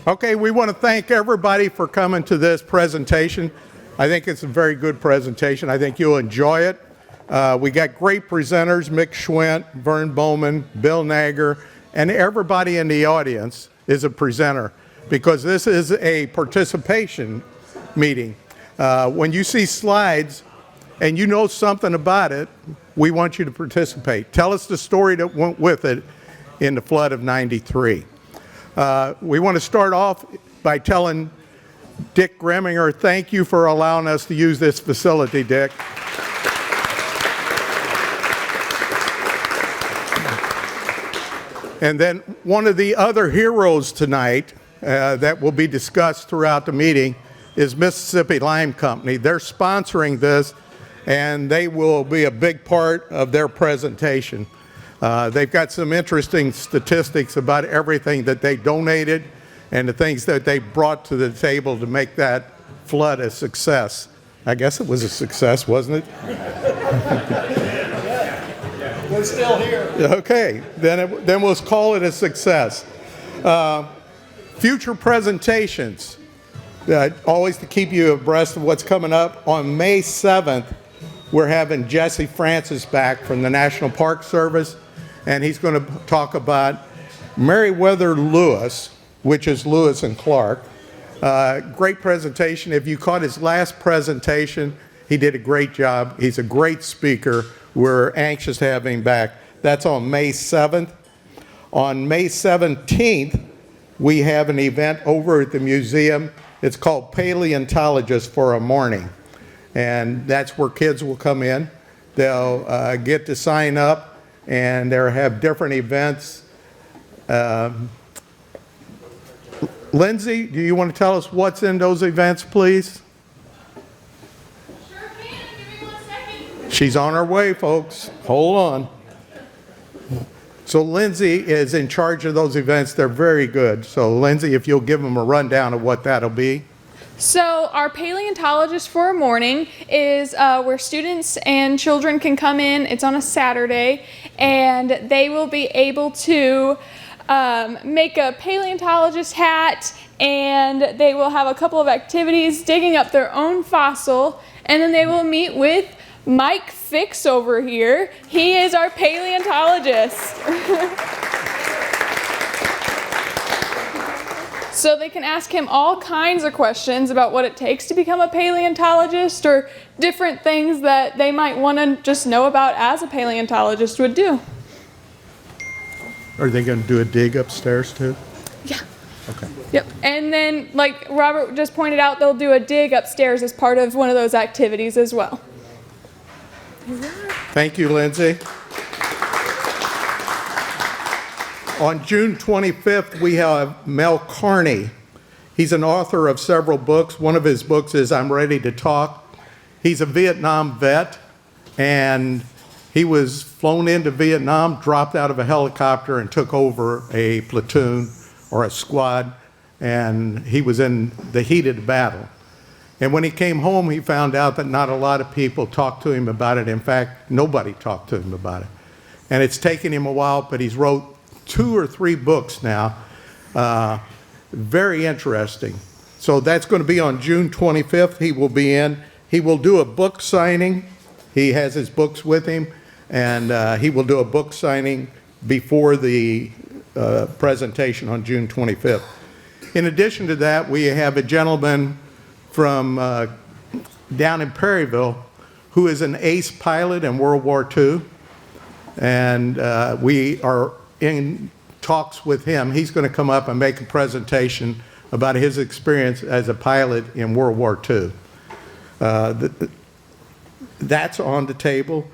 Okay, we want to thank everybody for coming to this presentation. I think it's a very good presentation. I think you'll enjoy it. We got great presenters, Mick Schwent, Vern Bauman, Bill Naeger, and everybody in the audience is a presenter because this is a participation meeting. When you see slides and you know something about it, we want you to participate. Tell us the story that went with it in the flood of '93. We want to start off by telling Dick Greminger, thank you for allowing us to use this facility, Dick. And then one of the other heroes tonight that will be discussed throughout the meeting is Mississippi Lime Company. They're sponsoring this, and they will be a big part of their presentation. They've got some interesting statistics about everything that they donated and the things that they brought to the table to make that flood a success. I guess it was a success, wasn't it? We're still here. Okay, then we'll call it a success. Future presentations, always to keep you abreast of what's coming up. On May 7th, we're having Jesse Francis back from the National Park Service, and he's going to talk about Meriwether Lewis, which is Lewis and Clark. Great presentation. If you caught his last presentation, he did a great job. He's a great speaker. We're anxious to have him back. That's on May 7th. On May 17th, we have an event over at the museum. It's called Paleontologist for a Morning. And that's where kids will come in. They'll get to sign up, and they'll have different events. Lindsay, do you want to tell us what's in those events, please? Sure can. Give me 1 second. She's on her way, folks. Hold on. So Lindsay is in charge of those events. They're very good. So Lindsay, if you'll give them a rundown of what that'll be. So our Paleontologist for a Morning is where students and children can come in. It's on a Saturday, and they will be able to make a paleontologist hat, and they will have a couple of activities, digging up their own fossil, and then they will meet with Mike Fix over here. He is our paleontologist. So they can ask him all kinds of questions about what it takes to become a paleontologist or different things that they might want to just know about as a paleontologist would do. Are they going to do a dig upstairs too? Yeah. Okay. Yep. And then, like Robert just pointed out, they'll do a dig upstairs as part of one of those activities as well. Thank you, Lindsay. On June 25th, we have Mel Carney. He's an author of several books. One of his books is I'm Ready to Talk. He's a Vietnam vet, and he was flown into Vietnam, dropped out of a helicopter, and took over a platoon or a squad, and he was in the heat of the battle. And when he came home, he found out that not a lot of people talked to him about it. In fact, nobody talked to him about it. And it's taken him a while, but he's wrote 2 or 3 books now. Very interesting. So that's going to be on June 25th. He will be in. He will do a book signing. He has his books with him, and he will do a book signing before the presentation on June 25th. In addition to that, we have a gentleman from down in Perryville who is an ace pilot in World War II, and we are in talks with him. He's going to come up and make a presentation about his experience as a pilot in World War II. That's on the table.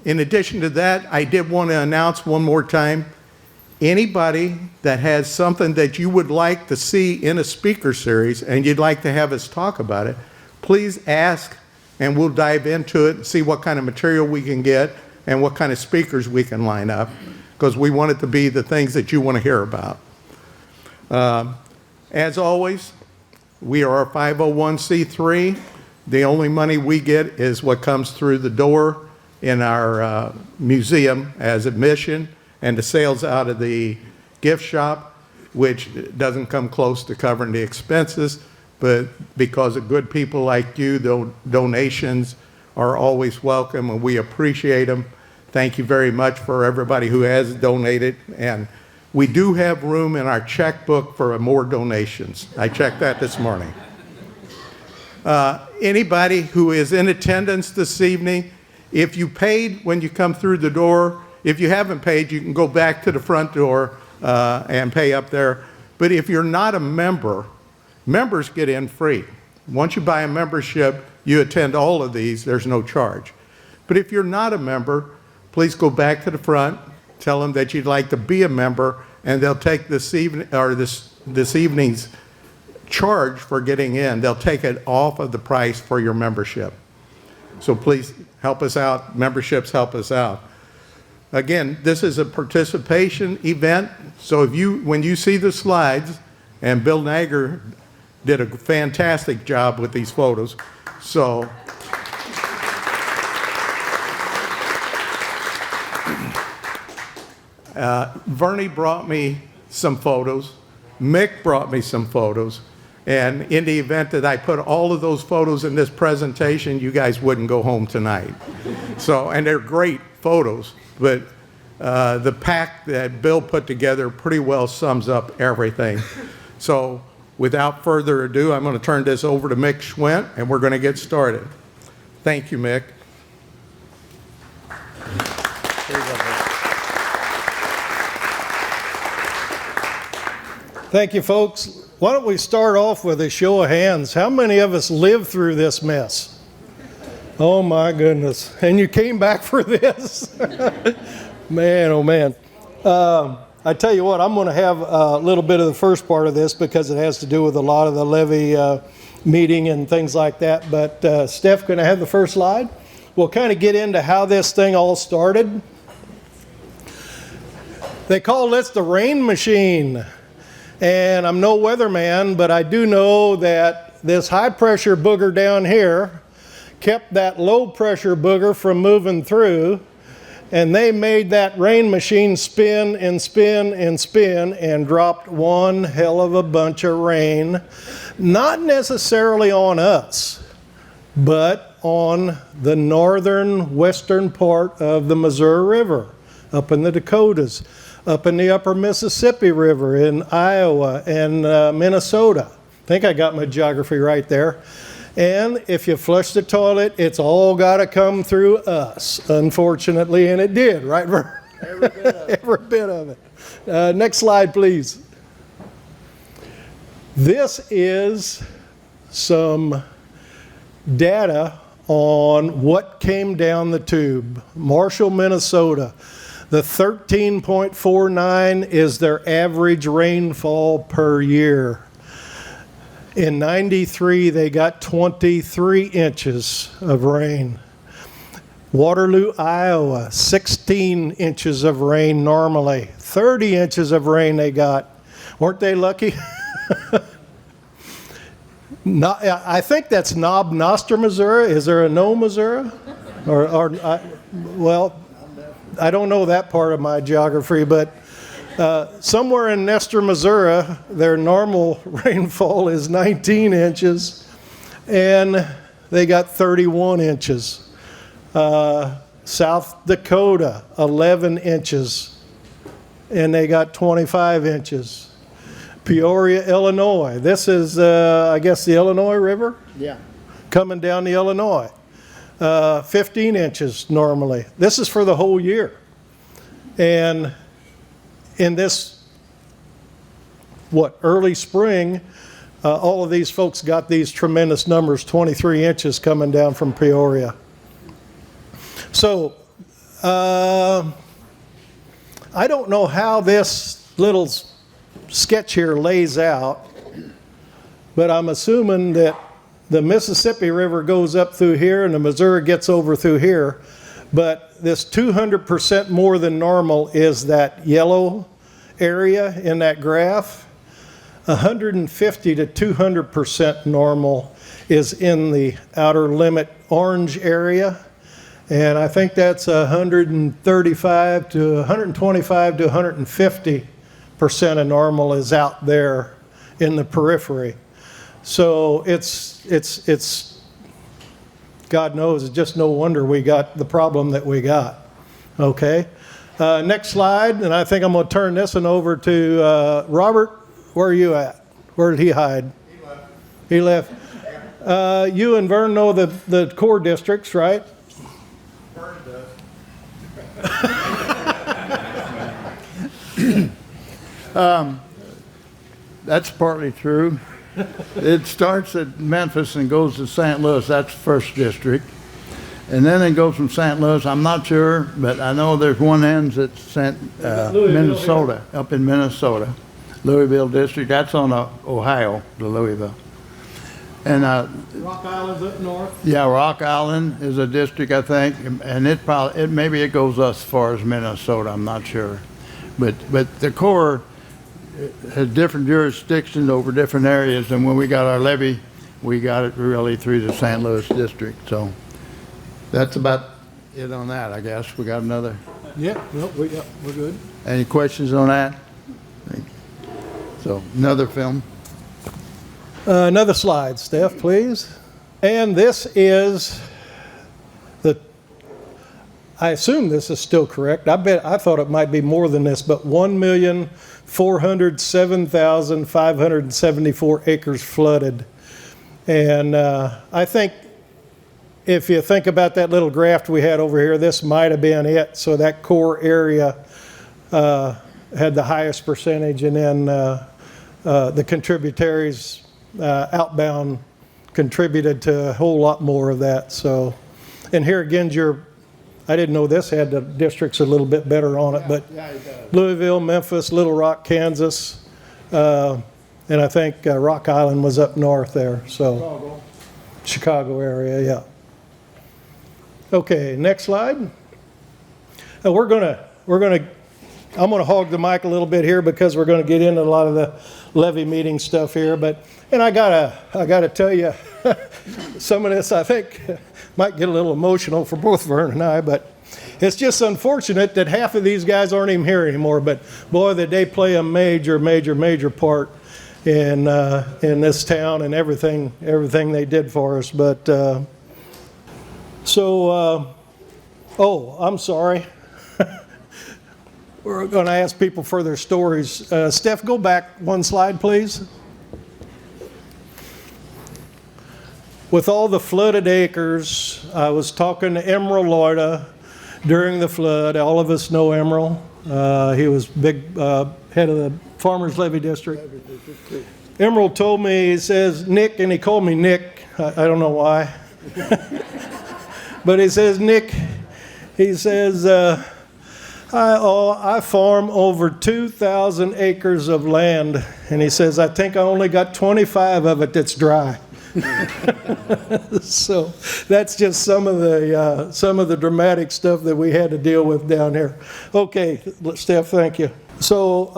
In addition to that, I did want to announce one more time, anybody that has something that you would like to see in a speaker series and you'd like to have us talk about it, please ask, and we'll dive into it and see what kind of material we can get and what kind of speakers we can line up, because we want it to be the things that you want to hear about. As always, we are a 501c3. The only money we get is what comes through the door in our museum as admission and the sales out of the gift shop. which doesn't come close to covering the expenses, but because of good people like you, the donations are always welcome, and we appreciate them. Thank you very much for everybody who has donated, and we do have room in our checkbook for more donations. I checked that this morning. Anybody who is in attendance this evening, if you paid when you come through the door, if you haven't paid, you can go back to the front door and pay up there. But if you're not a member, members get in free. Once you buy a membership, you attend all of these, there's no charge. But if you're not a member, please go back to the front, tell them that you'd like to be a member, and they'll take this evening's charge for getting in. They'll take it off of the price for your membership. So please help us out. Memberships help us out. Again, this is a participation event, so when you see the slides, and Bill Naeger did a fantastic job with these photos, so Vern brought me some photos, Mick brought me some photos, and in the event that I put all of those photos in this presentation, you guys wouldn't go home tonight. So, and they're great photos, but the pack that Bill put together pretty well sums up everything. So without further ado, I'm going to turn this over to Mick Schwent, and we're going to get started. Thank you, Mick. Thank you, folks. Why don't we start off with a show of hands? How many of us lived through this mess? Oh my goodness. And you came back for this? Man, oh man. I tell you what, I'm going to have a little bit of the first part of this because it has to do with a lot of the levy meeting and things like that. But Steph, can I have the first slide? We'll kind of get into how this thing all started. They call this the rain machine. And I'm no weatherman, but I do know that this high pressure booger down here kept that low pressure booger from moving through, and they made that rain machine spin and spin and spin and dropped one hell of a bunch of rain, not necessarily on us, but on the northern western part of the Missouri River, up in the Dakotas, up in the upper Mississippi River in Iowa and Minnesota. I think I got my geography right there. And if you flush the toilet, it's all got to come through us, unfortunately, and it did, right, Vern? Every bit of it. Every bit of it. Next slide, please. This is some data on what came down the tube. Marshall, Minnesota. The 13.49 is their average rainfall per year. In 93, they got 23 inches of rain. Waterloo, Iowa, 16 inches of rain normally. 30 inches of rain they got. Weren't they lucky? I think that's Knob Noster, Missouri. Is there a No, Missouri? Well, I don't know that part of my geography, but somewhere in Nestor, Missouri, their normal rainfall is 19 inches, and they got 31 inches. South Dakota, 11 inches, and they got 25 inches. Peoria, Illinois. This is, I guess, the Illinois River? Yeah. Coming down the Illinois. 15 inches normally. This is for the whole year. And in this, early spring, all of these folks got these tremendous numbers, 23 inches coming down from Peoria. So, I don't know how this little sketch here lays out, but I'm assuming that the Mississippi River goes up through here and the Missouri gets over through here. But this 200% more than normal is that yellow area in that graph. 150 to 200% normal is in the outer limit orange area. And I think that's 135 to 125 to 150% percent of normal is out there in the periphery. So it's God knows, it's just no wonder we got the problem that we got. Okay. Next slide, and I think I'm going to turn this one over to Robert. Where are you at? Where did he hide? He left. You and Vern know the core districts, right? Vern does. That's partly true. It starts at Memphis and goes to St. Louis. That's first district. And then it goes from St. Louis. I'm not sure, but I know there's one ends at Minnesota, up in Minnesota. Louisville district. That's on Ohio, to Louisville. And Rock Island's up north. yeah, Rock Island is a district, I think, and maybe it goes as far as Minnesota. I'm not sure, but the Corps has different jurisdictions over different areas, and when we got our levy, we got it really through the St. Louis district. So that's about it on that, I guess. We got another. Yeah, no, we're good. Any questions on that? So another film. Another slide, Steph, please. And this is I assume this is still correct. I thought it might be more than this, but 1,407,574 acres flooded. And I think if you think about that little graph we had over here, this might have been it. So that core area had the highest percentage, and then the contributaries outbound contributed to a whole lot more of that. So, and here again, I didn't know this had the districts a little bit better on it, but Louisville, Memphis, Little Rock, Kansas, and I think Rock Island was up north there. So, Chicago area, yeah. Okay, next slide. I'm gonna hog the mic a little bit here because we're gonna get into a lot of the levy meeting stuff here, and I gotta tell you, some of this I think might get a little emotional for both Vern and I, but it's just unfortunate that half of these guys aren't even here anymore. But boy, that they play a major part in this town and everything they did for us. But I'm sorry. We're going to ask people for their stories. Steph, go back one slide, please. With all the flooded acres, I was talking to Emerald Loida during the flood. All of us know Emerald. He was big head of the Farmers Levy District. Emerald told me, he says, Nick, and he called me Nick. I don't know why. But he says, Nick, he says, I farm over 2,000 acres of land. And he says, I think I only got 25 of it that's dry. So that's just some of the dramatic stuff that we had to deal with down here. Okay, Steph, thank you. So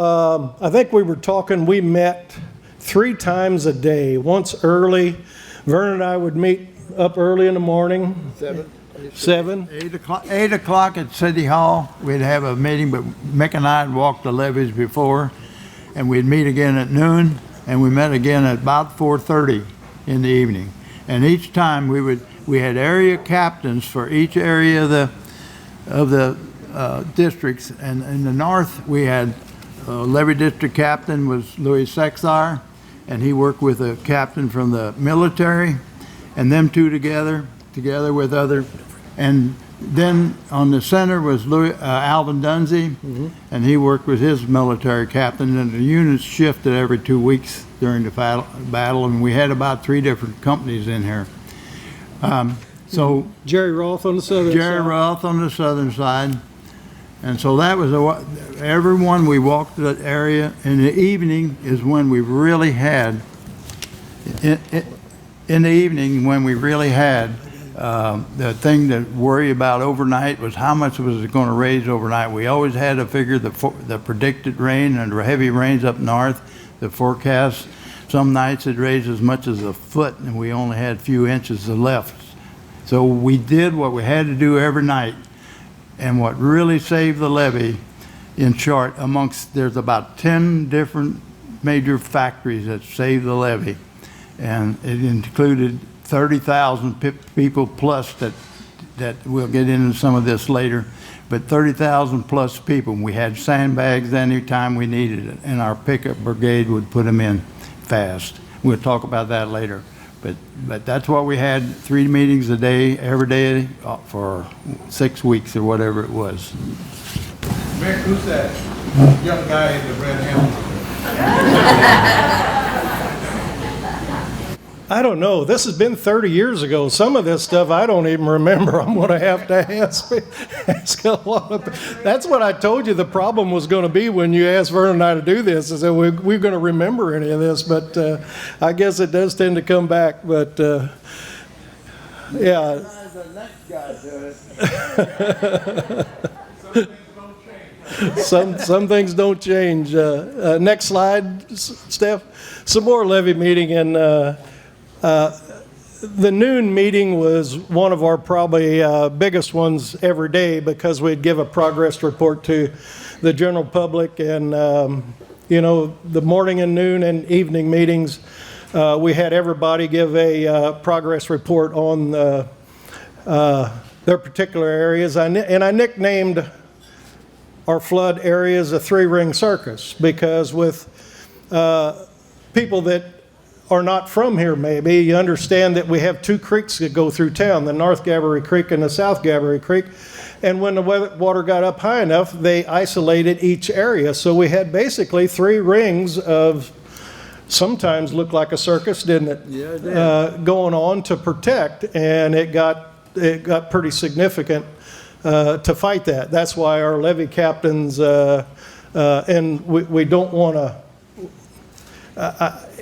I think we were talking, we met 3 times a day. Once early, Vern and I would meet up early in the morning. 7? 8 o'clock at City Hall. We'd have a meeting, but Mick and I had walked the levees before, and we'd meet again at noon, and we met again at about 4:30 in the evening. And each time we had area captains for each area of the districts. And in the north, we had levy district captain was Louis Sexar, and he worked with a captain from the military, and them two together with other. And then on the center was Alvin Dunsey, and he worked with his military captain, and the units shifted every 2 weeks during the battle, and we had about 3 different companies in here. So Jerry Roth on the southern side. Jerry Roth on the southern side. And so that was everyone we walked that area. In the evening is when we really had, in the evening when we really had, the thing to worry about overnight was how much was it going to raise overnight. We always had to figure the predicted rain and the heavy rains up north, the forecast. Some nights it raised as much as a foot, and we only had a few inches left. So we did what we had to do every night. And what really saved the levee in short, there's about 10 different major factories that saved the levee. And it included 30,000 people plus that we'll get into some of this later, but 30,000 plus people. We had sandbags anytime we needed it, and our pickup brigade would put them in fast. We'll talk about that later. But that's what we had, 3 meetings a day, every day for 6 weeks or whatever it was. Mick, who's that young guy in the red helmet? I don't know. This has been 30 years ago. Some of this stuff I don't even remember. I'm going to have to ask a lot of. That's what I told you the problem was going to be when you asked Vern and I to do this, is that we're going to remember any of this. But I guess it does tend to come back. But yeah. The next guy to it. Some things don't change. Next slide, Steph. Some more levy meeting, and the noon meeting was one of our probably biggest ones every day, because we'd give a progress report to the general public, and the morning and noon and evening meetings, we had everybody give a progress report on their particular areas, and I nicknamed our flood areas a 3-ring circus, because with people that are not from here, maybe, you understand that we have 2 creeks that go through town, the North Gabourey Creek and the South Gabourey Creek, and when the water got up high enough, they isolated each area. So we had basically 3 rings of, sometimes looked like a circus, didn't it? Yeah, it did. Going on to protect, and it got pretty significant to fight that. That's why our levee captains, and we don't want to,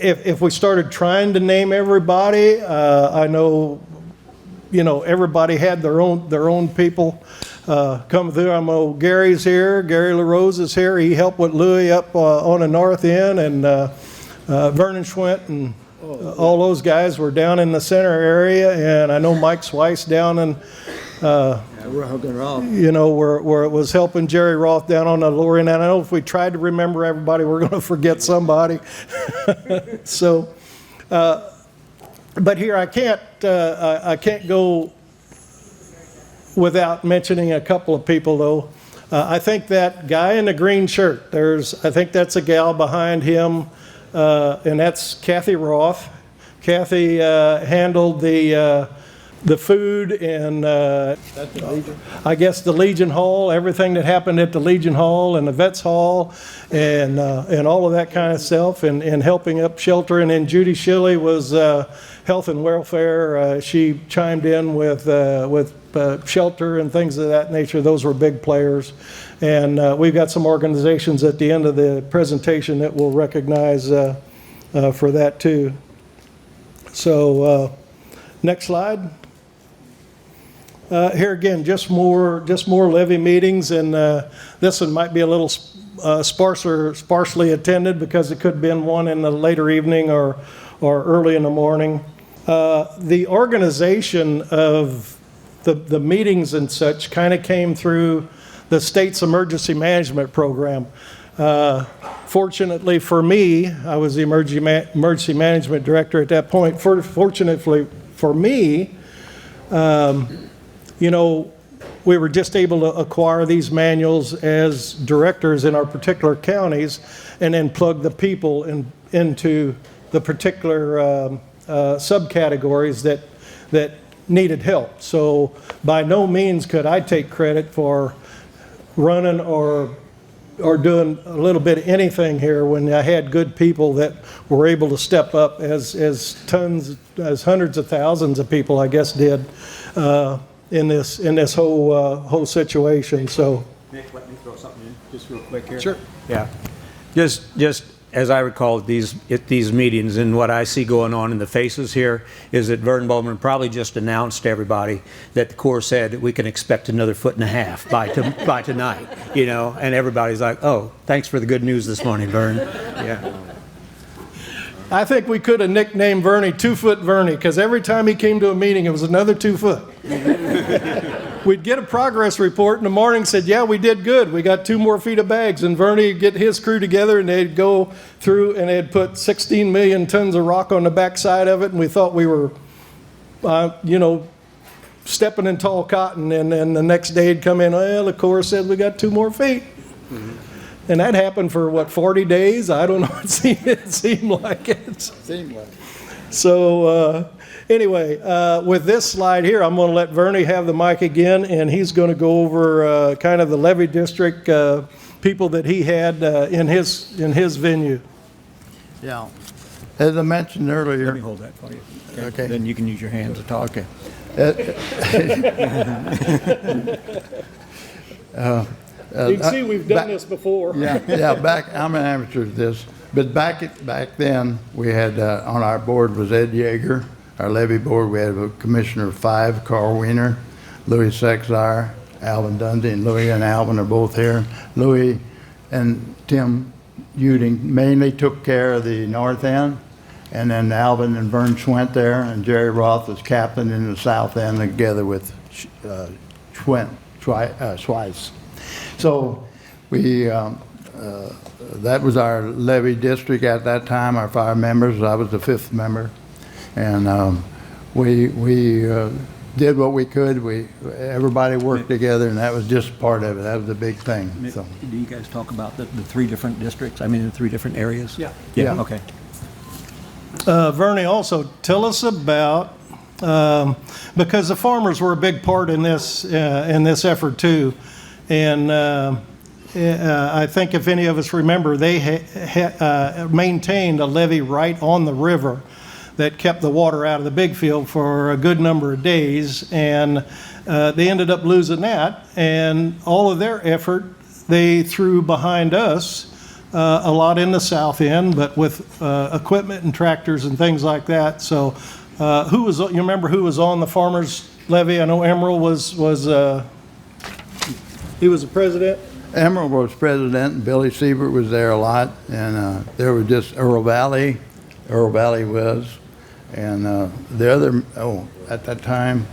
if we started trying to name everybody, I know, everybody had their own people come through. I know Gary's here, Gary LaRose is here. He helped with Louis up on the north end, and Vern and Schwent and all those guys were down in the center area, and I know Mike Swice down in where it was helping Jerry Roth down on the lower end. And I know if we tried to remember everybody, we're going to forget somebody. So, but here I can't go without mentioning a couple of people, though. I think that guy in the green shirt, I think that's a gal behind him, and that's Kathy Roth. Kathy handled the food and I guess the Legion Hall, everything that happened at the Legion Hall and the Vets Hall, and all of that kind of stuff, and helping up shelter. And then Judy Shilley was health and welfare. She chimed in with shelter and things of that nature. Those were big players. And we've got some organizations at the end of the presentation that we'll recognize for that too. So next slide. Here again, just more levy meetings, and this one might be a little sparsely attended, because it could have been one in the later evening or early in the morning. The organization of the meetings and such kind of came through the state's emergency management program. Fortunately for me, I was the emergency management director at that point. Fortunately for me, we were just able to acquire these manuals as directors in our particular counties, and then plug the people into the particular subcategories that needed help. So by no means could I take credit for running or doing a little bit of anything here, when I had good people that were able to step up, as hundreds of thousands of people, I guess, did in this whole situation. So, Mick, let me throw something in just real quick here. Sure. Yeah. Just as I recall at these meetings, and what I see going on in the faces here is that Vern Bauman probably just announced to everybody that the Corps said that we can expect another 1.5 foot by tonight, and everybody's like, oh, thanks for the good news this morning, Vern. Yeah. I think we could have nicknamed Vernie 2 Foot Vernie, because every time he came to a meeting, it was another 2 foot. we'd get a progress report in the morning, said, yeah, we did good. We got 2 more feet of bags. And Verney would get his crew together, and they'd go through, and they'd put 16 million tons of rock on the backside of it, and we thought we were, stepping in tall cotton. And then the next day it'd come in, well, the Corps said we got 2 more feet. And that happened for, 40 days? I don't know. It seemed like it. Seemed like. So anyway, with this slide here, I'm going to let Verney have the mic again, and he's going to go over kind of the levee district people that he had in his venue. Yeah. As I mentioned earlier. Let me hold that for you. Okay. Then you can use your hands to talk. Okay. You can see we've done this before. Yeah. I'm an amateur at this, but back then we had on our board was Ed Yeager. Our levee board, we had a commissioner of 5, Carl Wiener, Louis Sexar, Alvin Dundee, and Louis and Alvin are both here. Louis and Tim Uding mainly took care of the north end, and then Alvin and Vern Schwent there, and Jerry Roth was captain in the south end together with Schwent, Schweiss. So we, that was our levee district at that time, our 5 members. I was the 5th member. And we did what we could. Everybody worked together, and that was just part of it. That was the big thing. Mick, So. do you guys talk about the 3 different districts? I mean, the 3 different areas? Yeah. Yeah, Yeah. okay. Verney, also tell us about, because the farmers were a big part in this effort too. And I think if any of us remember, they maintained a levee right on the river that kept the water out of the big field for a good number of days. And they ended up losing that. And all of their effort, they threw behind us a lot in the south end, but with equipment and tractors and things like that. So you remember who was on the farmers levee? I know Emerald was he was the president. Emerald was president, and Billy Siebert was there a lot, and there was just Earl Valley was, and the other, at that time,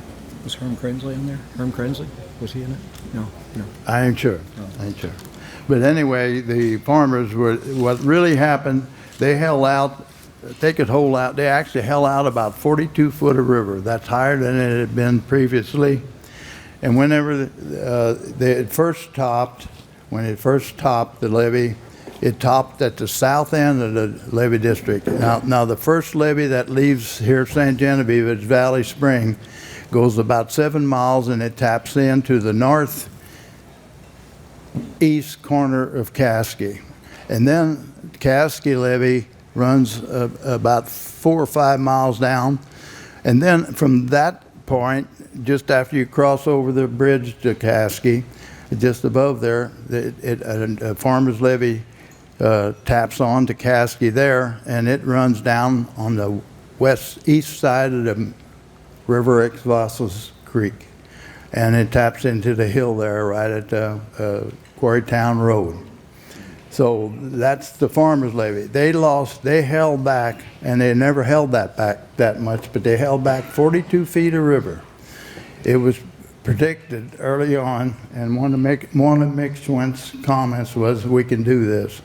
Was Herm Krensley in there? Herm Krensley? Was he in it? No. I ain't sure. But anyway, the farmers what really happened, they actually held out about 42 foot of river. That's higher than it had been previously. And whenever they first topped the levee, it topped at the south end of the levee district. Now the first levee that leaves here St. Genevieve at Valley Spring goes about 7 miles, and it taps into the northeast corner of Caskey. And then Caskey levee runs about 4 or 5 miles down. And then from that point, just after you cross over the bridge to Caskey, just above there, a farmer's levee taps on to Caskey there, and it runs down on the east side of the River Exvassos Creek, and it taps into the hill there right at Quarrytown Road. So that's the farmer's levee. They held back, and they never held that back that much, but they held back 42 feet of river. It was predicted early on, and one of Mick Schwent's comments was, we can do this.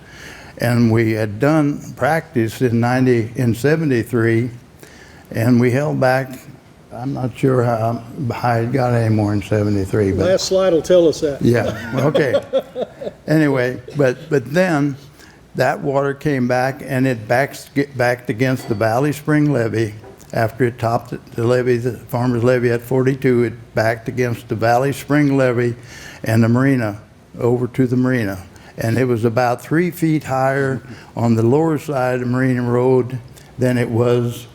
And we had done practice in 73, and we held back, I'm not sure how high it got anymore in 73. But Last slide will tell us that. yeah, okay. Anyway, but then that water came back, and it backed against the Valley Spring levee. After it topped the levee, the farmer's levee at 42, it backed against the Valley Spring levee and the marina, over to the marina. And it was about 3 feet higher on the lower side of Marina Road than it was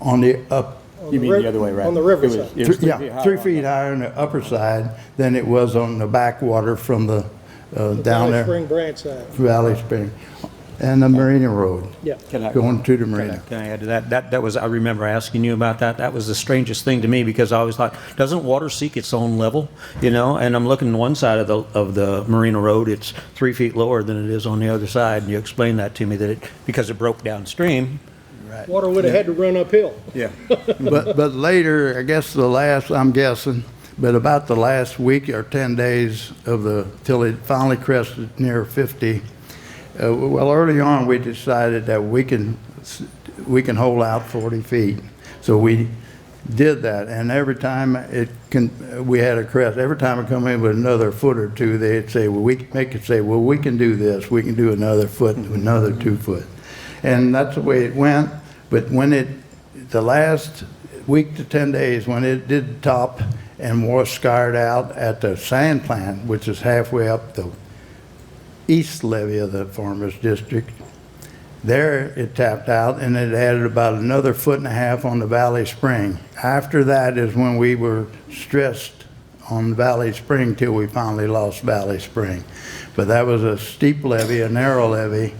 on the up. You mean the other way around? On the river side. It was 3 feet higher 3 feet higher on the upper side than it was on the backwater from the down Valley there. Spring branch side. Valley Spring. And the Marina Road, Yeah. going to the marina. Can I add to that? That was, I remember asking you about that. That was the strangest thing to me, because I always thought, doesn't water seek its own level? You know, and I'm looking on one side of the Marina Road, it's 3 feet lower than it is on the other side. And you explained that to me, that because it broke downstream. Water would have had to run uphill. Yeah. But later, I guess I'm guessing, But about the last week or 10 days till it finally crested near 50, well, early on we decided that we can hold out 40 feet. So we did that, and every time we had a crest, every time it come in with another foot or two, they'd say, well, make it say, well, we can do this, we can do another foot, another 2 foot. And that's the way it went. But when the last week to 10 days, when it did top and was scarred out at the sand plant, which is halfway up the east levee of the farmers district, there it tapped out, and it added about another 1.5 feet on the Valley Spring. After that is when we were stressed on Valley Spring till we finally lost Valley Spring. But that was a steep levee, a narrow levee,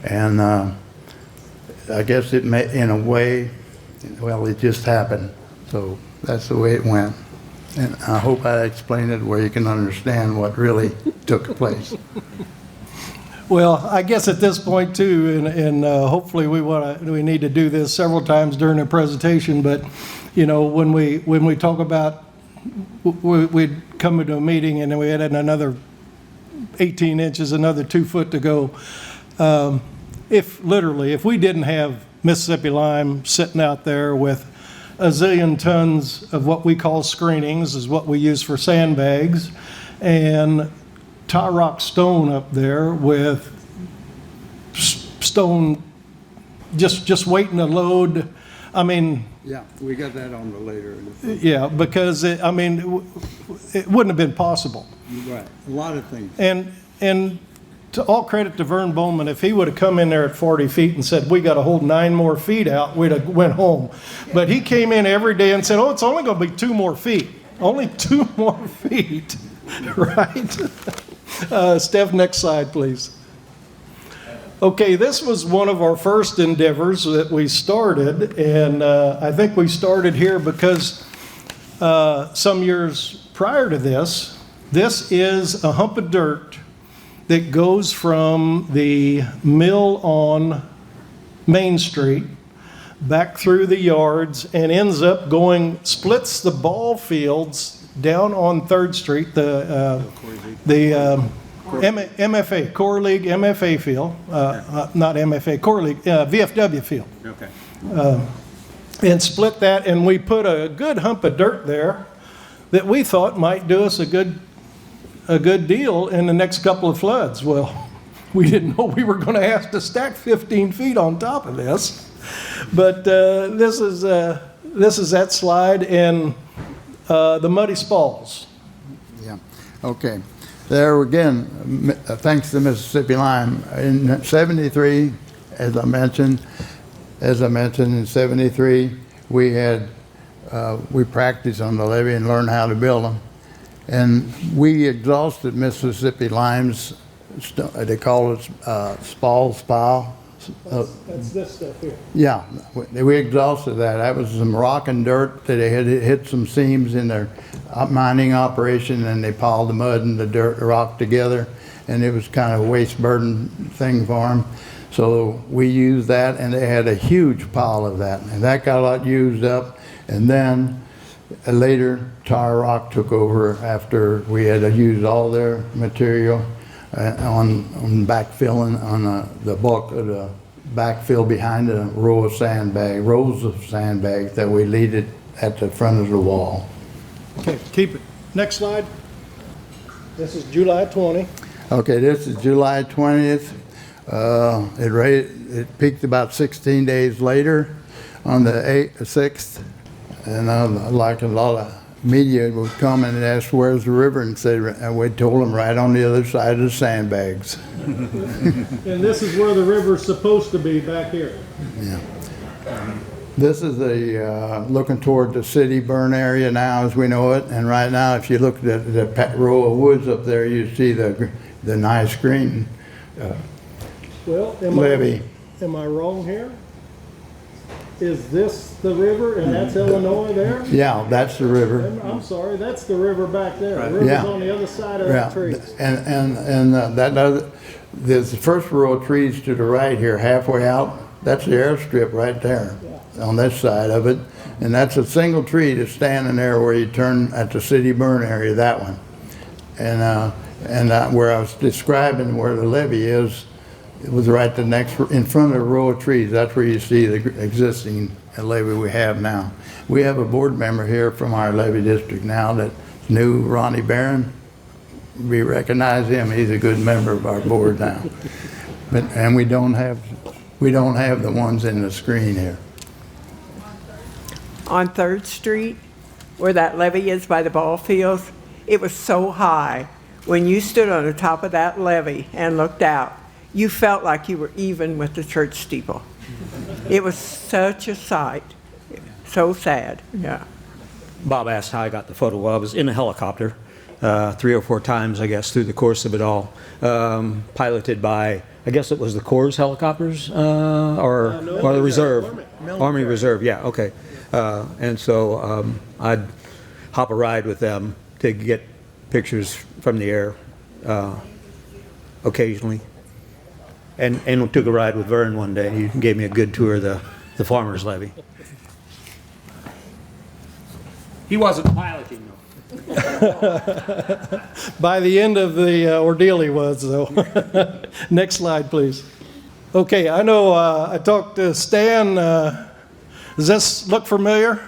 and I guess it may, in a way, well, it just happened. So that's the way it went. And I hope I explained it where you can understand what really took place. Well, I guess at this point too, and hopefully we need to do this several times during the presentation. But you know, when we talk about we'd come into a meeting and then we had another 18 inches, another 2 foot to go. If we didn't have Mississippi lime sitting out there with a zillion tons of what we call screenings, is what we use for sandbags, and tar rock stone up there with stone just waiting to load. I mean, Yeah, we got that on the later. yeah, because it wouldn't have been possible. Right, a lot of things. And to all credit to Vern Bauman, if he would have come in there at 40 feet and said, we got to hold 9 more feet out, we'd have went home. But he came in every day and said, oh, it's only going to be 2 more feet. Only 2 more feet, right? Steph, next slide, please. Okay, this was one of our first endeavors that we started, and I think we started here because some years prior to this is a hump of dirt that goes from the mill on Main Street back through the yards and ends up splits the ball fields down on 3rd Street, the MFA, Core League MFA field, not MFA, Core League, VFW field. Okay. And split that, and we put a good hump of dirt there that we thought might do us a good deal in the next couple of floods. Well, we didn't know we were going to have to stack 15 feet on top of this. But this is that slide, and the muddy spalls. Yeah. Okay. There again, thanks to Mississippi Lime, in '73, as I mentioned in '73, we practiced on the levee and learned how to build them, and we exhausted Mississippi Lime's. They call it spal. That's this stuff here. Yeah, we exhausted that. That was some rock and dirt that they had hit some seams in their mining operation, and they piled the mud and the dirt, the rock together, and it was kind of a waste burden thing for them. So we used that, and they had a huge pile of that, and that got a lot used up. And then later, tar rock took over after we had used all their material. On backfilling on the bulk of the backfill behind a rows of sandbags that we leaded at the front of the wall. Okay, keep it. Next slide. This is July 20. Okay, this is July 20th. It peaked about 16 days later on the 6th, and like a lot of media would come and ask, where's the river? And we told them right on the other side of the sandbags. And this is where the river's supposed to be, back here. Yeah. This is looking toward the city burn area now as we know it. And right now, if you look at the row of woods up there, you see the nice green levee. Am I wrong here? Is this the river and that's Illinois there? Yeah, that's the river. I'm sorry, that's the river back there. The river's on the other side of that tree. And there's the first row of trees to the right here, halfway out. That's the airstrip right there on this side of it. And that's a single tree that's standing there where you turn at the city burn area, that one. And where I was describing where the levee is, it was right in front of the row of trees. That's where you see the existing levee we have now. We have a board member here from our levee district now that's new, Ronnie Barron. We recognize him. He's a good member of our board now. And we don't have the ones in the screen here. On 3rd Street, where that levee is by the ball fields, it was so high. When you stood on the top of that levee and looked out, you felt like you were even with the church steeple. It was such a sight. So sad, yeah. Bob asked how I got the photo. Well, I was in a helicopter 3 or 4 times, I guess, through the course of it all, piloted by, I guess it was the Corps helicopters or the Reserve, Army Reserve. Yeah, okay. And so I'd hop a ride with them to get pictures from the air occasionally, and took a ride with Vern one day. He gave me a good tour of the farmers' levee. He wasn't piloting though. By the end of the ordeal he was, though. Next slide, please. Okay, I know I talked to Stan. Does this look familiar?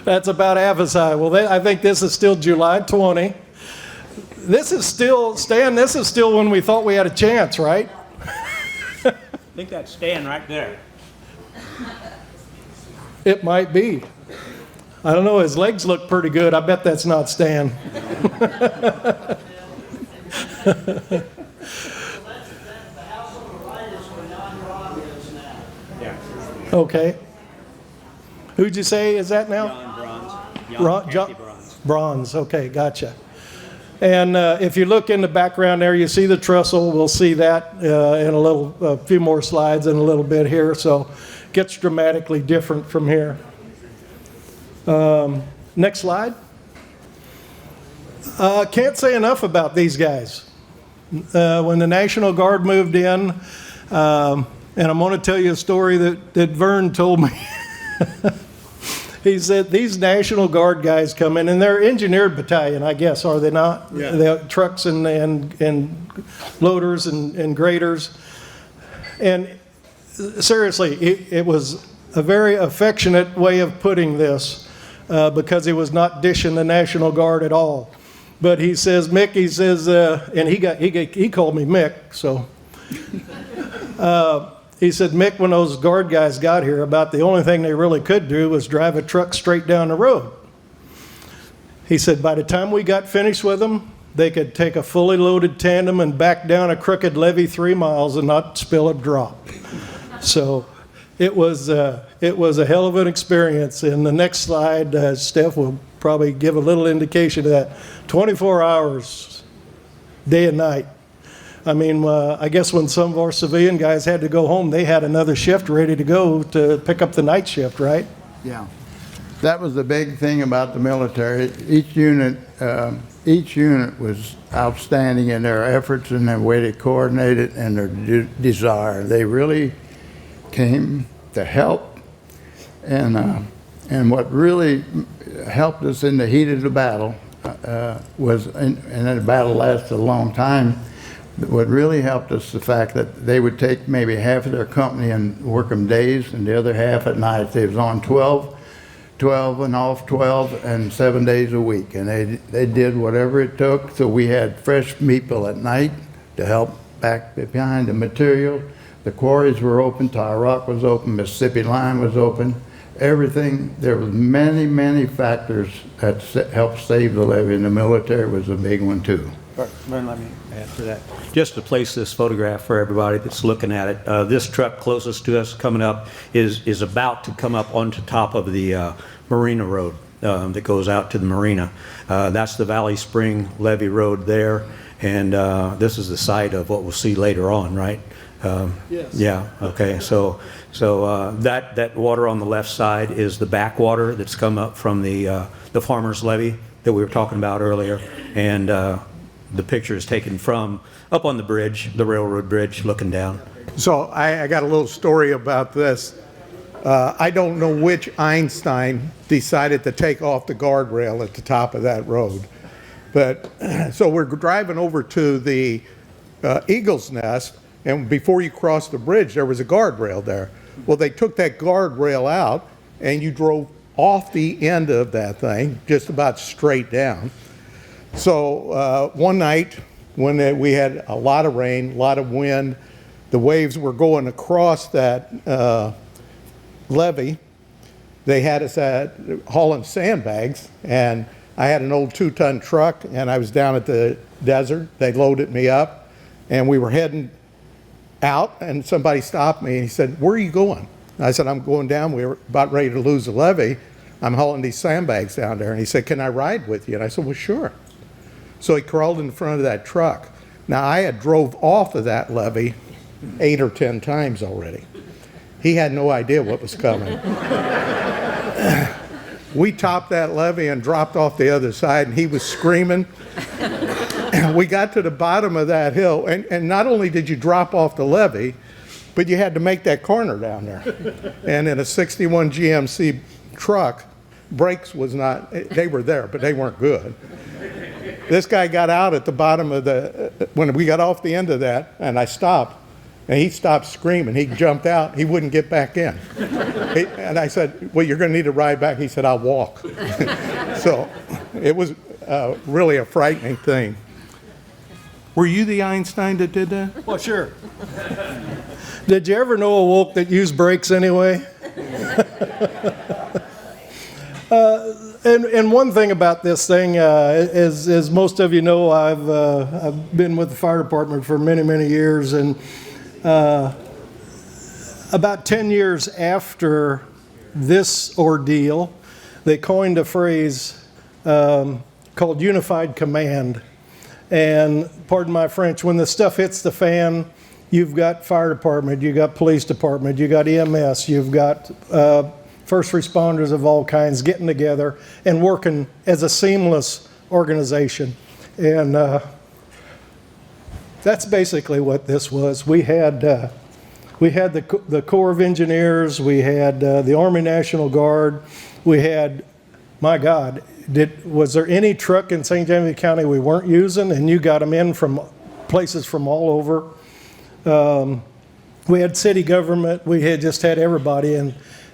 That's about half as high. Well, I think this is still July 20. This is still, Stan, this is still when we thought we had a chance, right? I think that's Stan right there. It might be. I don't know, his legs look pretty good. I bet that's not Stan. Okay. Who'd you say is that now? John Bronze. Bronze, okay, gotcha. And if you look in the background there, you see the trestle. We'll see that in a few more slides in a little bit here. So it gets dramatically different from here. Next slide. Can't say enough about these guys. When the National Guard moved in, and I'm going to tell you a story that Vern told me. He said these National Guard guys come in, and they're engineered battalion, I guess, are they not? Yeah. They have trucks and loaders and graders. And seriously, it was a very affectionate way of putting this because he was not dishing the National Guard at all. But he says, Mick, he says, and he called me Mick, so. He said, Mick, when those guard guys got here, about the only thing they really could do was drive a truck straight down the road. He said, by the time we got finished with them, they could take a fully loaded tandem and back down a crooked levee 3 miles and not spill a drop. So it was a hell of an experience. In the next slide, Steph will probably give a little indication of that. 24 hours, day and night. I mean, I guess when some of our civilian guys had to go home, they had another shift ready to go to pick up the night shift, right? Yeah. That was the big thing about the military. Each unit was outstanding in their efforts and their way they coordinated and their desire. They really came to help. And what really helped us in the heat of the battle was, and the battle lasted a long time, what really helped us, the fact that they would take maybe half of their company and work them days and the other half at night. They was on 12 and off 12 and 7 days a week. And they did whatever it took. So we had fresh meeple at night to help back behind the material. The quarries were open, Tar Rock was open, Mississippi Line was open. Everything, there was many, many factors that helped save the levee, and the military was a big one too. Vern, let me add to that. Just to place this photograph for everybody that's looking at it, this truck closest to us coming up is about to come up onto top of the Marina Road that goes out to the marina. That's the Valley Spring Levee Road there, and this is the site of what we'll see later on, right? Yes. Yeah, okay, so that water on the left side is the backwater that's come up from the farmer's levee that we were talking about earlier, and the picture is taken from up on the bridge, the railroad bridge, looking down. So I got a little story about this. I don't know which Einstein decided to take off the guardrail at the top of that road. But so we're driving over to the Eagle's Nest, and before you cross the bridge, there was a guardrail there. Well, they took that guardrail out, and you drove off the end of that thing, just about straight down. So one night when we had a lot of rain, a lot of wind, the waves were going across that levee. They had us hauling sandbags, and I had an old 2-ton truck, and I was down at the desert. They loaded me up, and we were heading out, and somebody stopped me, and he said, "Where are you going?" And I said, "I'm going down. We were about ready to lose the levee. I'm hauling these sandbags down there." And he said, "Can I ride with you?" And I said, "Well, sure." So he crawled in front of that truck. Now, I had drove off of that levee 8 or 10 times already. He had no idea what was coming. We topped that levee and dropped off the other side, and he was screaming. We got to the bottom of that hill, and not only did you drop off the levee, but you had to make that corner down there. And in a 61 GMC truck, brakes was not, they were there, but they weren't good. This guy got out at the bottom of when we got off the end of that, and I stopped, and he stopped screaming. He jumped out. He wouldn't get back in. And I said, "Well, you're going to need to ride back." He said, "I'll walk." So it was really a frightening thing. Were you the Einstein that did that? Well, sure. Did you ever know a woke that used brakes anyway? And one thing about this thing, as most of you know, I've been with the fire department for many, many years, and about 10 years after this ordeal, they coined a phrase called unified command. And pardon my French, when the stuff hits the fan, you've got fire department, you've got police department, you've got EMS, you've got first responders of all kinds getting together and working as a seamless organization. And that's basically what this was. We had the Corps of Engineers, we had the Army National Guard, we had, my God, was there any truck in St. Genevieve County we weren't using? And you got them in from places from all over. We had city government, we had just had everybody.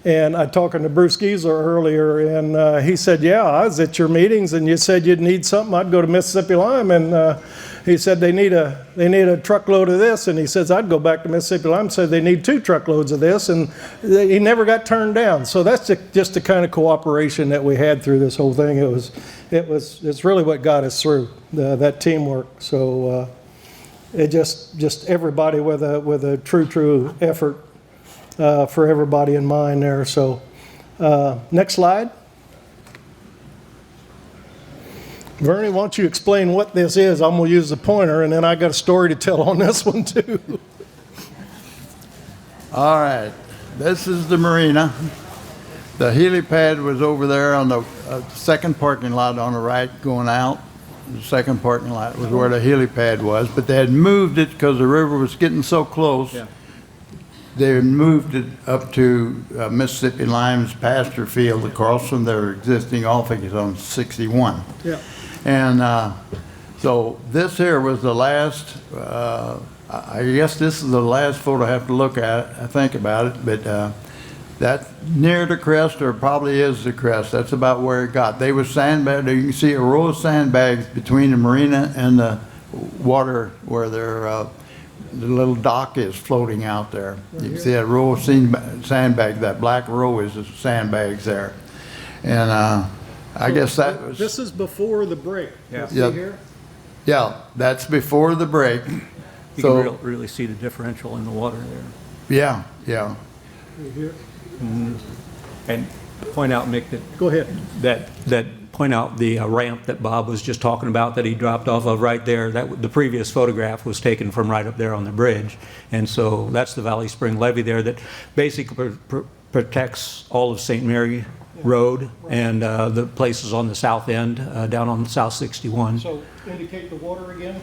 And I talking to Bruce Giesler earlier, and he said, "Yeah, I was at your meetings, and you said you'd need something. I'd go to Mississippi Lime." And he said they need a truckload of this, and he says I'd go back to Mississippi Lime and say they need 2 truckloads of this, and he never got turned down. So that's just the kind of cooperation that we had through this whole thing. It's really what got us through that teamwork. So it just everybody with a true effort. For everybody in mind there. So next slide. Vernie, why don't you explain what this is? I'm going to use the pointer, and then I got a story to tell on this one too. All right, this is the marina. The helipad was over there on the second parking lot on the right going out. The second parking lot was where the helipad was, but they had moved it because the river was getting so close. Yeah. They moved it up to Mississippi Lime's pasture field across from their existing office on 61. Yeah. And so this here was the last, I guess this is the last photo I have to look at, I think about it, but that near the crest, or probably is the crest, that's about where it got. They were sandbagged, you can see a row of sandbags between the marina and the water where they're the little dock is floating out there. You can see that row of sandbags, that black row is the sandbags there. And I guess that was... This is before the break. Yeah. See here? Yeah, that's before the break. You can really see the differential in the water there. Yeah, yeah. Right here. Mm-hmm. And point out, Mick, that... Go ahead. That point out the ramp that Bob was just talking about that he dropped off of right there. That the previous photograph was taken from right up there on the bridge, and so that's the Valley Spring levee there that basically protects all of St. Mary Road, and the places on the south end, down on South 61. So indicate the water again?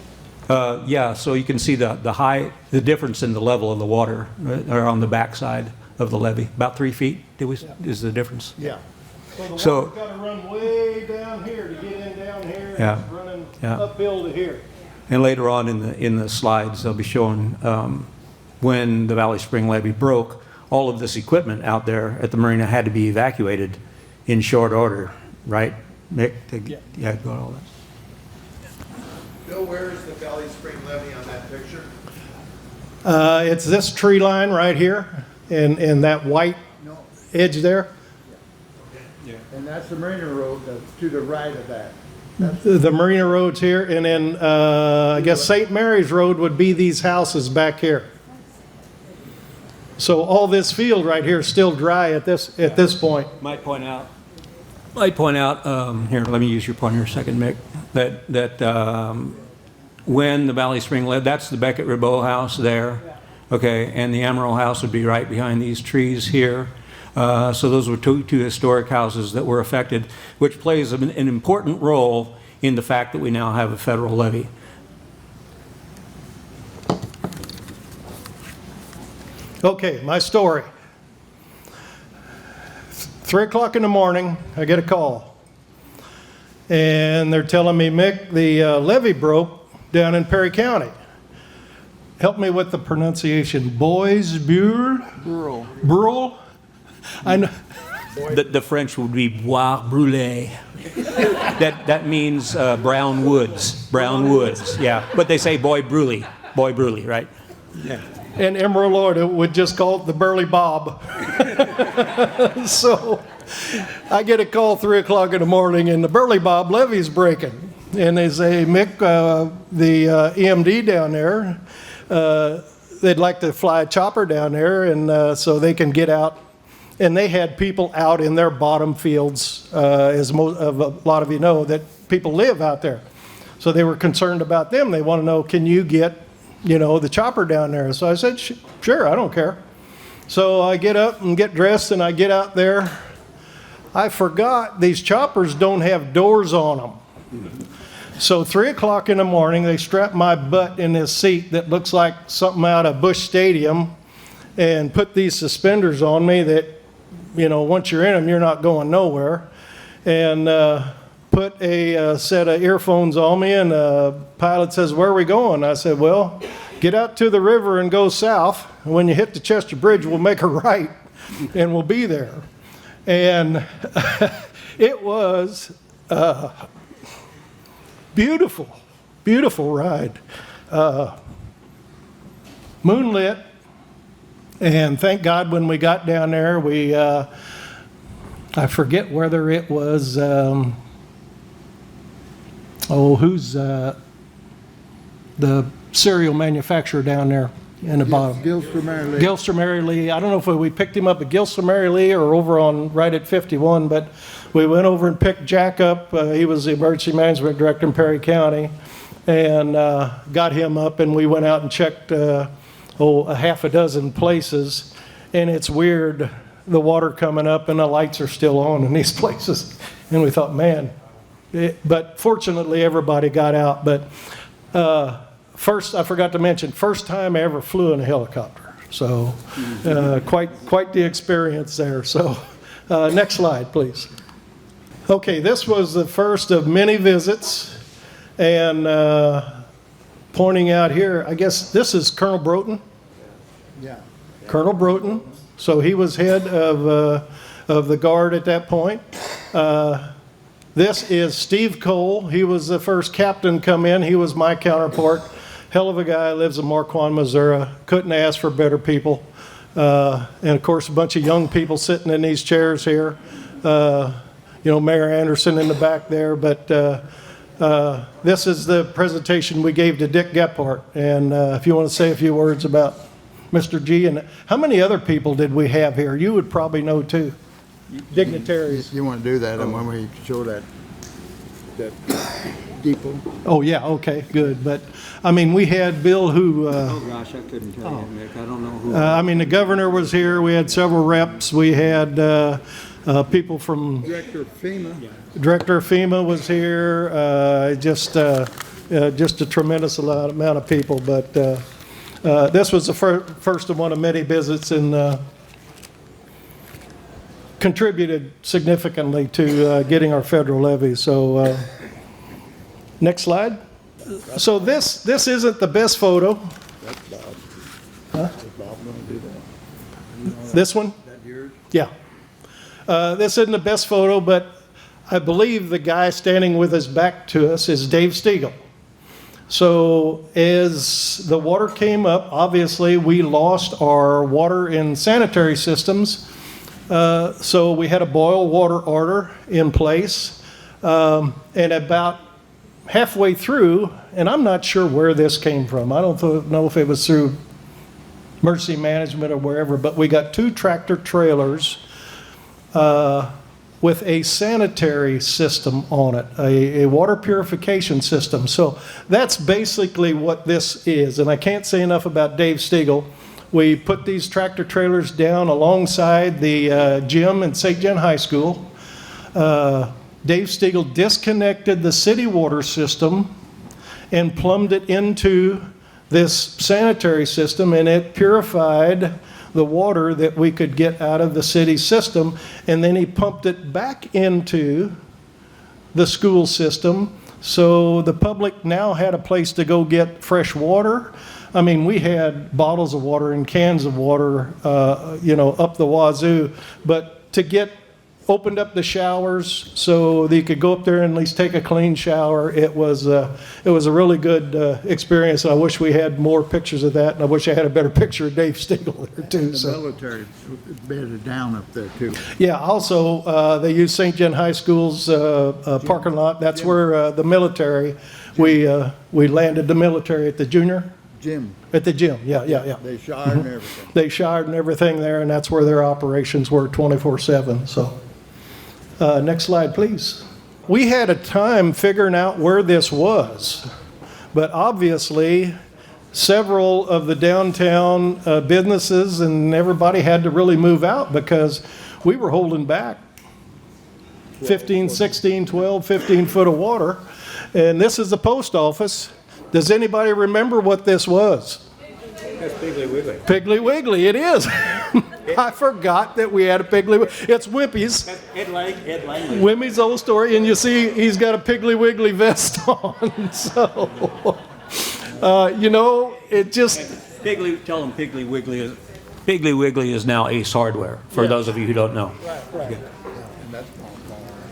Yeah, so you can see the difference in the level of the water are on the backside of the levee, about 3 feet is the difference. Yeah. So the So- water's got to run way down here to get in down here, Yeah. and it's running Yeah. uphill to here. And later on in the slides, they'll be showing when the Valley Spring levee broke, all of this equipment out there at the marina had to be evacuated in short order, right, Mick? Yeah, go all that. Bill, where is the Valley Spring levee on that picture? It's this tree line right here, and that white edge there. And that's the Marina Road to the right of that. The Marina Road's here, and then I guess St. Mary's Road would be these houses back here. So all this field right here is still dry at this point. Might point out, here, let me use your pointer a second, Mick, that when the Valley Spring levee, that's the Beckett-Ribot house there, okay, and the Emerald house would be right behind these trees here. So those were two historic houses that were affected, which plays an important role in the fact that we now have a federal levee. Okay, my story. 3 o'clock in the morning, I get a call. And they're telling me, Mick, the levee broke down in Perry County. Help me with the pronunciation. Bois Brule? Brule? I know. The French would be bois brûlé. That means brown woods, yeah. But they say bois brûlé, right? Yeah. And Emerald Lord would just call it the Burley Bob. So I get a call 3 o'clock in the morning, and the Burley Bob levee's breaking. And they say, Mick, the EMD down there, they'd like to fly a chopper down there, and so they can get out. And they had people out in their bottom fields, as a lot of you know, that people live out there. So they were concerned about them. They want to know, can you get, the chopper down there? So I said, sure, I don't care. So I get up and get dressed, and I get out there. I forgot these choppers don't have doors on them. So 3 o'clock in the morning, they strap my butt in this seat that looks like something out of Busch Stadium and put these suspenders on me that, once you're in them, you're not going nowhere. And put a set of earphones on me, and the pilot says, where are we going? I said, well, get out to the river and go south. And when you hit the Chester Bridge, we'll make a right, and we'll be there. And it was beautiful, beautiful ride. Moonlit. And thank God when we got down there, I forget whether it was, who's the cereal manufacturer down there in the bottom? Gilster Mary Lee. Gilster Mary Lee. I don't know if we picked him up at Gilster Mary Lee or over on right at 51, but we went over and picked Jack up. He was the emergency management director in Perry County, and got him up, and we went out and checked a half a dozen places. And it's weird, the water coming up and the lights are still on in these places. And we thought, man. But fortunately, everybody got out. But first, I forgot to mention, first time I ever flew in a helicopter. So quite the experience there. So next slide, please. Okay, this was the first of many visits. And pointing out here, I guess this is Colonel Broughton. Yeah. Colonel Broughton. So he was head of the guard at that point. This is Steve Cole. He was the first captain come in. He was my counterpart. Hell of a guy, lives in Marquand, Missouri. Couldn't ask for better people. And of course, a bunch of young people sitting in these chairs here. Mayor Anderson in the back there. But this is the presentation we gave to Dick Gephardt. And if you want to say a few words about Mr. G. And how many other people did we have here? You would probably know too. Dignitaries. You want to do that, and when we show that depot. Oh, yeah, okay, good. But, we had Bill who... Oh, gosh, I couldn't tell you, Mick. I don't know who. the governor was here. We had several reps. We had People from Director FEMA. Director of FEMA was here, just a tremendous amount of people. But this was the first of one of many visits, and contributed significantly to getting our federal levy. So next slide. So this isn't the best photo. Huh? This one? Yeah. This isn't the best photo, but I believe the guy standing with his back to us is Dave Stiegel. So as the water came up, obviously we lost our water and sanitary systems. So we had a boil water order in place. And about halfway through, and I'm not sure where this came from. I don't know if it was through Mercy Management or wherever, but we got 2 tractor trailers with a sanitary system on it, a water purification system. So that's basically what this is. And I can't say enough about Dave Stiegel. We put these tractor trailers down alongside the gym in St. John High School. Dave Stiegel disconnected the city water system and plumbed it into this sanitary system, and it purified the water that we could get out of the city system, and then he pumped it back into the school system, so the public now had a place to go get fresh water. I mean, we had bottles of water and cans of water, up the wazoo, but to get opened up the showers so that you could go up there and at least take a clean shower. It was a really good experience. I wish we had more pictures of that, and I wish I had a better picture of Dave Stiegel there too. The military bedded down up there too. Yeah, also they use St. John High School's parking lot. That's where the military, we landed the military at the junior. Gym. At the gym, yeah. They showered and everything. They showered and everything there, and that's where their operations were 24/7. So, next slide, please. We had a time figuring out where this was, but obviously, several of the downtown businesses and everybody had to really move out because we were holding back 15, 16, 12, 15 foot of water. And this is the post office. Does anybody remember what this was? That's Piggly Wiggly. Piggly Wiggly, it is. I forgot that we had a Piggly Wiggly. It's Wimpy's. Ed Langley. Wimpy's old story, and you see he's got a Piggly Wiggly vest on. So, it just... Tell them Piggly Wiggly is now Ace Hardware, for those of you who don't know. Right.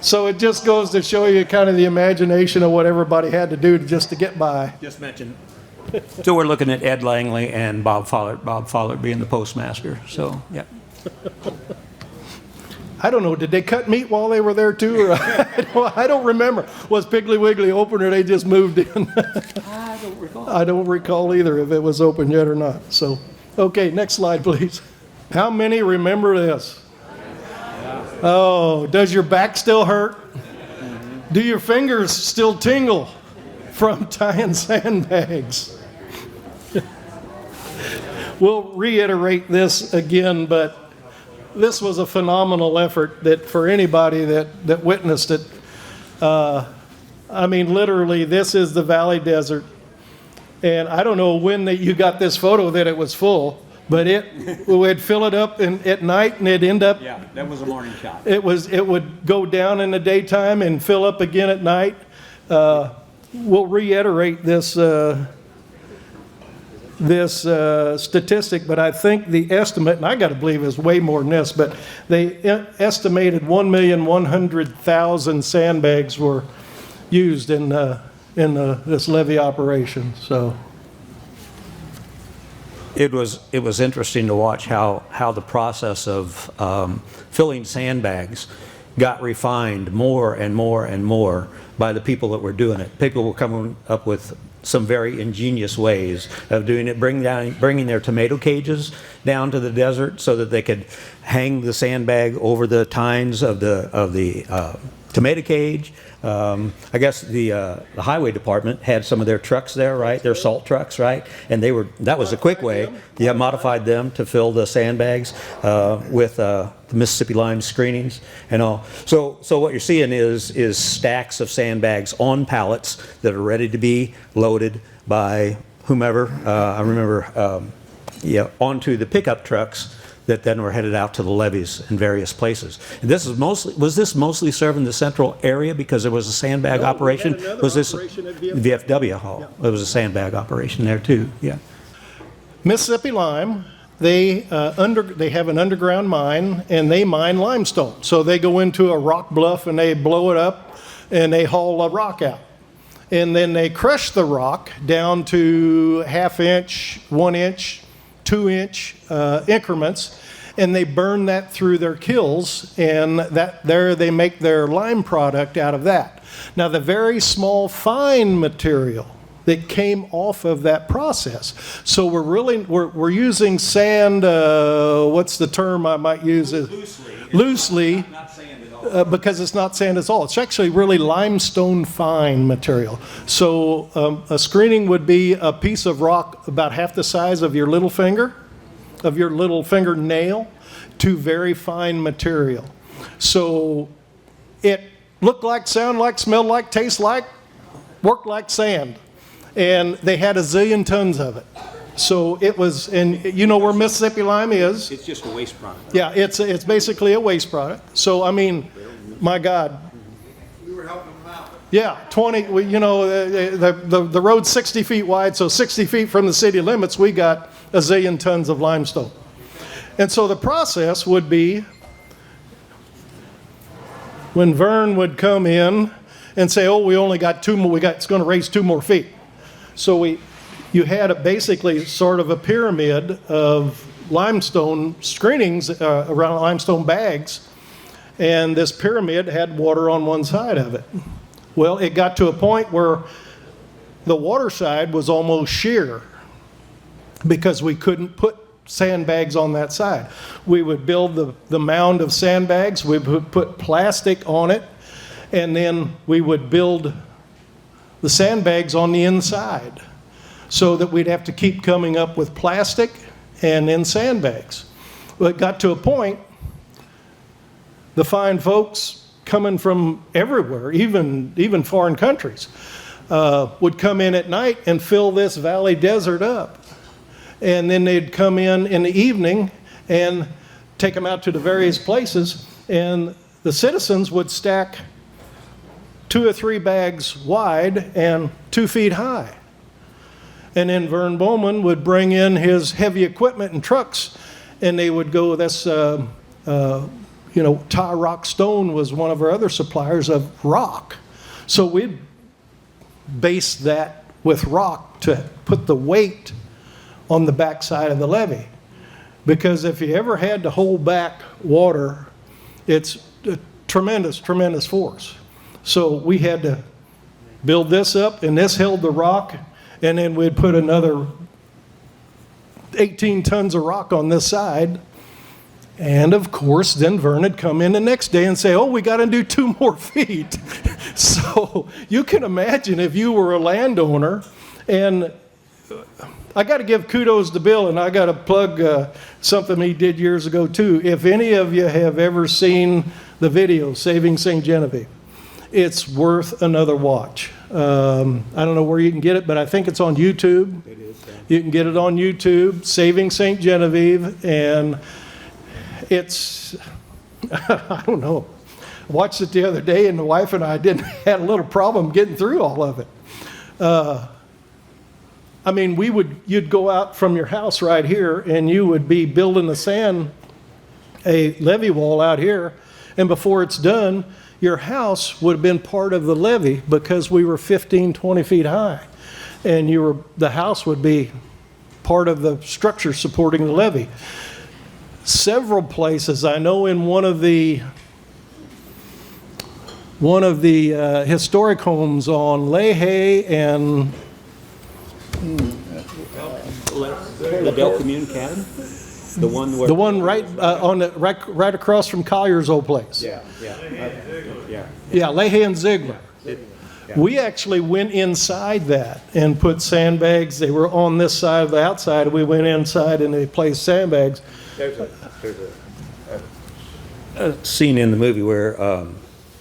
So it just goes to show you kind of the imagination of what everybody had to do just to get by. Just mention. So we're looking at Ed Langley and Bob Follett. Bob Follett being the postmaster. So, yeah. I don't know. Did they cut meat while they were there too? Or I don't remember. Was Piggly Wiggly open or they just moved in? I don't recall. I don't recall either if it was open yet or not. So, okay, next slide, please. How many remember this? Oh, does your back still hurt? Do your fingers still tingle from tying sandbags? We'll reiterate this again, but this was a phenomenal effort that for anybody that witnessed it. Literally, this is the Valley Desert. And I don't know when you got this photo that it was full. But we'd fill it up at night, and it'd end up. Yeah, that was a morning shot. It would go down in the daytime and fill up again at night. We'll reiterate this statistic, but I think the estimate, and I got to believe is way more than this, but they estimated 1,100,000 sandbags were used in this levee operation. So. It was interesting to watch how the process of filling sandbags got refined more and more and more by the people that were doing it. People were coming up with some very ingenious ways of doing it, bringing their tomato cages down to the desert so that they could hang the sandbag over the tines of the tomato cage. I guess the highway department had some of their trucks there, right? Their salt trucks, right? And that was a quick way. Yeah, modified them to fill the sandbags with the Mississippi lime screenings and all. So what you're seeing is stacks of sandbags on pallets that are ready to be loaded by whomever. I remember, onto the pickup trucks that then were headed out to the levees in various places. And was this mostly serving the central area because there was a sandbag operation? Was this operation at VFW Hall? Yeah. There was a sandbag operation there too. Yeah. Mississippi Lime, they have an underground mine, and they mine limestone. So they go into a rock bluff and they blow it up and they haul a rock out. And then they crush the rock down to 1/2 inch, 1 inch, 2 inch increments, and they burn that through their kilns, and there they make their lime product out of that. Now the very small fine material that came off of that process. So we're using sand. What's the term I might use? Loosely. Not sand at all. Because it's not sand at all. It's actually really limestone fine material. So a screening would be a piece of rock about half the size of your little fingernail, to very fine material. So it looked like, sounded like, smelled like, tasted like, worked like sand. And they had a zillion tons of it. So it was, and you know where Mississippi Lime is? It's just a waste product. Yeah, it's basically a waste product. So, I mean, my God. We were helping them out. Yeah, 20, the road's 60 feet wide, so 60 feet from the city limits, we got a zillion tons of limestone. And so the process would be, when Vern would come in and say, oh, we only got 2 more, it's going to raise 2 more feet. So you had basically sort of a pyramid of limestone screenings around limestone bags, and this pyramid had water on one side of it. Well, it got to a point where the water side was almost sheer because we couldn't put sandbags on that side. We would build the mound of sandbags, we would put plastic on it, and then we would build the sandbags on the inside, so that we'd have to keep coming up with plastic and then sandbags. Well, it got to a point, the fine folks coming from everywhere, even foreign countries, would come in at night and fill this valley desert up. And then they'd come in the evening and take them out to the various places, and the citizens would stack 2 or 3 bags wide and 2 feet high. And then Vern Bauman would bring in his heavy equipment and trucks, and they would go, Tie Rock Stone was one of our other suppliers of rock. So we'd base that with rock to put the weight on the backside of the levee. Because if you ever had to hold back water, it's a tremendous, tremendous force. So we had to build this up, and this held the rock, and then we'd put another 18 tons of rock on this side. And of course, then Vern would come in the next day and say, oh, we got to do 2 more feet. So you can imagine if you were a landowner, and I got to give kudos to Bill, and I got to plug something he did years ago too. If any of you have ever seen the video, Saving St. Genevieve, it's worth another watch. I don't know where you can get it, but I think it's on YouTube. It is. Yeah. You can get it on YouTube, Saving St. Genevieve, and it's, I don't know. I watched it the other day, and the wife and I had a little problem getting through all of it. I mean, you'd go out from your house right here, and you would be building a levee wall out here, and before it's done, your house would have been part of the levee because we were 15, 20 feet high, and the house would be part of the structure supporting the levee. Several places, I know in one of the historic homes on Leahy and Liddell Community Cabin? The one where. The one right right across from Collier's old place. Yeah. Yeah, Leahy and Ziegler. We actually went inside that and put sandbags. They were on this side of the outside. We went inside and they placed sandbags. There's a scene in the movie where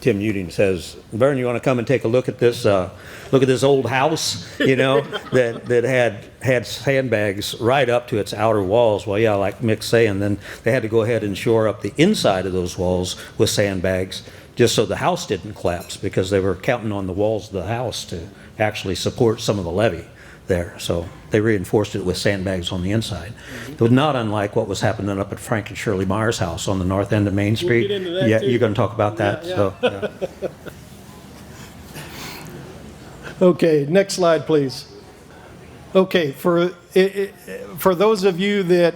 Tim Uding says, "Vern, you want to come and take a look at this old house, that had sandbags right up to its outer walls." Well, yeah, like Mick's saying, then they had to go ahead and shore up the inside of those walls with sandbags just so the house didn't collapse, because they were counting on the walls of the house to actually support some of the levee there. So they reinforced it with sandbags on the inside. It was not unlike what was happening up at Frank and Shirley Myers' house on the north end of Main Street. We'll get into that Yeah, too. you're going to talk about that. Yeah. So, yeah. Okay, next slide, please. Okay, for those of you that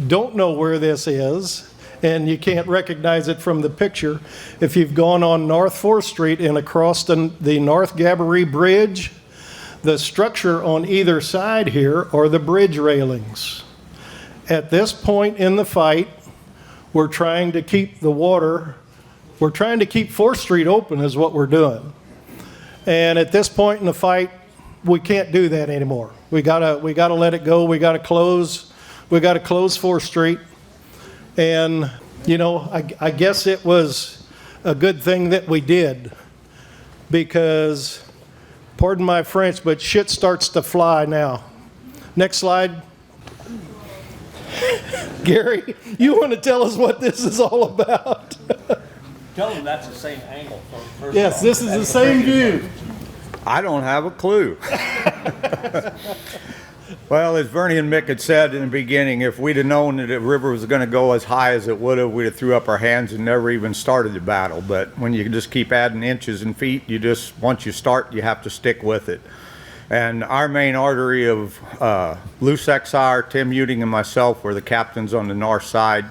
don't know where this is, and you can't recognize it from the picture, if you've gone on North 4th Street and across the North Gabourey Bridge, the structure on either side here are the bridge railings. At this point in the fight, we're trying to keep 4th Street open is what we're doing. And at this point in the fight, we can't do that anymore. We gotta let it go. We gotta close 4th Street. And, I guess it was a good thing that we did, because, pardon my French, but shit starts to fly now. Next slide. Gary, you want to tell us what this is all about? Tell them that's the same angle. Yes, this is the same view. I don't have a clue. Well, as Vernie and Mick had said in the beginning, if we'd have known that the river was going to go as high as it would have, we'd have threw up our hands and never even started the battle. But when you just keep adding inches and feet, once you start, you have to stick with it. And our main artery of Lou Sexar, Tim Uding, and myself were the captains on the north side.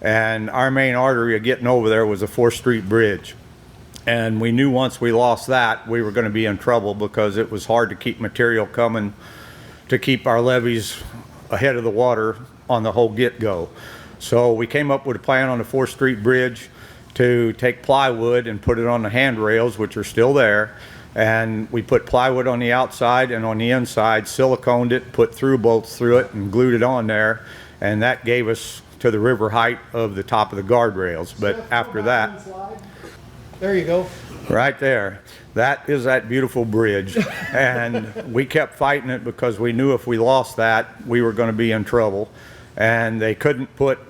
And our main artery of getting over there was the 4th Street Bridge. And we knew once we lost that, we were going to be in trouble, because it was hard to keep material coming to keep our levees ahead of the water on the whole get-go. So we came up with a plan on the 4th Street Bridge to take plywood and put it on the handrails, which are still there. And we put plywood on the outside, and on the inside, siliconed it, put through bolts through it, and glued it on there. And that gave us to the river height of the top of the guardrails. But after that, There you go. right there, that is that beautiful bridge. And we kept fighting it because we knew if we lost that, we were going to be in trouble. And they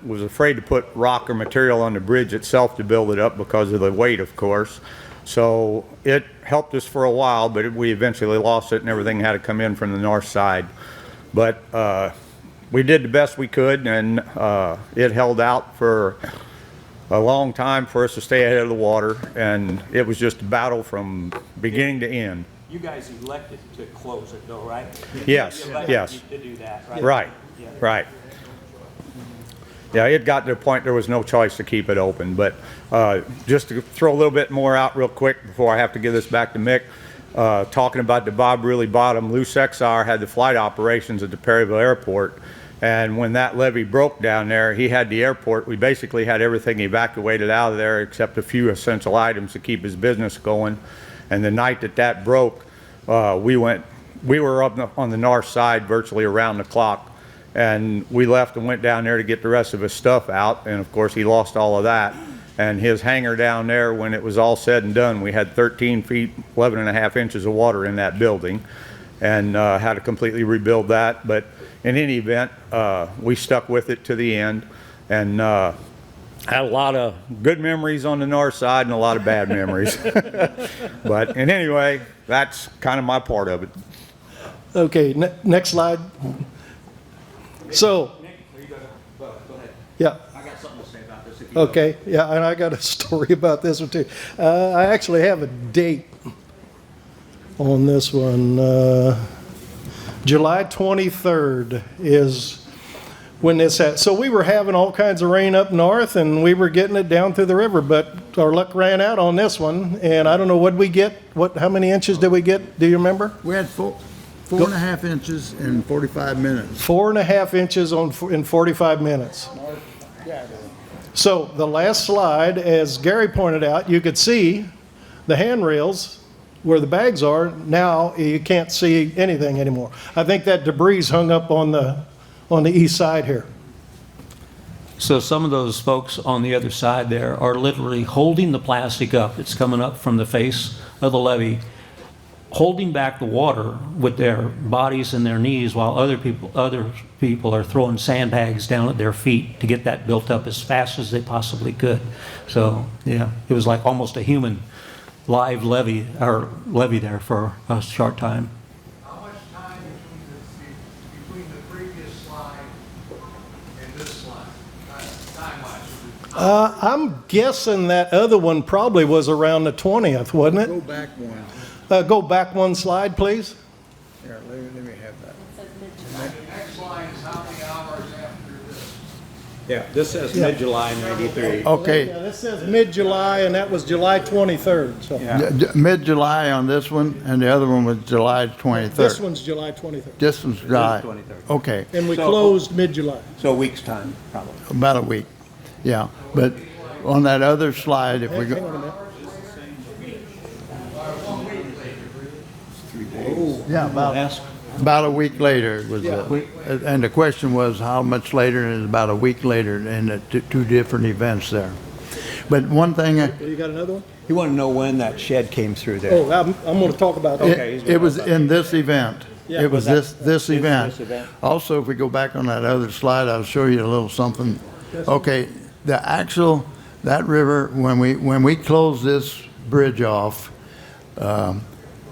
was afraid to put rock or material on the bridge itself to build it up because of the weight, of course. So it helped us for a while, but we eventually lost it, and everything had to come in from the north side. But we did the best we could, and it held out for a long time for us to stay ahead of the water, and it was just a battle from beginning to end. You guys elected to close it, though, right? Yes, You elected yes. to do that, right? Right, Yeah. right. Yeah, it got to the point there was no choice to keep it open. But just to throw a little bit more out real quick before I have to give this back to Mick, talking about the Bob Really Bottom, Lou Sexar had the flight operations at the Perryville Airport. And when that levee broke down there, he had the airport. We basically had everything evacuated out of there except a few essential items to keep his business going. And the night that broke, we were up on the north side virtually around the clock. And we left and went down there to get the rest of his stuff out. And of course, he lost all of that. And his hangar down there, when it was all said and done, we had 13 feet, 11 and a half inches of water in that building, and had to completely rebuild that. But in any event, we stuck with it to the end, and had a lot of good memories on the north side and a lot of bad memories. But in anyway, that's kind of my part of it. Okay, next slide. So, Go ahead. yeah. I got something to say about this. If you Okay, yeah, and I got a story about this one too. I actually have a date on this one. July 23rd is when this happened. So we were having all kinds of rain up north, and we were getting it down through the river, but our luck ran out on this one, and I don't know what we get. How many inches did we get? Do you remember? We had 4.5 inches in 45 minutes. 4.5 inches in 45 minutes. So the last slide, as Gary pointed out, you could see the handrails where the bags are. Now you can't see anything anymore. I think that debris hung up on the east side here. So some of those folks on the other side there are literally holding the plastic up. It's coming up from the face of the levee, holding back the water with their bodies and their knees, while other people are throwing sandbags down at their feet to get that built up as fast as they possibly could. So yeah, it was like almost a human live levee there for a short time. How much time between the previous slide and this slide, time-wise? I'm guessing that other one probably was around the 20th, wasn't it? Go back one. Go back one slide, please. Here, let me have that. The next line is how many hours after this? Yeah, this says mid-July 93. Okay. Yeah, this says mid-July, and that was July 23rd. So Mid-July on this one, and the other one was July 23rd. this one's July 23rd. This one's July. 23rd. Okay, And we closed mid-July. So a week's time, probably. about a week. Yeah, but on that other slide, if we Hang on go, a minute. yeah, about a week later was, and the question was how much later, and it's about a week later, and the two different events there. But one thing, You got another one? You want to know when that shed came through there? Oh, I'm going to talk about that. Okay. it was in this event. Yeah. It was this event. this event? Also, if we go back on that other slide, I'll show you a little something. Okay, that river, when we closed this bridge off,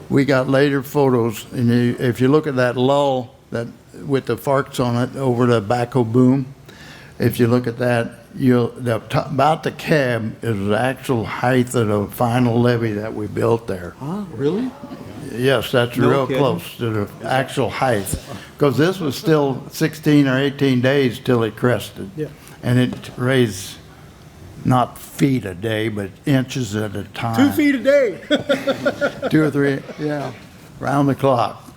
we got later photos, and if you look at that lull that with the farts on it over the backhoe boom, if you look at that, about the cab is the actual height of the final levee that we built there. Huh, really? Yes, that's No real kidding. close to the actual height, because this was still 16 or 18 days till it crested. Yeah. And it raised not feet a day, but inches at a time. 2 feet a day. 2 or 3, yeah, round the clock.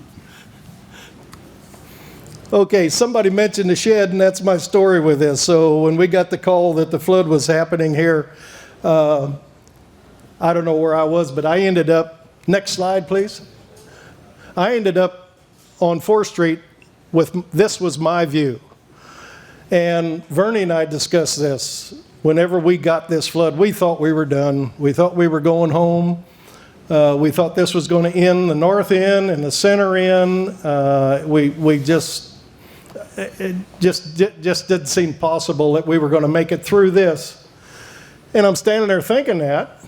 Okay, somebody mentioned the shed, and that's my story with this. So when we got the call that the flood was happening here, I don't know where I was, but I ended up, next slide, please. I ended up on 4th Street with, this was my view. And Vernie and I discussed this. Whenever we got this flood, we thought we were done. We thought we were going home. We thought this was going to end the north end and the center end. It just didn't seem possible that we were going to make it through this. And I'm standing there thinking that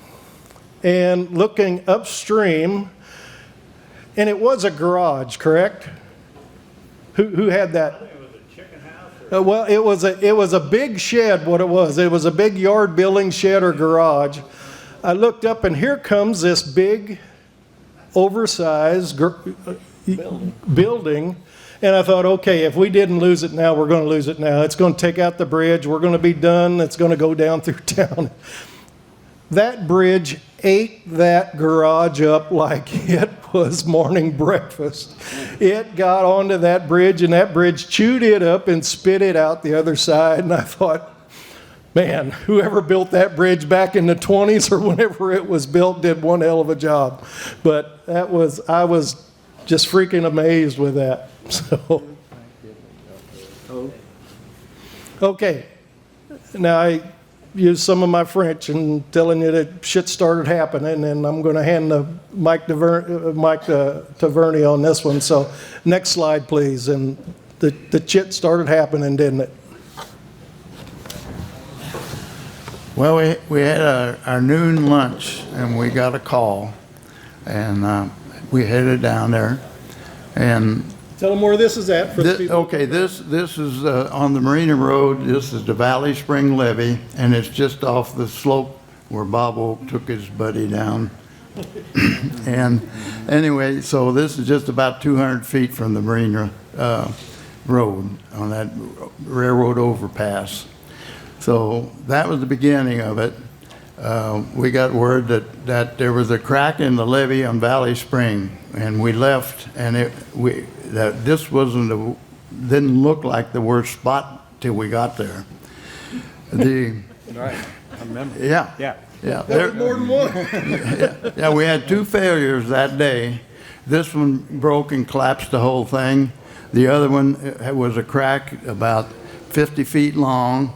and looking upstream, and it was a garage, correct? Who had that? Well, it was a big shed, what it was. It was a big yard building, shed, or garage. I looked up, and here comes this big, oversized building. And I thought, okay, if we didn't lose it now, we're going to lose it now. It's going to take out the bridge. We're going to be done. It's going to go down through town. That bridge ate that garage up like it was morning breakfast. It got onto that bridge, and that bridge chewed it up and spit it out the other side. And I thought, man, whoever built that bridge back in the 20s or whenever it was built did one hell of a job. But I was just freaking amazed with that. So, okay. Now I used some of my French and telling you that shit started happening, and I'm going to hand the mic to Vernie on this one. So, next slide, please. And the shit started happening, didn't it? Well, we had our noon lunch, and we got a call, and we headed down there, and Tell them where this is at for the people. okay, this is on the Marina Road. This is the Valley Spring Levee, and it's just off the slope where Bob Oak took his buddy down. And anyway, so this is just about 200 feet from the Marina Road on that railroad overpass. So that was the beginning of it. we got word that there was a crack in the levee on Valley Spring, and we left, and this didn't look like the worst spot till we got there. Right, I remember. Yeah. Yeah. Yeah. More than one. Yeah, we had 2 failures that day. This one broke and collapsed the whole thing. The other one was a crack about 50 feet long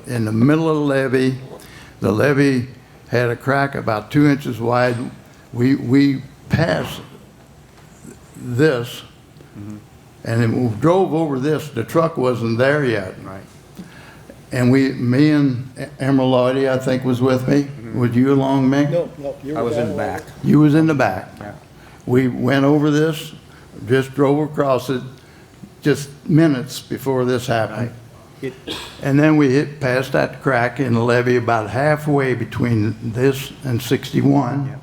in the middle of the levee. The levee had a crack about 2 inches wide. We passed this, and then we drove over this. The truck wasn't there yet. Right. And me and Emerald Lloydie, I think, was with me. Was you along, Mick? No, you were I was in the down back. You was in the back. Yeah. We went over this, just drove across it, just minutes before this happened. And then we hit past that crack in the levee about halfway between this and 61. Yeah.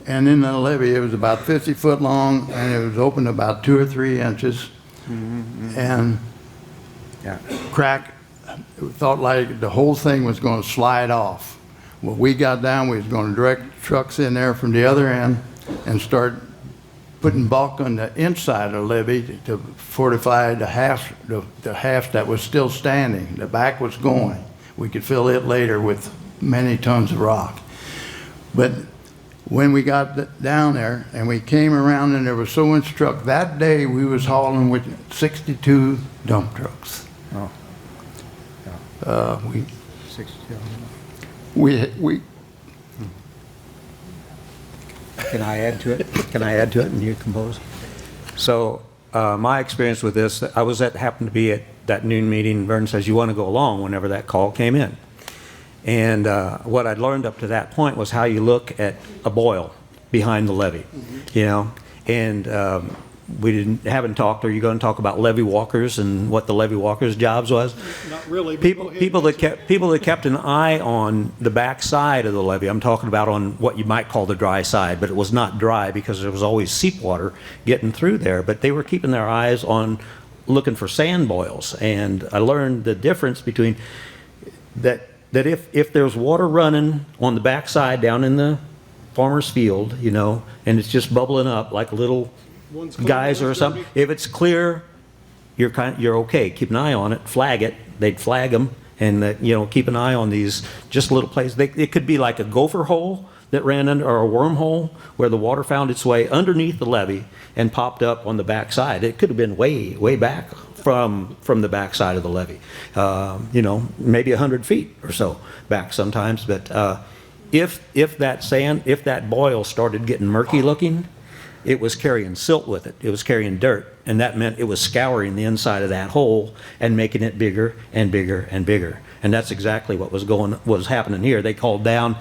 And in the levee, it was about 50 foot long, and it was open about 2 or 3 inches. And Yeah. crack, it thought like the whole thing was going to slide off. When we got down, we was going to direct trucks in there from the other end and start putting bulk on the inside of the levee to fortify the half that was still standing. The back was going. We could fill it later with many tons of rock. But when we got down there and we came around and there was so much truck, that day we was hauling with 62 dump trucks. Oh. We Can I add to it? Can I add to it and you compose? So my experience with this, happened to be at that noon meeting. Vern says, you want to go along whenever that call came in. And what I'd learned up to that point was how you look at a boil behind the levee, you know. And we haven't talked. Are you going to talk about levee walkers and what the levee walkers' jobs was? Not really. People that kept an eye on the back side of the levee. I'm talking about on what you might call the dry side, but it was not dry because there was always seep water getting through there. But they were keeping their eyes on looking for sand boils, and I learned the difference between that if there's water running on the back side down in the farmer's field, you know, and it's just bubbling up like a little geyser or something. If it's clear, you're okay. Keep an eye on it. Flag it. They'd flag them, and you know, keep an eye on these just little places. It could be like a gopher hole that ran under, or a wormhole where the water found its way underneath the levee and popped up on the back side. It could have been way back from the back side of the levee. You know, maybe 100 feet or so back sometimes. But if that boil started getting murky looking, it was carrying silt with it. It was carrying dirt, and that meant it was scouring the inside of that hole and making it bigger and bigger and bigger. And that's exactly what was happening here. They called down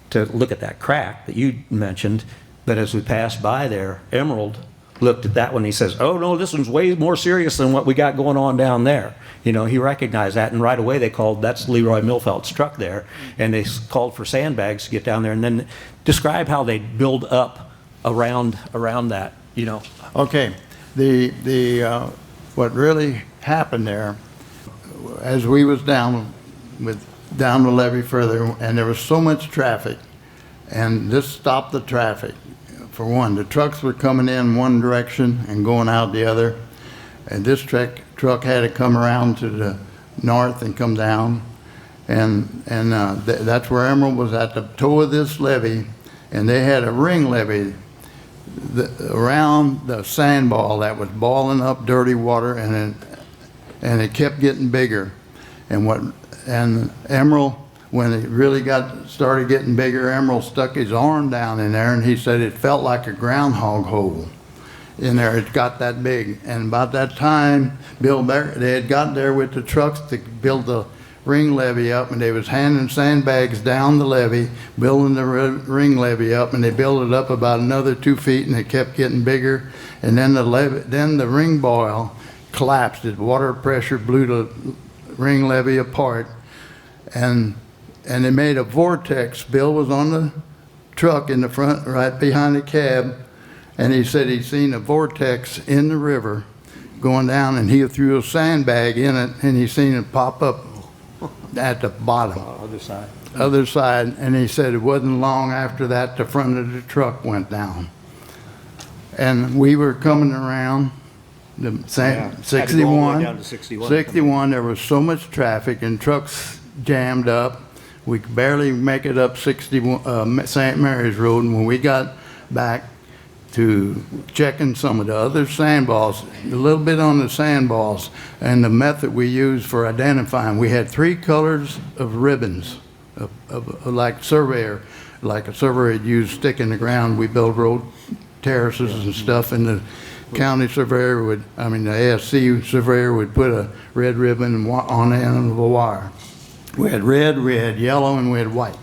to look at that crack that you mentioned, but as we passed by there, Emerald looked at that one. He says, "Oh no, this one's way more serious than what we got going on down there." You know, he recognized that, and right away they called. That's Leroy Milfeld's truck there, and they called for sandbags to get down there, and then describe how they build up around that, you know. Okay, what really happened there, as we was down the levee further, and there was so much traffic, and this stopped the traffic. For one, the trucks were coming in one direction and going out the other, and this truck had to come around to the north and come down, and that's where Emerald was at the toe of this levee, and they had a ring levee around the sand ball that was balling up dirty water, and it kept getting bigger. And Emerald, when it really started getting bigger, Emerald stuck his arm down in there, and he said it felt like a groundhog hole in there. It got that big. And about that time, they had got there with the trucks to build the ring levee up, and they was handing sandbags down the levee, building the ring levee up, and they built it up about another 2 feet, and it kept getting bigger. And then the ring boil collapsed. The water pressure blew the ring levee apart, and it made a vortex. Bill was on the truck in the front, right behind the cab, and he said he'd seen a vortex in the river going down, and he threw a sandbag in it, and he seen it pop up at the bottom. Other side. other side, and he said it wasn't long after that the front of the truck went down. And we were coming around the same, Had to go all the way 61. down to 61. 61, there was so much traffic and trucks jammed up. We could barely make it up 61, St. Mary's Road, and when we got back to checking some of the other sandballs, a little bit on the sandballs, and the method we used for identifying, we had 3 colors of ribbons, like a surveyor would use stick in the ground. We build road terraces and stuff, and the county surveyor would, the ASC surveyor would put a red ribbon on the end of a wire. We had red, we had yellow, and we had white.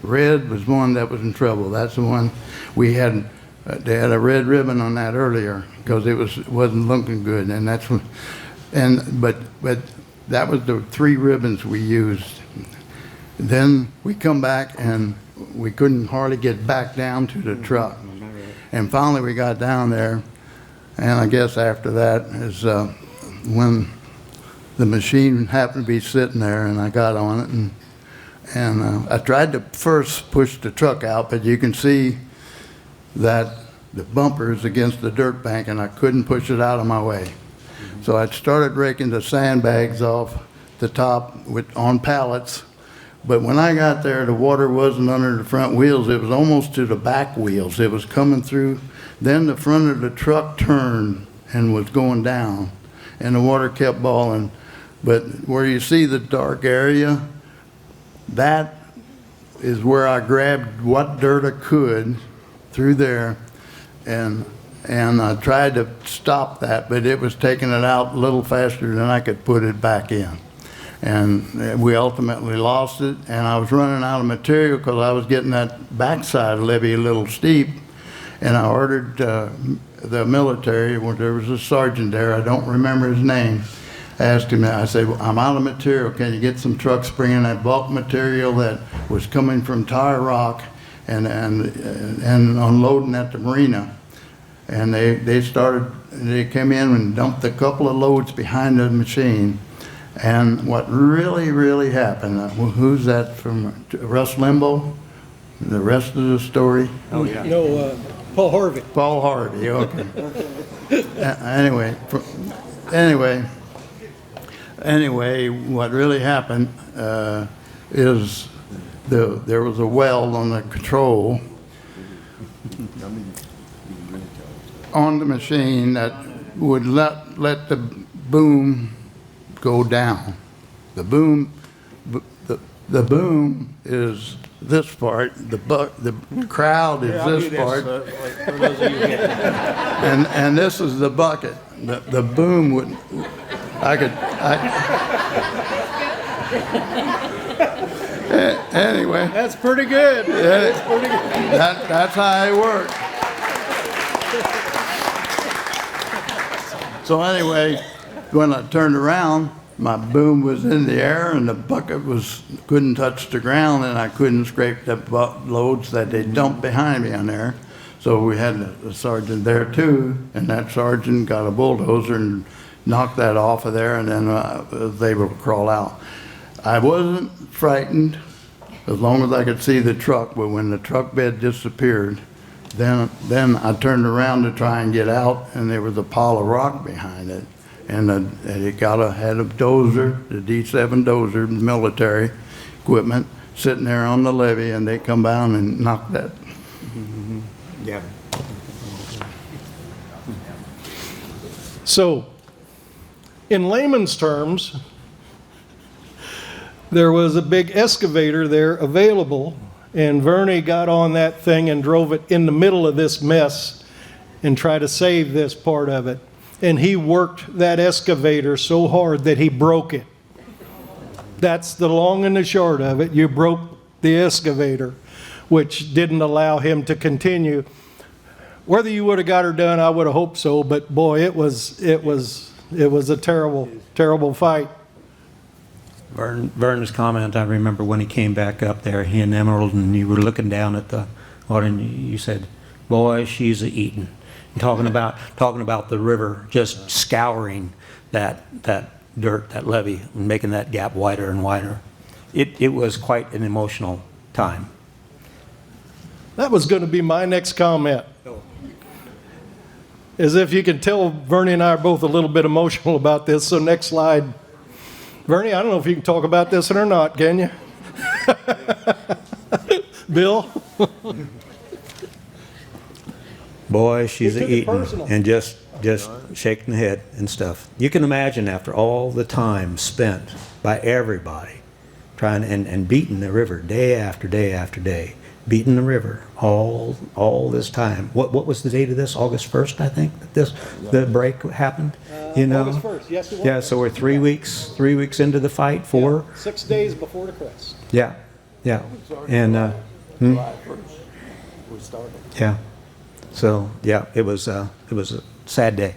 Red was one that was in trouble. That's the one we had. They had a red ribbon on that earlier because it wasn't looking good, and that's what. But that was the 3 ribbons we used. Then we come back and we couldn't hardly get back down to the truck, and finally we got down there, and I guess after that is when the machine happened to be sitting there, and I got on it, and I tried to first push the truck out, but you can see that the bumper is against the dirt bank, and I couldn't push it out of my way. So I started raking the sandbags off the top on pallets, but when I got there, the water wasn't under the front wheels. It was almost to the back wheels. It was coming through. Then the front of the truck turned and was going down, and the water kept balling. But where you see the dark area, that is where I grabbed what dirt I could through there, and I tried to stop that, but it was taking it out a little faster than I could put it back in. And we ultimately lost it, and I was running out of material because I was getting that backside levee a little steep, and I ordered the military. There was a sergeant there, I don't remember his name. I asked him, I said, well, I'm out of material. Can you get some trucks bringing that bulk material that was coming from Tire Rock and unloading at the marina? And they came in and dumped a couple of loads behind the machine. And what really happened, who's that from, Russ Limbaugh? The rest of the story? Oh, yeah. No, Paul Harvey. Paul Harvey, okay. Anyway, what really happened is there was a weld on the control on the machine that would let the boom go down. The boom is this part. The crowd is this part, and this is the bucket. The boom would. Anyway. That's pretty good. That's pretty good. That's how it worked. So anyway, when I turned around, my boom was in the air and the bucket couldn't touch the ground, and I couldn't scrape the loads that they dumped behind me on there. So we had a sergeant there too, and that sergeant got a bulldozer and knocked that off of there, and then they would crawl out. I wasn't frightened as long as I could see the truck, but when the truck bed disappeared, then I turned around to try and get out, and there was a pile of rock behind it. And it had a dozer, the D7 dozer, military equipment, sitting there on the levee, and they come down and knocked that. Mm-hmm. Yeah. So, in layman's terms, there was a big excavator there available, and Vern got on that thing and drove it in the middle of this mess and tried to save this part of it. And he worked that excavator so hard that he broke it. That's the long and the short of it. You broke the excavator, which didn't allow him to continue. Whether you would have got her done, I would have hoped so, but boy, it was a terrible fight. Vern's comment, I remember when he came back up there, he and Emerald, and you were looking down at the water, and you said, boy, she's a-eating. And talking about the river just scouring that dirt, that levee, and making that gap wider and wider. it was quite an emotional time. That was going to be my next comment. As if you can tell, Vernie and I are both a little bit emotional about this. So next slide. Vernie, I don't know if you can talk about this or not, can you? Bill? Boy, she's He took it eating personal. and just shaking the head and stuff. You can imagine after all the time spent by everybody trying and beating the river day after day after day, beating the river all this time. What was the date of this? August 1st, I think, that the break happened. You know, August 1st, yes, it was. yeah. So we're 3 weeks into the fight. 4. 6 days before the crest. Yeah, and yeah. So yeah, it was a sad day.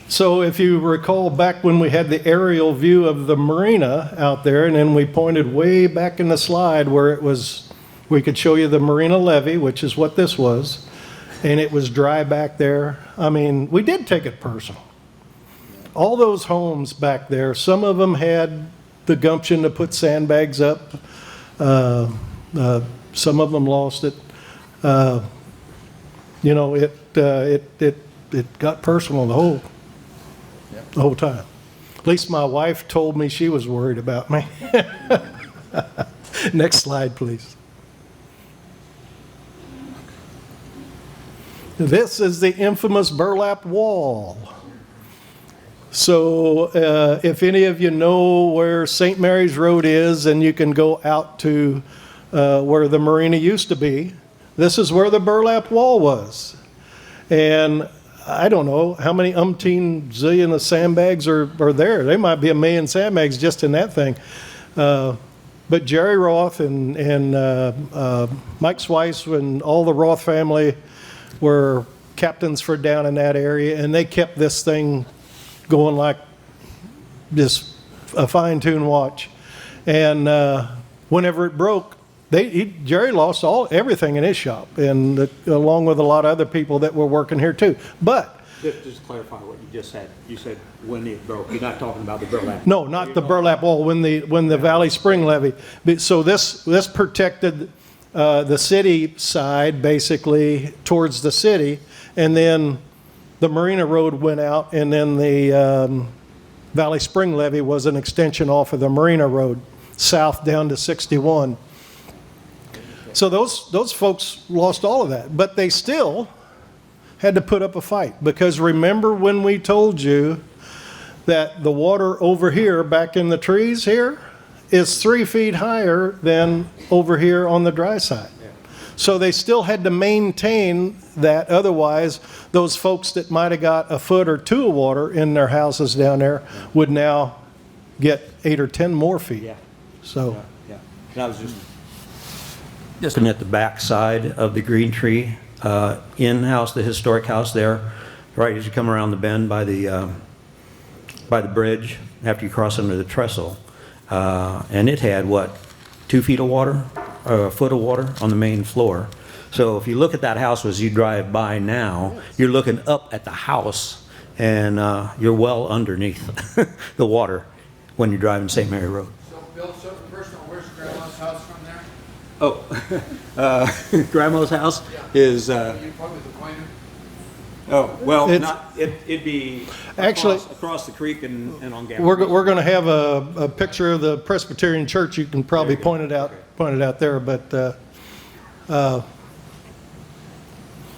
So if you recall back when we had the aerial view of the marina out there, and then we pointed way back in the slide where it was, we could show you the marina levee, which is what this was, and it was dry back there. I mean, we did take it personal. All those homes back there, some of them had the gumption to put sandbags up. Some of them lost it. You know, it got personal the whole time. At least my wife told me she was worried about me. Next slide, please. This is the infamous burlap wall. So if any of you know where St. Mary's Road is, and you can go out to where the marina used to be, this is where the burlap wall was. And I don't know how many umpteen zillion of sandbags are there. There might be 1 million sandbags just in that thing. But Jerry Roth and Mike Swice and all the Roth family were captains for down in that area, and they kept this thing going like just a fine-tuned watch. And whenever it broke, Jerry lost everything in his shop, and along with a lot of other people that were working here too. But Just to clarify what you just said. You said when it broke. You're not talking about the burlap. no, not the burlap wall. When the Valley Spring levee. So this protected the city side basically towards the city, and then the Marina Road went out, and then the Valley Spring levee was an extension off of the Marina Road south down to 61. So those folks lost all of that, but they still had to put up a fight, because remember when we told you that the water over here back in the trees here is 3 feet higher than over here on the dry side. So they still had to maintain that, otherwise those folks that might have got a foot or 2 of water in their houses down there would now get 8 or 10 more feet. Yeah. So Yeah. And I was just looking at the back side of the green tree in-house, the historic house there, right as you come around the bend by the bridge after you cross under the trestle. And it had, 2 feet of water, or a foot of water on the main floor. So if you look at that house as you drive by now, you're looking up at the house, and you're well underneath the water when you're driving St. Mary Road. So, Bill, so personal, where's Grandma's house from there? Oh, Grandma's house is, You probably the pointer? oh, well, It's- it'd be Actually- across the creek and on Gavin. we're going to have a picture of the Presbyterian Church. You can probably point it out there, but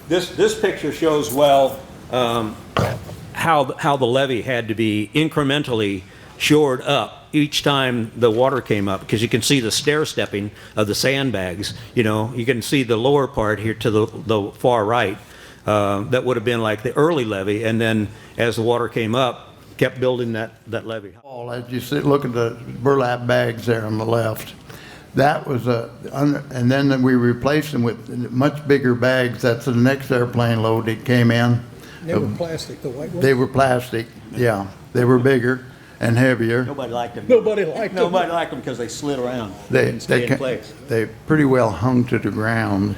This picture shows well how the levee had to be incrementally shored up each time the water came up, because you can see the stair stepping of the sandbags. You know, you can see the lower part here to the far right. That would have been like the early levee, and then as the water came up, kept building that levee. As you look at the burlap bags there on the left, that was and then we replaced them with much bigger bags. That's the next airplane load that came in. they were plastic, the white ones. They were plastic, yeah. They were bigger and heavier. Nobody liked them. Nobody liked them. Nobody liked them because they slid around They, and stayed in ca- place. they pretty well hung to the ground.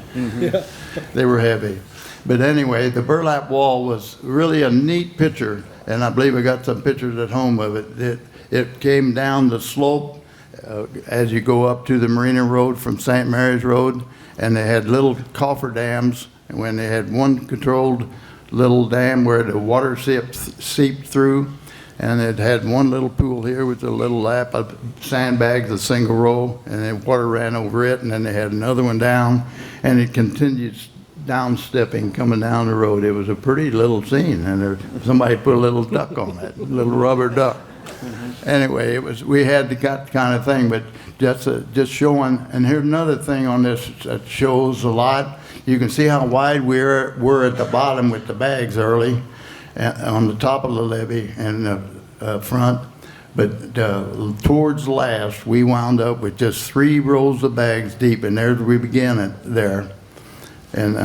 They were heavy. But anyway, the burlap wall was really a neat picture, and I believe I got some pictures at home of it. It came down the slope as you go up to the Marina Road from St. Mary's Road, and they had little coffer dams, and when they had one controlled little dam where the water seeped through, and it had one little pool here with a little lap of sandbags, a single row, and then water ran over it, and then they had another one down, and it continued down stepping coming down the road. It was a pretty little scene, and somebody put a little duck on it, a little rubber duck. Anyway, we had that kind of thing, but just showing. And here's another thing on this that shows a lot. You can see how wide we're at the bottom with the bags early, on the top of the levee and the front. But towards last, we wound up with just 3 rows of bags deep, and there we began it there. And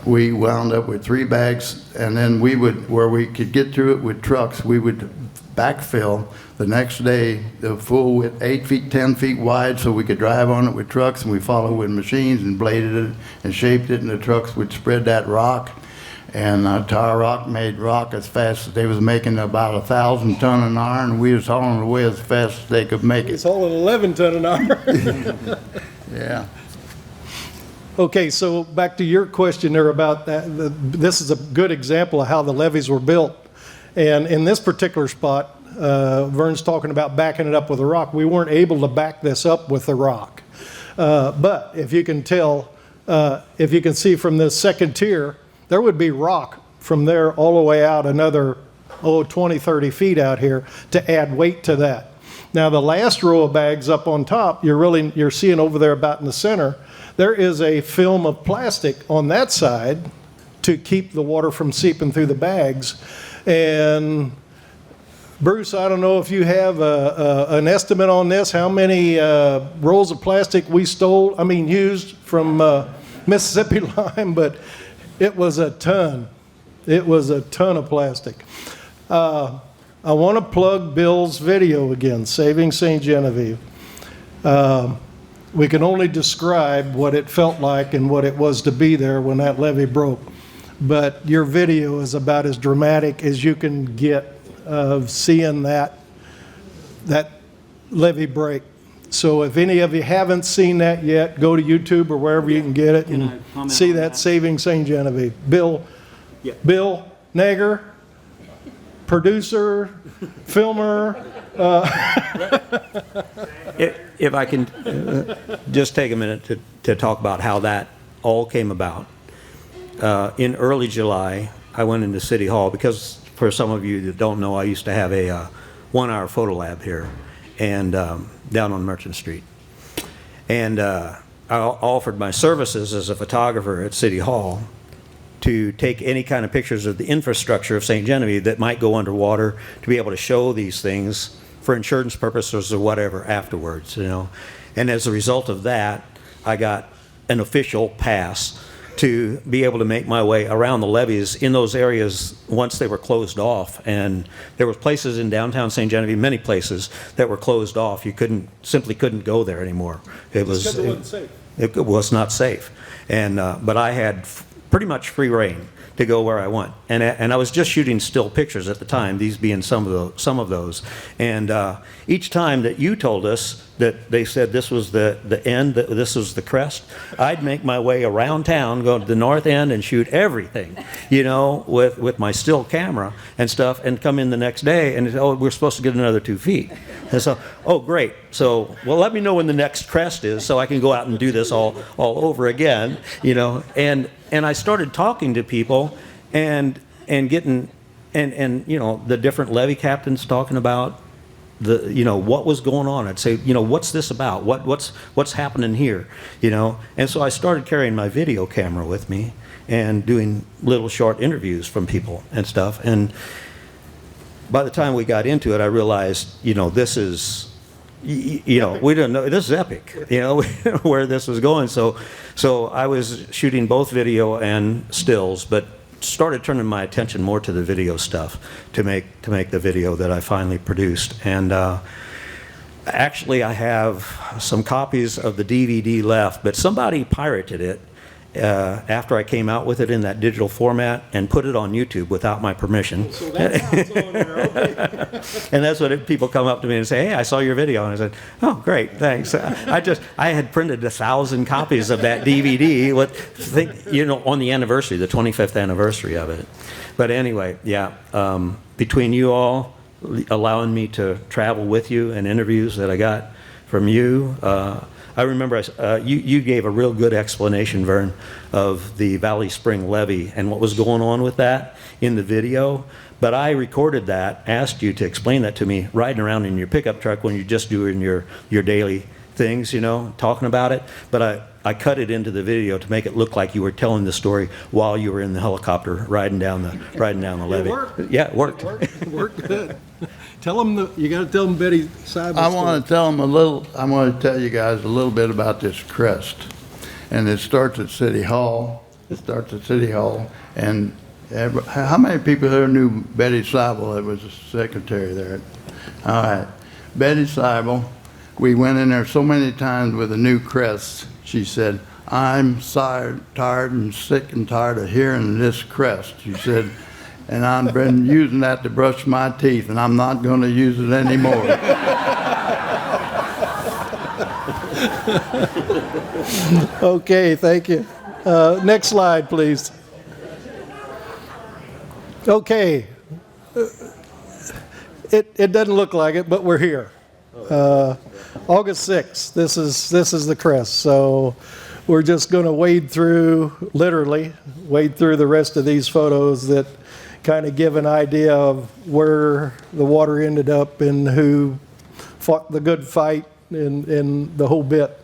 we wound up with 3 bags, and then we would, where we could get to it with trucks, we would backfill the next day, the full width, 8 feet, 10 feet wide, so we could drive on it with trucks, and we followed with machines and bladed it and shaped it, and the trucks would spread that rock. And Tar Rock made rock as fast as they was making about 1,000 ton an hour, and we was hauling away as fast as they could make it. It's hauling 11 ton an hour. Yeah. Okay, so back to your question there about that. This is a good example of how the levees were built. And in this particular spot, Vern's talking about backing it up with a rock. We weren't able to back this up with the rock. But if you can tell, if you can see from this second tier, there would be rock from there all the way out another, 20, 30 feet out here to add weight to that. Now the last row of bags up on top, you're seeing over there about in the center, there is a film of plastic on that side to keep the water from seeping through the bags. And Bruce, I don't know if you have an estimate on this, how many rolls of plastic we used from Mississippi Lime, but it was a ton. It was a ton of plastic. I want to plug Bill's video again, Saving St. Genevieve. We can only describe what it felt like and what it was to be there when that levee broke. But your video is about as dramatic as you can get of seeing that levee break. So if any of you haven't seen that yet, go to YouTube or wherever you can get it and see that Saving St. Genevieve. Bill Naeger, producer, filmer. If I can just take a minute to talk about how that all came about. In early July, I went into City Hall because, for some of you that don't know, I used to have a 1-hour photo lab here and down on Merchant Street. And I offered my services as a photographer at City Hall to take any kind of pictures of the infrastructure of St. Genevieve that might go underwater, to be able to show these things for insurance purposes or whatever afterwards, And as a result of that, I got an official pass to be able to make my way around the levees in those areas once they were closed off. And there were places in downtown St. Genevieve, many places, that were closed off. You simply couldn't go there anymore. It wasn't safe. It was not safe. And but I had pretty much free reign to go where I want. And I was just shooting still pictures at the time, these being some of those. And each time that you told us that they said this was the end, that this was the crest, I'd make my way around town, go to the north end and shoot everything, with my still camera and stuff, and come in the next day and, we're supposed to get another 2 feet. And so, great. So, well, let me know when the next crest is so I can go out and do this all over again, And I started talking to people and getting, and the different levee captains talking about what was going on. I'd say, what's this about? What's happening here? And so I started carrying my video camera with me and doing little short interviews from people and stuff. And by the time we got into it, I realized, this is, we didn't know, this is epic, where this was going. So I was shooting both video and stills, but started turning my attention more to the video stuff to make the video that I finally produced. And actually, I have some copies of the DVD left, but somebody pirated it after I came out with it in that digital format and put it on YouTube without my permission. So that's how it's on there, okay. And that's when people come up to me and say, "Hey, I saw your video." And I said, "Oh, great, thanks." I had printed 1,000 copies of that DVD on the anniversary, the 25th anniversary of it. But anyway, yeah, between you all allowing me to travel with you and interviews that I got from you, I remember you gave a real good explanation, Vern, of the Valley Spring levee and what was going on with that in the video. But I recorded that, asked you to explain that to me riding around in your pickup truck when you're just doing your daily things, talking about it. But I cut it into the video to make it look like you were telling the story while you were in the helicopter riding down the levee. It worked. Yeah, it worked. It worked good. You got to tell them Betty Seibel's I want to tell you guys a little bit about this crest. And it starts at City Hall. And how many people here knew Betty Seibel that was the secretary there? All right. Betty Seibel, we went in there so many times with a new crest. She said, "I'm tired and sick and tired of hearing this crest." She said, "And I've been using that to brush my teeth, and I'm not going to use it anymore." Okay, thank you. Next slide, please. Okay. It doesn't look like it, but we're here. August 6th, this is the crest. So we're just going to literally wade through the rest of these photos that kind of give an idea of where the water ended up and who fought the good fight and the whole bit.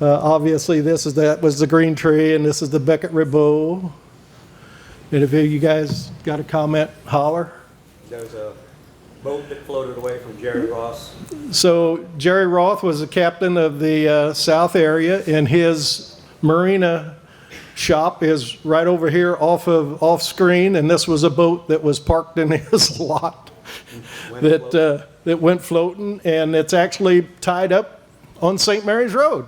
Obviously, that was the green tree, and this is the Beckett Ribot. And if you guys got a comment, holler. There's a boat that floated away from Jerry Ross. So Jerry Roth was the captain of the South area, and his marina shop is right over here off screen, and this was a boat that was parked in his lot that went floating, and it's actually tied up on St. Mary's Road.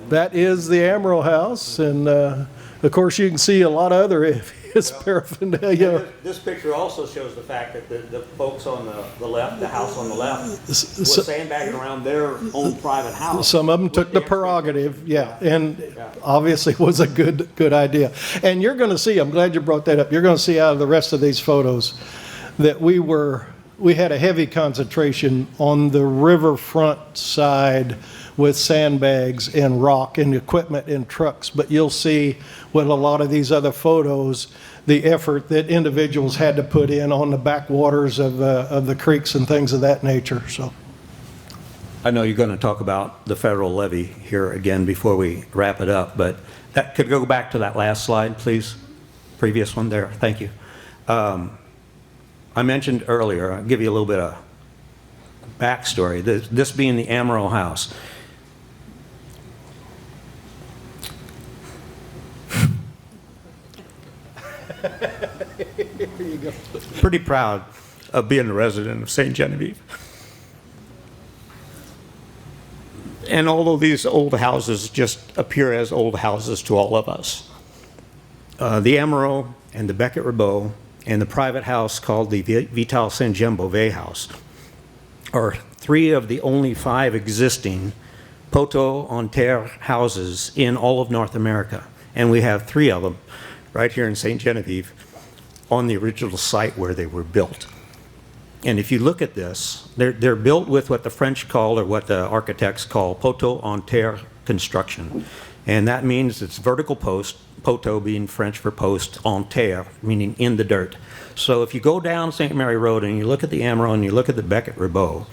That is the Amaral House, and of course you can see a lot of other his paraphernalia. This picture also shows the fact that the folks on the left, the house on the left, was sandbagging around their own private house. Some of them took the prerogative, and obviously was a good idea. And you're going to see, I'm glad you brought that up, you're going to see out of the rest of these photos that we had a heavy concentration on the riverfront side with sandbags and rock and equipment and trucks. But you'll see with a lot of these other photos, the effort that individuals had to put in on the backwaters of the creeks and things of that nature. So, I know you're going to talk about the federal levy here again before we wrap it up, but that could go back to that last slide, please. Previous one there. Thank you. I mentioned earlier, I'll give you a little bit of backstory. This being the Amaral House. here you go. Pretty proud of being a resident of St. Genevieve. And although these old houses just appear as old houses to all of us, the Amaral and the Beckett Ribot and the private house called the Vital Saint-Jean Beauvais House are 3 of the only 5 existing poteaux en terre houses in all of North America. And we have 3 of them right here in St. Genevieve on the original site where they were built. And if you look at this, they're built with what the French call, or what the architects call, poteau en terre construction. And that means it's vertical post, poteau being French for post, en terre, meaning in the dirt. So if you go down St. Mary Road and you look at the Amaral and you look at the Beckett Ribot,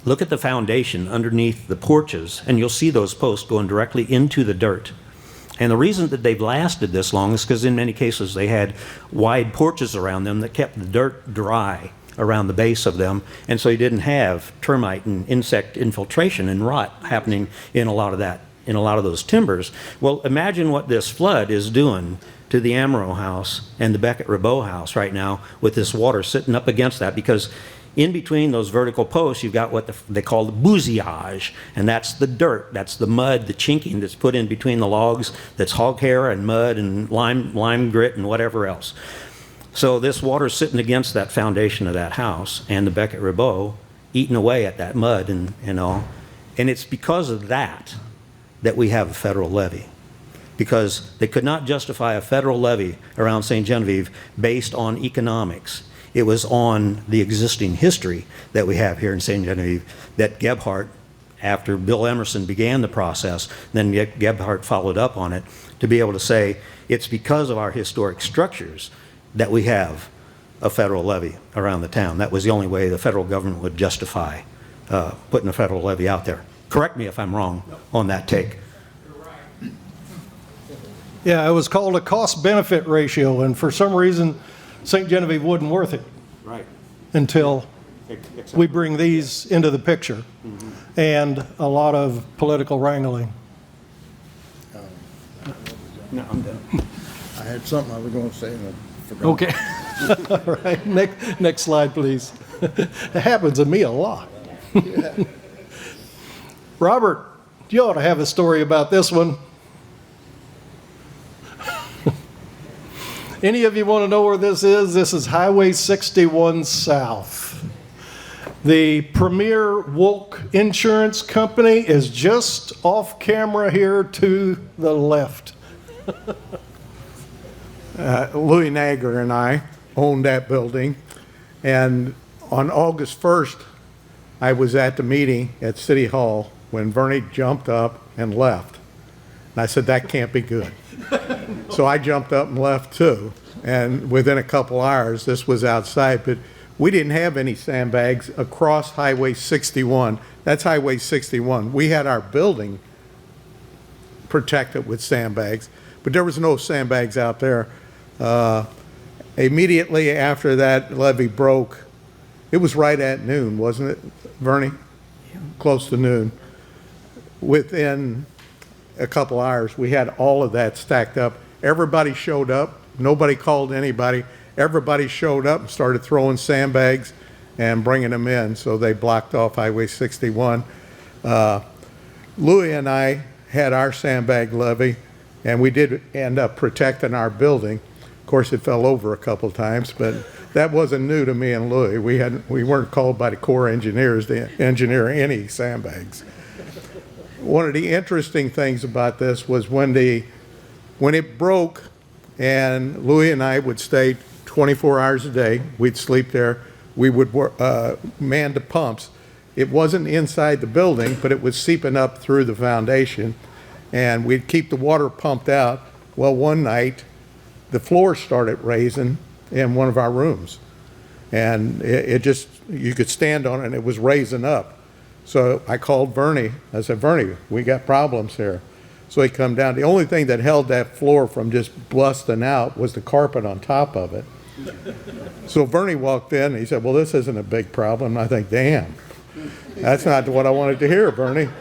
look at the foundation underneath the porches, and you'll see those posts going directly into the dirt. And the reason that they've lasted this long is because in many cases they had wide porches around them that kept the dirt dry around the base of them, and so you didn't have termite and insect infiltration and rot happening in a lot of those timbers. Well, imagine what this flood is doing to the Amaral House and the Beckett Ribot House right now with this water sitting up against that, because In between those vertical posts, you've got what they call the bousillage, and that's the dirt, that's the mud, the chinking that's put in between the logs, that's hog hair and mud and lime grit and whatever else. So this water's sitting against that foundation of that house and the Becket Ribot, eating away at that mud and all. And it's because of that that we have a federal levy. Because they could not justify a federal levy around St. Genevieve based on economics. It was on the existing history that we have here in St. Genevieve that Gebhardt, after Bill Emerson began the process, then Gebhardt followed up on it to be able to say it's because of our historic structures that we have a federal levy around the town. That was the only way the federal government would justify putting a federal levy out there. Correct me if I'm wrong on that take. Yeah, it was called a cost-benefit ratio, and for some reason, St. Genevieve wasn't worth it. Right. Until we bring these into the picture, and a lot of political wrangling. No, I'm done. I had something I was going to say and I forgot. Okay. All right, next slide, please. It happens to me a lot. Robert, you ought to have a story about this one. Any of you want to know where this is? This is Highway 61 South. The Premier Wolk Insurance Company is just off camera here to the left. Louis Naeger and I owned that building, and on August 1st, I was at the meeting at City Hall when Vern jumped up and left. And I said, that can't be good. So I jumped up and left too, and within a couple hours, this was outside, but we didn't have any sandbags across Highway 61. That's Highway 61. We had our building protected with sandbags, but there was no sandbags out there. Immediately after that levee broke, it was right at noon, wasn't it, Vern? Close to noon. Within a couple hours, we had all of that stacked up. Everybody showed up. Nobody called anybody. Everybody showed up and started throwing sandbags and bringing them in, so they blocked off Highway 61. Louis and I had our sandbag levee, and we did end up protecting our building. Of course, it fell over a couple times, but that wasn't new to me and Louis. We weren't called by the Corps engineers to engineer any sandbags. One of the interesting things about this was when it broke, and Louis and I would stay 24 hours a day. We'd sleep there. We would man the pumps. It wasn't inside the building, but it was seeping up through the foundation, and we'd keep the water pumped out. Well, one night, the floor started raising in one of our rooms, and it just, you could stand on it, and it was raising up. So I called Vern. I said, Vern, we got problems here. So he come down. The only thing that held that floor from just busting out was the carpet on top of it. So Vern walked in and he said, well, this isn't a big problem. And I think, damn, that's not what I wanted to hear, Vern.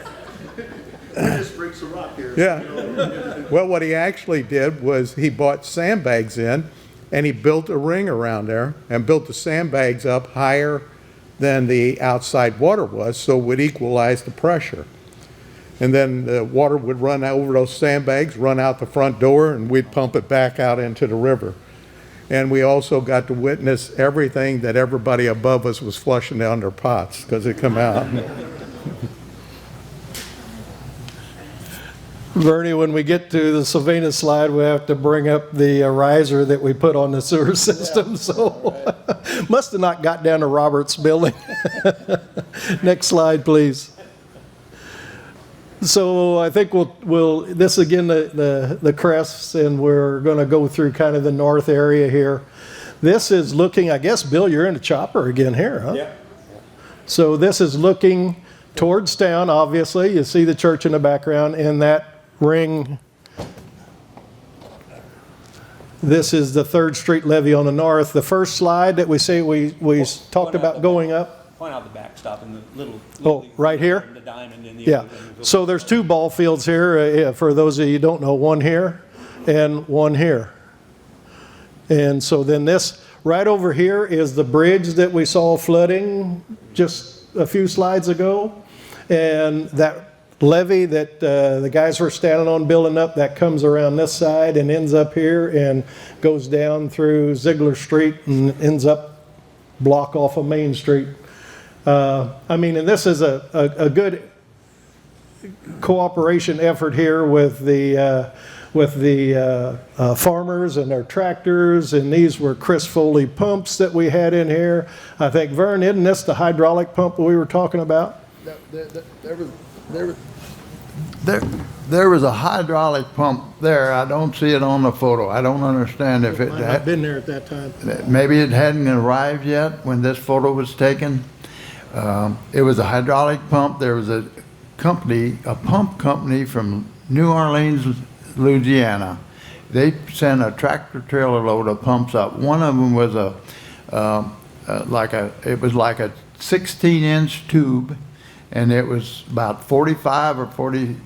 Just breaks a rock here. Yeah. Well, what he actually did was he bought sandbags in, and he built a ring around there and built the sandbags up higher than the outside water was, so it would equalize the pressure. And then the water would run over those sandbags, run out the front door, and we'd pump it back out into the river. And we also got to witness everything that everybody above us was flushing down their pots because it come out. Vern, when we get to the Sylvania slide, we have to bring up the riser that we put on the sewer system. So must have not got down to Robert's building. Next slide, please. So I think we'll this again, the crests, and we're going to go through kind of the north area here. This is looking, I guess, Bill, you're in a chopper again here, huh? Yeah. So this is looking towards town, obviously. You see the church in the background, and that ring. This is the 3rd Street levee on the north. The first slide that we see, we talked about going up. Point out the backstop and the little Oh, right here? the diamond in the Yeah. So there's 2 ball fields here, for those of you who don't know, one here and one here. And so then this Right over here is the bridge that we saw flooding just a few slides ago. And that levee that the guys were standing on building up, that comes around this side and ends up here and goes down through Ziegler Street and ends up block off of Main Street. I mean, and this is a good cooperation effort here with the farmers and their tractors, and these were Chris Foley pumps that we had in here. I think, Vern, isn't this the hydraulic pump we were talking about? There was a hydraulic pump there. I don't see it on the photo. I don't understand if it Might not have been there at that time. maybe it hadn't arrived yet when this photo was taken. It was a hydraulic pump. There was a pump company from New Orleans, Louisiana. They sent a tractor trailer load of pumps up. One of them was like a 16-inch tube, and it was about 45 or 40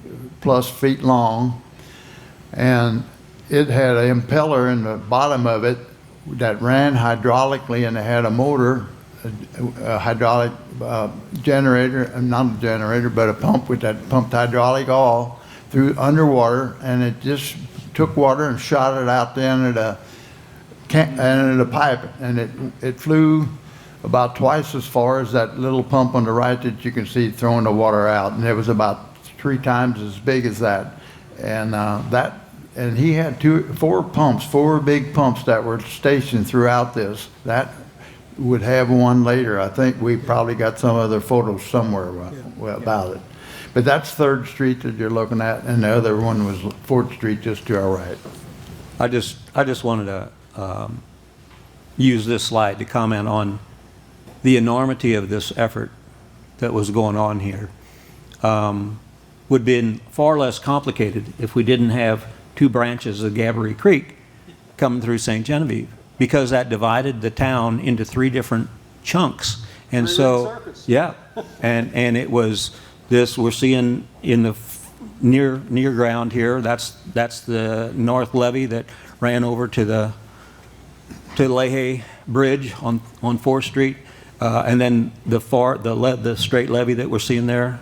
plus feet long, and it had an impeller in the bottom of it that ran hydraulically, and it had a motor, a hydraulic generator, not a generator, but a pump that pumped hydraulic oil through underwater, and it just took water and shot it out the end of the pipe, and it flew about twice as far as that little pump on the right that you can see throwing the water out, and it was about 3 times as big as that. And and he had 4 big pumps that were stationed throughout this. That would have one later. I think we probably got some other photos somewhere about it. But that's 3rd Street that you're looking at, and the other one was 4th Street just to our right. I just wanted to use this slide to comment on the enormity of this effort that was going on here. Would have been far less complicated if we didn't have 2 branches of Gabourey Creek coming through St. Genevieve, because that divided the town into 3 different chunks. And so, yeah, and it was this we're seeing in the near ground here. That's the north levee that ran over to the Leahy Bridge on 4th Street, and then the straight levee that we're seeing there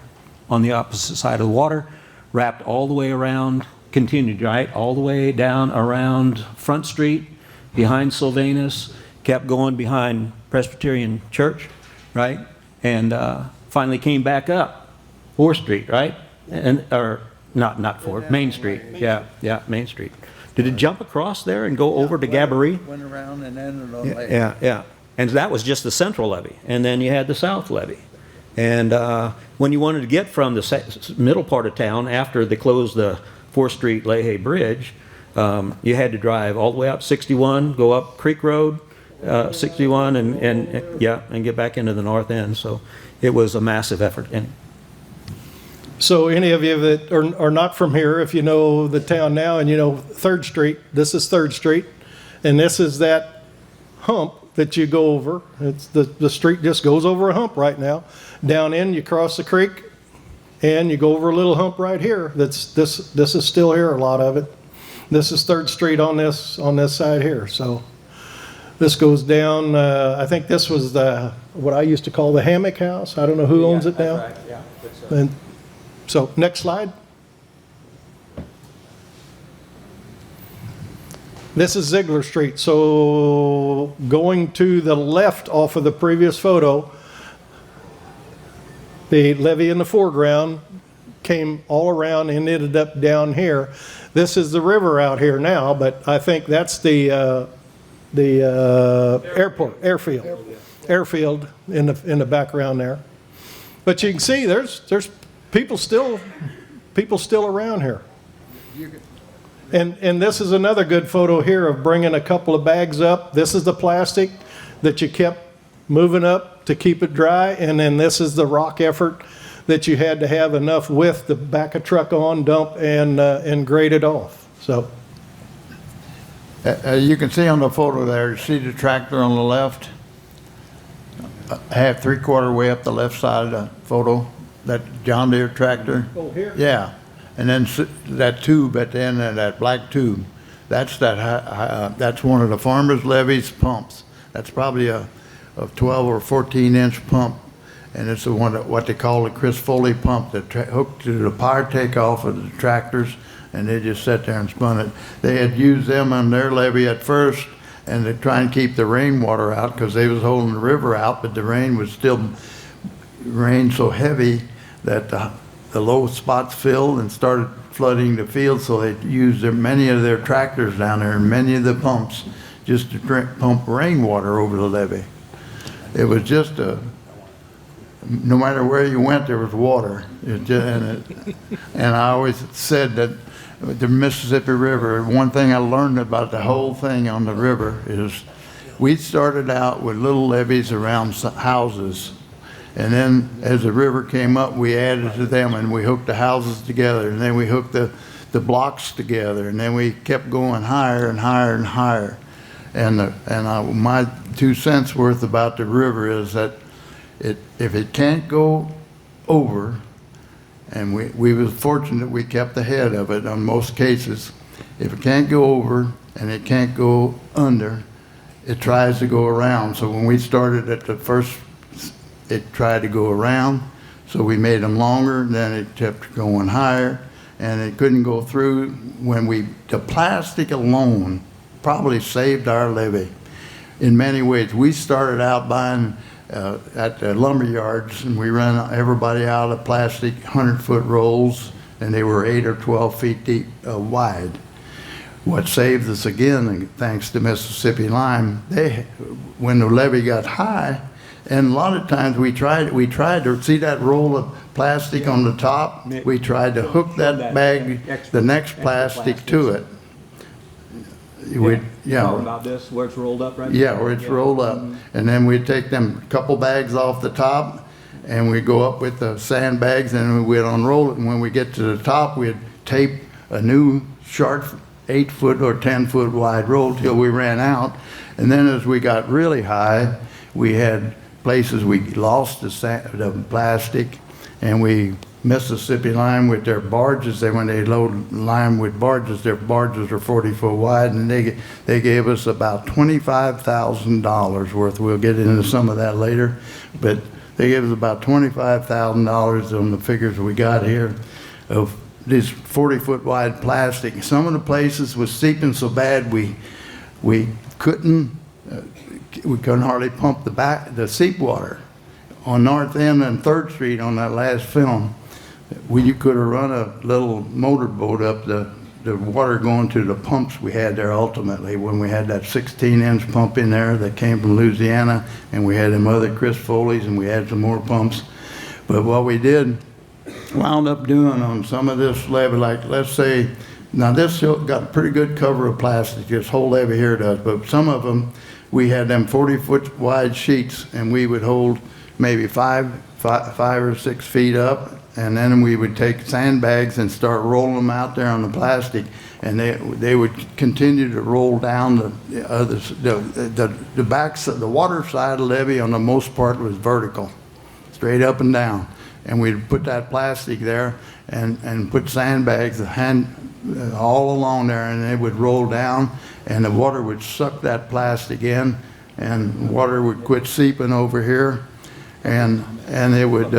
on the opposite side of the water, wrapped all the way around, continued right all the way down around Front Street, behind Sylvanus, kept going behind Presbyterian Church, right, and finally came back up 4th Street, right, or not 4th, Main Street, yeah, Main Street. Did it jump across there and go over to Gabourey? Went around and ended on Lake. Yeah. And that was just the central levee. And then you had the south levee. And when you wanted to get from the middle part of town after they closed the 4th Street Leahy Bridge, you had to drive all the way up 61, go up Creek Road, 61, and get back into the north end. So it was a massive effort. And So any of you that are not from here, if you know the town now and you know 3rd Street, this is 3rd Street, and this is that hump that you go over. It's the street just goes over a hump right now. Down in, you cross the creek, and you go over a little hump right here. This is still here, a lot of it. This is 3rd Street on this side here. So this goes down. I think this was what I used to call the hammock house. I don't know who owns it now. right, yeah. And so next slide. This is Ziegler Street. So going to the left off of the previous photo, the levee in the foreground came all around and ended up down here. This is the river out here now, but I think that's the airfield in the background there. But you can see there's people still around here. And this is another good photo here of bringing a couple of bags up. This is the plastic that you kept moving up to keep it dry, and then this is the rock effort that you had to have enough width to back a truck on, dump, and grade it off. So you can see on the photo there, see the tractor on the left? Half, 3/4 way up the left side of the photo, that John Deere tractor. Oh, here? Yeah, and then that tube at the end of that black tube, that's one of the farmer's levees pumps That's probably a 12 or 14-inch pump, and it's the one that, what they call the Chris Foley pump that hooked to the power takeoff of the tractors, and they just sat there and spun it. They had used them on their levee at first, and to try and keep the rainwater out because they was holding the river out, but the rain was still so heavy that the low spots filled and started flooding the field, so they used many of their tractors down there and many of the pumps just to pump rainwater over the levee. It was just no matter where you went, there was water. And I always said that the Mississippi River, one thing I learned about the whole thing on the river is we started out with little levees around houses. And then as the river came up, we added to them and we hooked the houses together. And then we hooked the blocks together. And then we kept going higher and higher and higher. And my 2 cents worth about the river is that if it can't go over, and we was fortunate we kept ahead of it on most cases. If it can't go over and it can't go under, it tries to go around. So when we started at the first, it tried to go around. So we made them longer, then it kept going higher, and it couldn't go through. The plastic alone probably saved our levee in many ways. We started out buying at the lumber yards, and we ran everybody out of plastic 100-foot rolls, and they were 8 or 12 feet deep wide. What saved us again, thanks to Mississippi Lime, when the levee got high, and a lot of times we tried to see that roll of plastic on the top. We tried to hook that bag, the next plastic to it. Talking about this, where it's rolled up right now? Yeah, where it's rolled up. And then we'd take them couple bags off the top, and we'd go up with the sandbags, and we'd unroll it. And when we get to the top, we'd tape a new sharp 8-foot or 10-foot wide roll till we ran out. And then as we got really high, we had places we lost the plastic, and Mississippi Lime with their barges, when they load lime with barges, their barges are 40-foot wide, and they gave us about $25,000 worth. We'll get into some of that later, but they gave us about $25,000 on the figures we got here of this 40-foot wide plastic. Some of the places was seeping so bad we couldn't hardly pump the seep water. On North End and 3rd Street on that last film, you could have run a little motorboat up the water going to the pumps we had there ultimately, when we had that 16-inch pump in there that came from Louisiana, and we had them other Chris Foley's, and we had some more pumps. But what we wound up doing on some of this levee, like let's say, now this got a pretty good cover of plastic, this whole levee here does, but some of them, we had them 40-foot wide sheets, and we would hold maybe 5 or 6 feet up, and then we would take sandbags and start rolling them out there on the plastic, and they would continue to roll down the backs of the water side of the levee. On the most part was vertical, straight up and down, and we'd put that plastic there and put sandbags all along there, and they would roll down, and the water would suck that plastic in, and water would quit seeping over here, and it would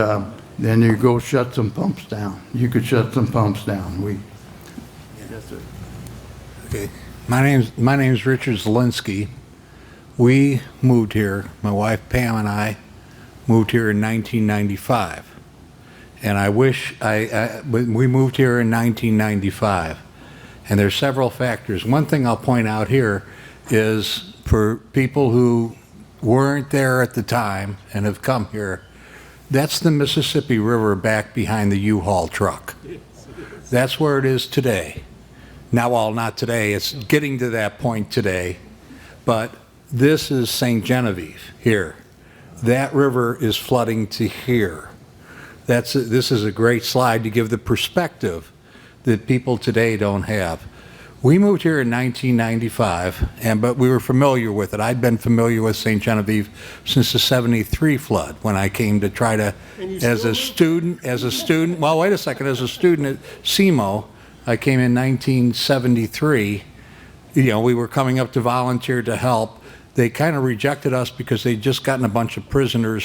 then you go shut some pumps down. You could shut some pumps down. Okay. My name's Richard Zielinski. We moved here, my wife Pam and I moved here in 1995. And I wish we moved here in 1995. And there's several factors. One thing I'll point out here is for people who weren't there at the time and have come here, that's the Mississippi River back behind the U-Haul truck. That's where it is today. Now, well, not today, it's getting to that point today, but this is St. Genevieve here. That river is flooding to here. This is a great slide to give the perspective that people today don't have. We moved here in 1995, but we were familiar with it. I'd been familiar with St. Genevieve since the '73 flood, when I came to try to, as a student, well, wait a second, as a student at SEMO, I came in 1973. We were coming up to volunteer to help, they kind of rejected us because they'd just gotten a bunch of prisoners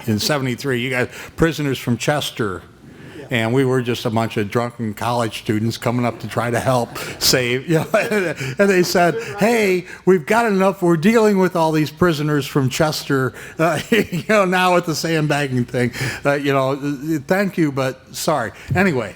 in 73, you guys, prisoners from Chester. And we were just a bunch of drunken college students coming up to try to help save, and they said, hey, we've got enough, we're dealing with all these prisoners from Chester, now with the sandbagging thing, thank you, but sorry. Anyway,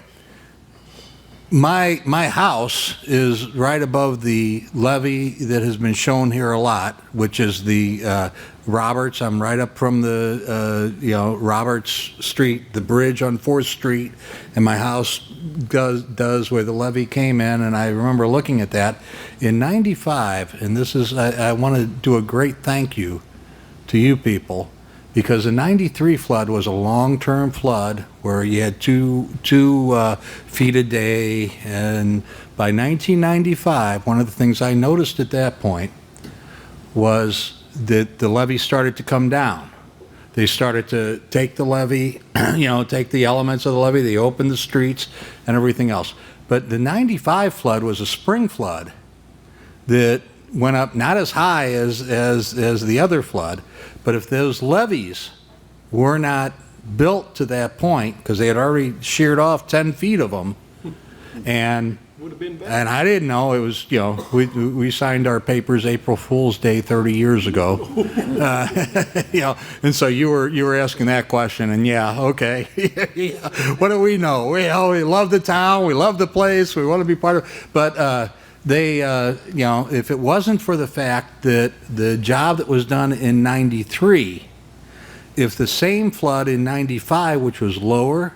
my house is right above the levee that has been shown here a lot, which is the Roberts. I'm right up from the Roberts Street, the bridge on 4th Street, and my house does where the levee came in. And I remember looking at that in '95, and this is I want to do a great thank you to you people, because the '93 flood was a long-term flood where you had two feet a day, and by 1995, one of the things I noticed at that point was that the levee started to come down. They started to take the levee, take the elements of the levee, they opened the streets and everything else. But the '95 flood was a spring flood that went up not as high as the other flood, but if those levees were not built to that point, because they had already sheared off 10 feet of them, and I didn't know it was, we signed our papers April Fool's Day 30 years ago, and so you were asking that question, and okay, what do we know? We love the town, we love the place, we want to be part of it, but they, if it wasn't for the fact that the job that was done in '93, if the same flood in '95, which was lower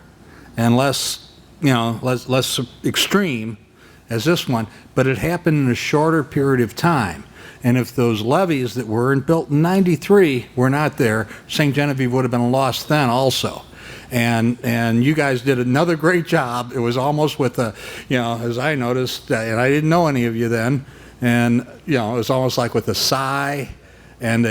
and less extreme as this one, but it happened in a shorter period of time. And if those levees that were built in '93 were not there, St. Genevieve would have been lost then also. And you guys did another great job. It was almost with as I noticed, and I didn't know any of you then, and it was almost like with a sigh and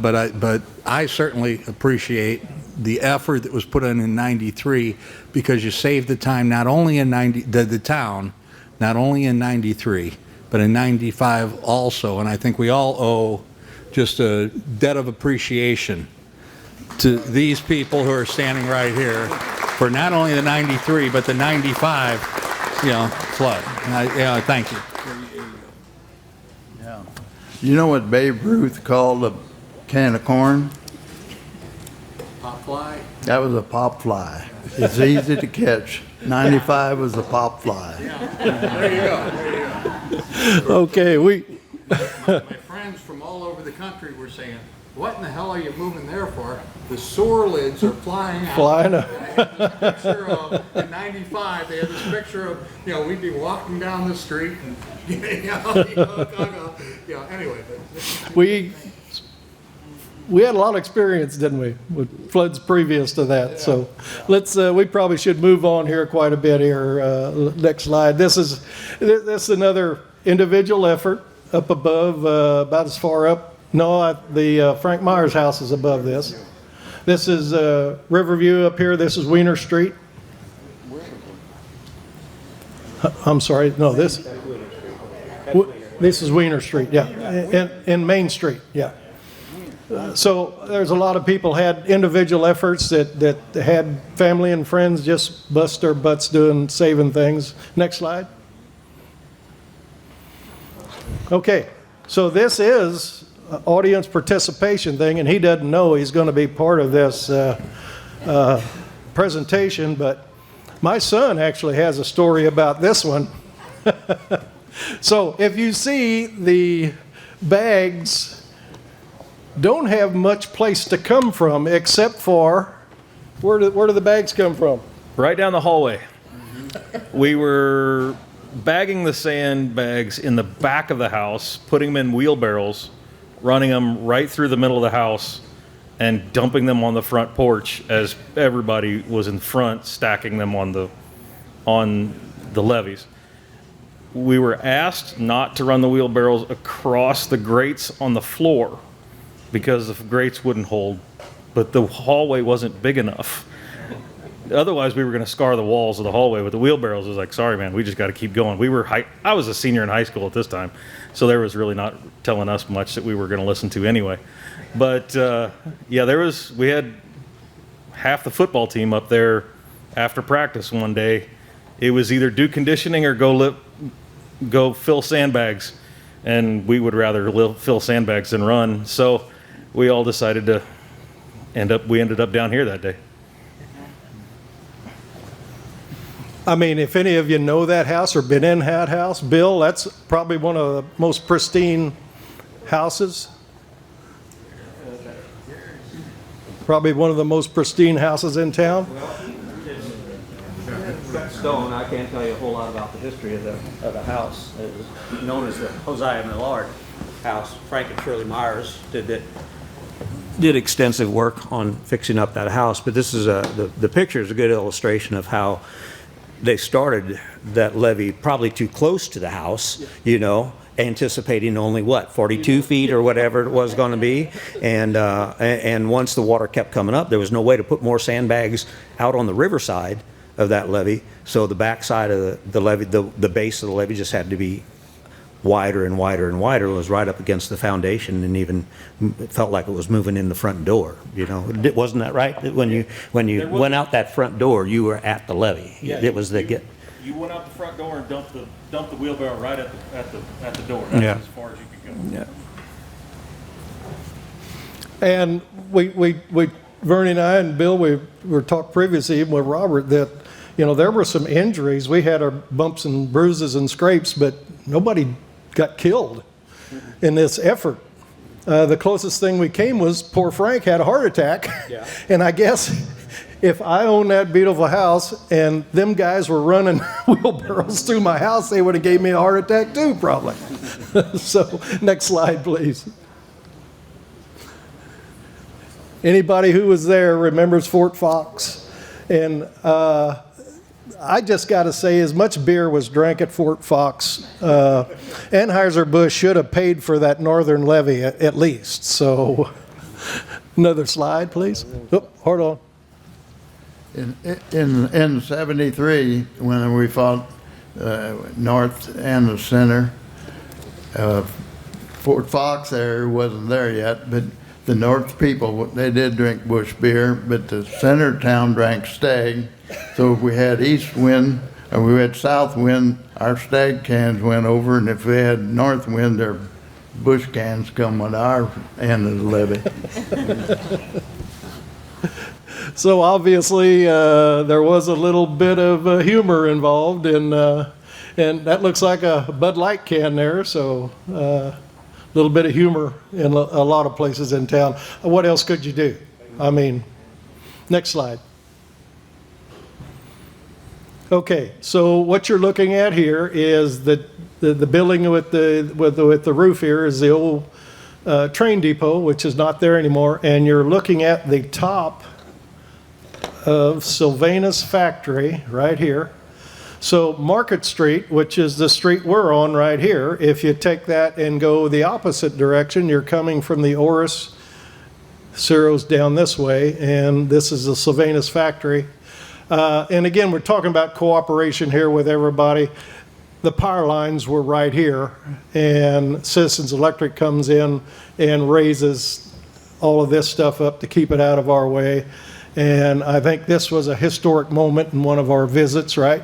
but I certainly appreciate the effort that was put in '93, because you saved the time not only in the town, not only in '93, but in '95 also. And I think we all owe just a debt of appreciation to these people who are standing right here for not only the '93 but the '95 flood. And thank you. Yeah. You know what Babe Ruth called a can of corn? Pop fly. That was a pop fly. It's easy to catch. '95 was a pop fly. There you go. Okay, My friends from all over the country were saying, what in the hell are you moving there for? The sewer lids are flying out. Flying out. Picture of, in '95, they had this picture of, we'd be walking down the street and, anyway. We had a lot of experience, didn't we, with floods previous to that. So let's, we probably should move on here quite a bit here. Next slide. This is another individual effort up above, about as far up. No, the Frank Myers house is above this. This is Riverview up here. This is Wiener Street. I'm sorry. No, this is Wiener Street. Yeah, in Main Street. Yeah. So there's a lot of people had individual efforts that had family and friends just bust their butts saving things. Next slide. Okay, so this is an audience participation thing, and he doesn't know he's going to be part of this presentation, but my son actually has a story about this one. So if you see the bags don't have much place to come from except for, where do the bags come from? Right down the hallway. We were bagging the sandbags in the back of the house, putting them in wheelbarrows, running them right through the middle of the house, and dumping them on the front porch as everybody was in front, stacking them on the levees. We were asked not to run the wheelbarrows across the grates on the floor because the grates wouldn't hold, but the hallway wasn't big enough. Otherwise, we were going to scar the walls of the hallway with the wheelbarrows. It was like, sorry, man, we just got to keep going. I was a senior in high school at this time, so there was really not telling us much that we were going to listen to anyway. But yeah, we had half the football team up there after practice one day. It was either do conditioning or go fill sandbags, and we would rather fill sandbags than run. So we all decided to we ended up down here that day. I mean, if any of you know that house or been in that house, Bill, that's probably one of the most pristine houses. Probably one of the most pristine houses in town. Stone, I can't tell you a whole lot about the history of the house. It was known as the Hosea Millard house. Frank and Shirley Myers did extensive work on fixing up that house, but this is the picture is a good illustration of how they started that levee probably too close to the house, anticipating only 42 feet or whatever it was going to be, and once the water kept coming up, there was no way to put more sandbags out on the riverside of that levee, so the backside of the levee, the base of the levee just had to be wider and wider and wider. It was right up against the foundation, and even it felt like it was moving in the front door. Wasn't that right? That when you went out that front door, you were at the levee. Yeah, you went out the front door and dumped the wheelbarrow right at the door. That's as far as you could go. Yeah. And we Vern and I and Bill, we were talked previously even with Robert that there were some injuries. We had our bumps and bruises and scrapes, but nobody got killed in this effort. The closest thing we came was poor Frank had a heart attack. Yeah. And I guess if I owned that beautiful house and them guys were running wheelbarrows through my house, they would have gave me a heart attack too, probably. So next slide, please. Anybody who was there remembers Fort Fox. And I just got to say, as much beer was drank at Fort Fox, Anheuser-Busch should have paid for that northern levee at least. So, another slide, please. Oh, hold on. In 73, when we fought north and the center, Fort Fox there wasn't there yet, but the north people, they did drink Busch beer, but the center town drank Stag. So if we had east wind or we had south wind, our Stag cans went over, and if we had north wind, their Busch cans come with our end of the levee. So obviously there was a little bit of humor involved, and that looks like a Bud Light can there. So a little bit of humor in a lot of places in town. What else could you do? I mean, next slide. Okay, so what you're looking at here is the building with the roof here is the old train depot, which is not there anymore, and you're looking at the top of Sylvanus Factory right here. So Market Street, which is the street we're on right here, if you take that and go the opposite direction, you're coming from the Orris, Ciro's down this way, and this is the Sylvanus Factory. And again, we're talking about cooperation here with everybody. The power lines were right here, and Citizens Electric comes in and raises all of this stuff up to keep it out of our way. And I think this was a historic moment in one of our visits, right?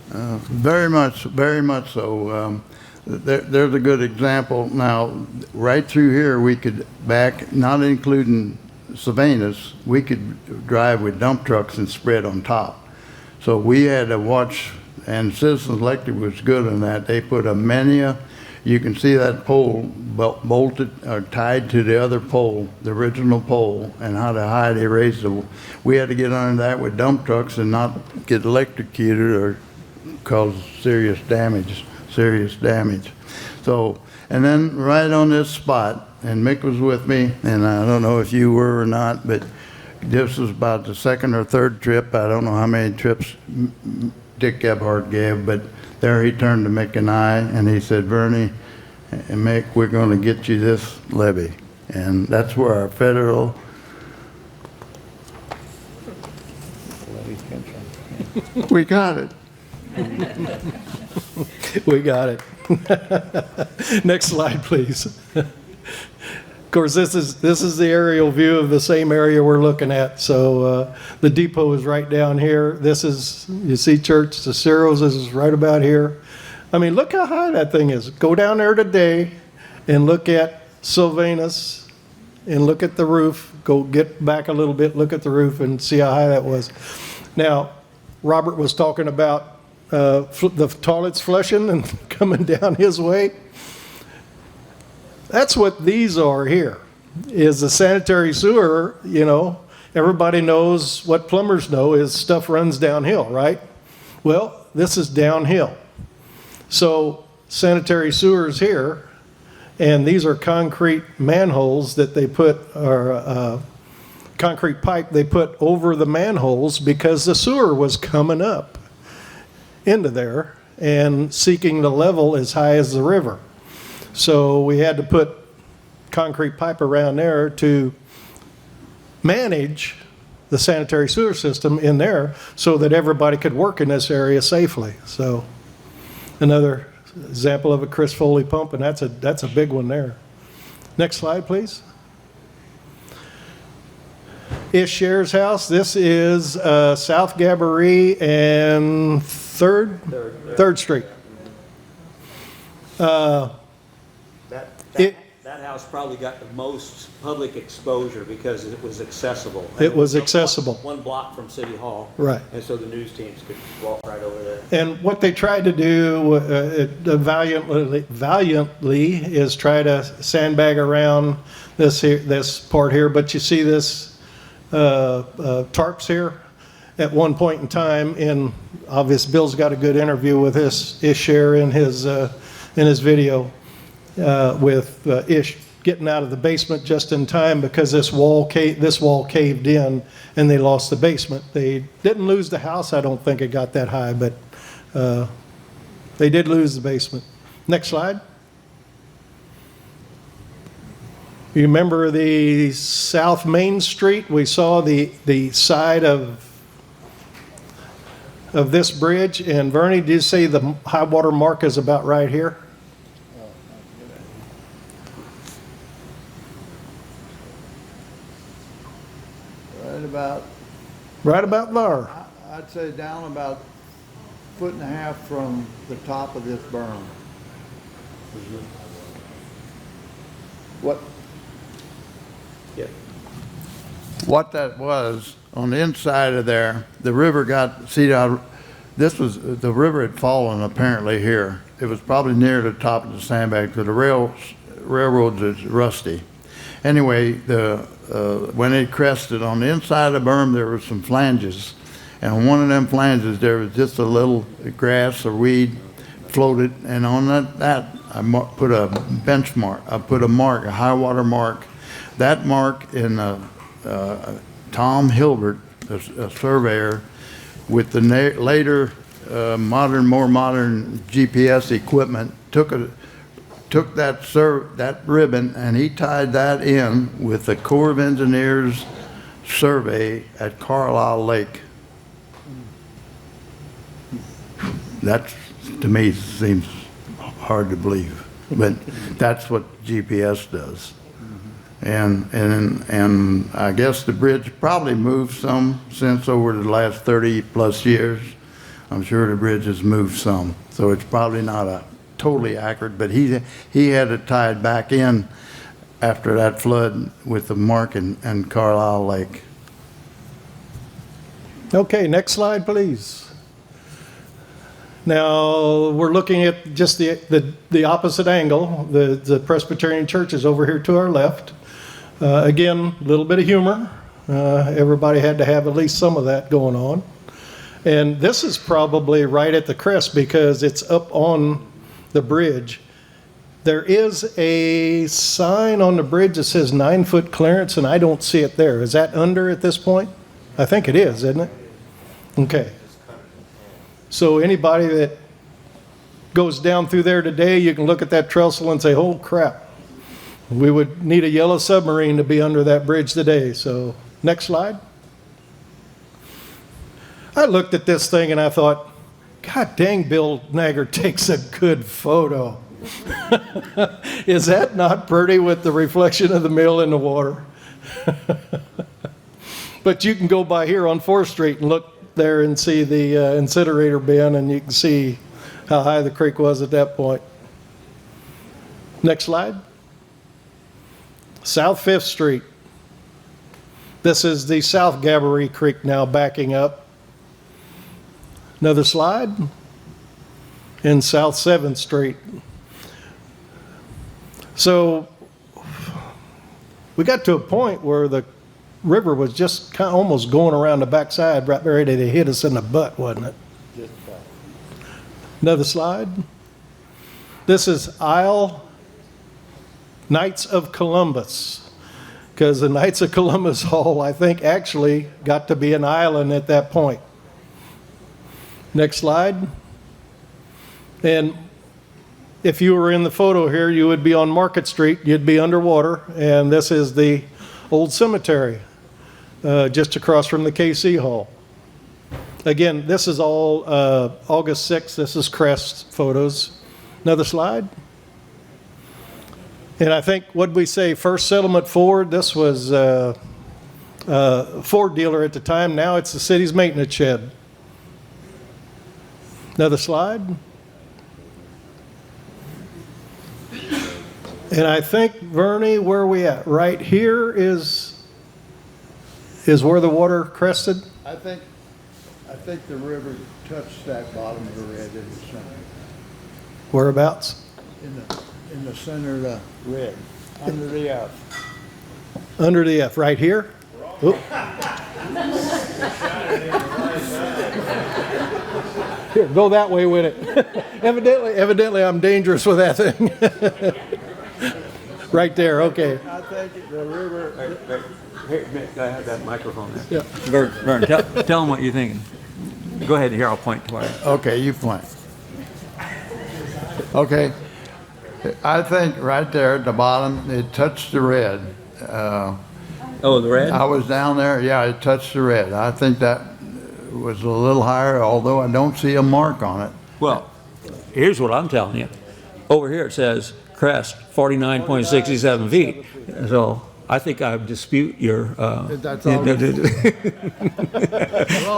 Very much so. There's a good example. Now, right through here, we could back, not including Sylvanus, we could drive with dump trucks and spread on top. So we had to watch, and Citizens Electric was good on that. They put a Mania, you can see that pole bolted or tied to the other pole, the original pole, and how high they raised it. We had to get under that with dump trucks and not get electrocuted or cause serious damage. So, and then right on this spot, and Mick was with me, and I don't know if you were or not, but this was about the second or third trip. I don't know how many trips Dick Gebhardt gave, but there he turned to Mick and I, and he said, Bernie and Mick, we're going to get you this levee. And that's where our federal We got it. We got it. Next slide, please. Of course, this is the aerial view of the same area we're looking at. So the depot is right down here. This is, you see Church the Ceros is right about here. I mean, look how high that thing is. Go down there today and look at Sylvanus and look at the roof. Go get back a little bit, look at the roof and see how high that was. Now, Robert was talking about the toilets flushing and coming down his way. That's what these are here, is the sanitary sewer. You know, everybody knows what plumbers know is stuff runs downhill, right? Well, this is downhill. So sanitary sewers here, and these are concrete manholes that they put, or concrete pipe they put over the manholes because the sewer was coming up into there and seeking the level as high as the river. So we had to put concrete pipe around there to manage the sanitary sewer system in there so that everybody could work in this area safely. So another example of a Chris Foley pump, and that's a big one there. Next slide, please. Ish Share's house. This is South Gabourey and Third Street. That house probably got the most public exposure because it was accessible. It was accessible. One block from City Hall. Right. And so the news teams could walk right over there. And what they tried to do valiantly is try to sandbag around this part here. But you see this tarps here at one point in time. And obviously, Bill's got a good interview with Ish Share in his video. With Ish getting out of the basement just in time because this wall caved in and they lost the basement. They didn't lose the house. I don't think it got that high, but they did lose the basement. Next slide. You remember the South Main Street? We saw the side of this bridge. And Vernie, did you say the high water mark is about right here? Right about there. I'd say down about 1.5 feet from the top of this berm. Yeah. What that was, on the inside of there, the river got, the river had fallen apparently here. It was probably near the top of the sandbag because the railroads is rusty. Anyway, when it crested, on the inside of the berm there were some flanges. And on one of them flanges there was just a little grass or weed floated. And on that I put a benchmark. I put a mark, a high water mark. That mark in Tom Hilbert, a surveyor, with the later more modern GPS equipment, took that ribbon and he tied that in with the Corps of Engineers survey at Carlisle Lake. That, to me, seems hard to believe, but that's what GPS does. And I guess the bridge probably moved some since over the last 30 plus years. I'm sure the bridge has moved some, so it's probably not a totally accurate, but he had it tied back in after that flood with the mark in Carlisle Lake. Okay, next slide, please. Now we're looking at just the opposite angle. The Presbyterian church is over here to our left. Again, a little bit of humor. Everybody had to have at least some of that going on. And this is probably right at the crest because it's up on the bridge. There is a sign on the bridge that says 9-foot clearance, and I don't see it there. Is that under at this point? I think it is, isn't it? Okay. So anybody that goes down through there today, you can look at that trestle and say, oh crap, we would need a yellow submarine to be under that bridge today. So next slide. I looked at this thing and I thought, God dang, Bill Naeger takes a good photo. Is that not pretty with the reflection of the mill in the water? But you can go by here on 4th Street and look there and see the incinerator bin, and you can see how high the creek was at that point. Next slide. South 5th Street. This is the South Gabourey Creek now backing up. Another slide. In South 7th Street. So we got to a point where the river was just kind of almost going around the backside, right ready to hit us in the butt, wasn't it? Another slide. This is Isle Knights of Columbus, because the Knights of Columbus Hall, I think, actually got to be an island at that point. Next slide. And if you were in the photo here, you would be on Market Street, you'd be underwater, and this is the old cemetery just across from the KC Hall. Again, this is all August 6th, this is Crest photos. Another slide. And I think, what'd we say, First Settlement Ford, this was a Ford dealer at the time, now it's the city's maintenance shed. Another slide. And I think, Vernie, where are we at? Right here is where the water crested? I think the river touched that bottom of the red in the center. Whereabouts? In the center of the red, under the F. Under the F, right here? Oop. Here, go that way with it. Evidently I'm dangerous with that thing. Right there, okay. I think the river. Hey, Mick, I have that microphone there. Yeah. Vern, tell them what you're thinking. Go ahead, here, I'll point to it. Okay, you point. Okay. I think right there at the bottom, it touched the red. Oh, the red? I was down there, yeah, it touched the red. I think that was a little higher, although I don't see a mark on it. Well, here's what I'm telling you. Over here it says crest 49.67 feet. So I think I dispute your. That's all.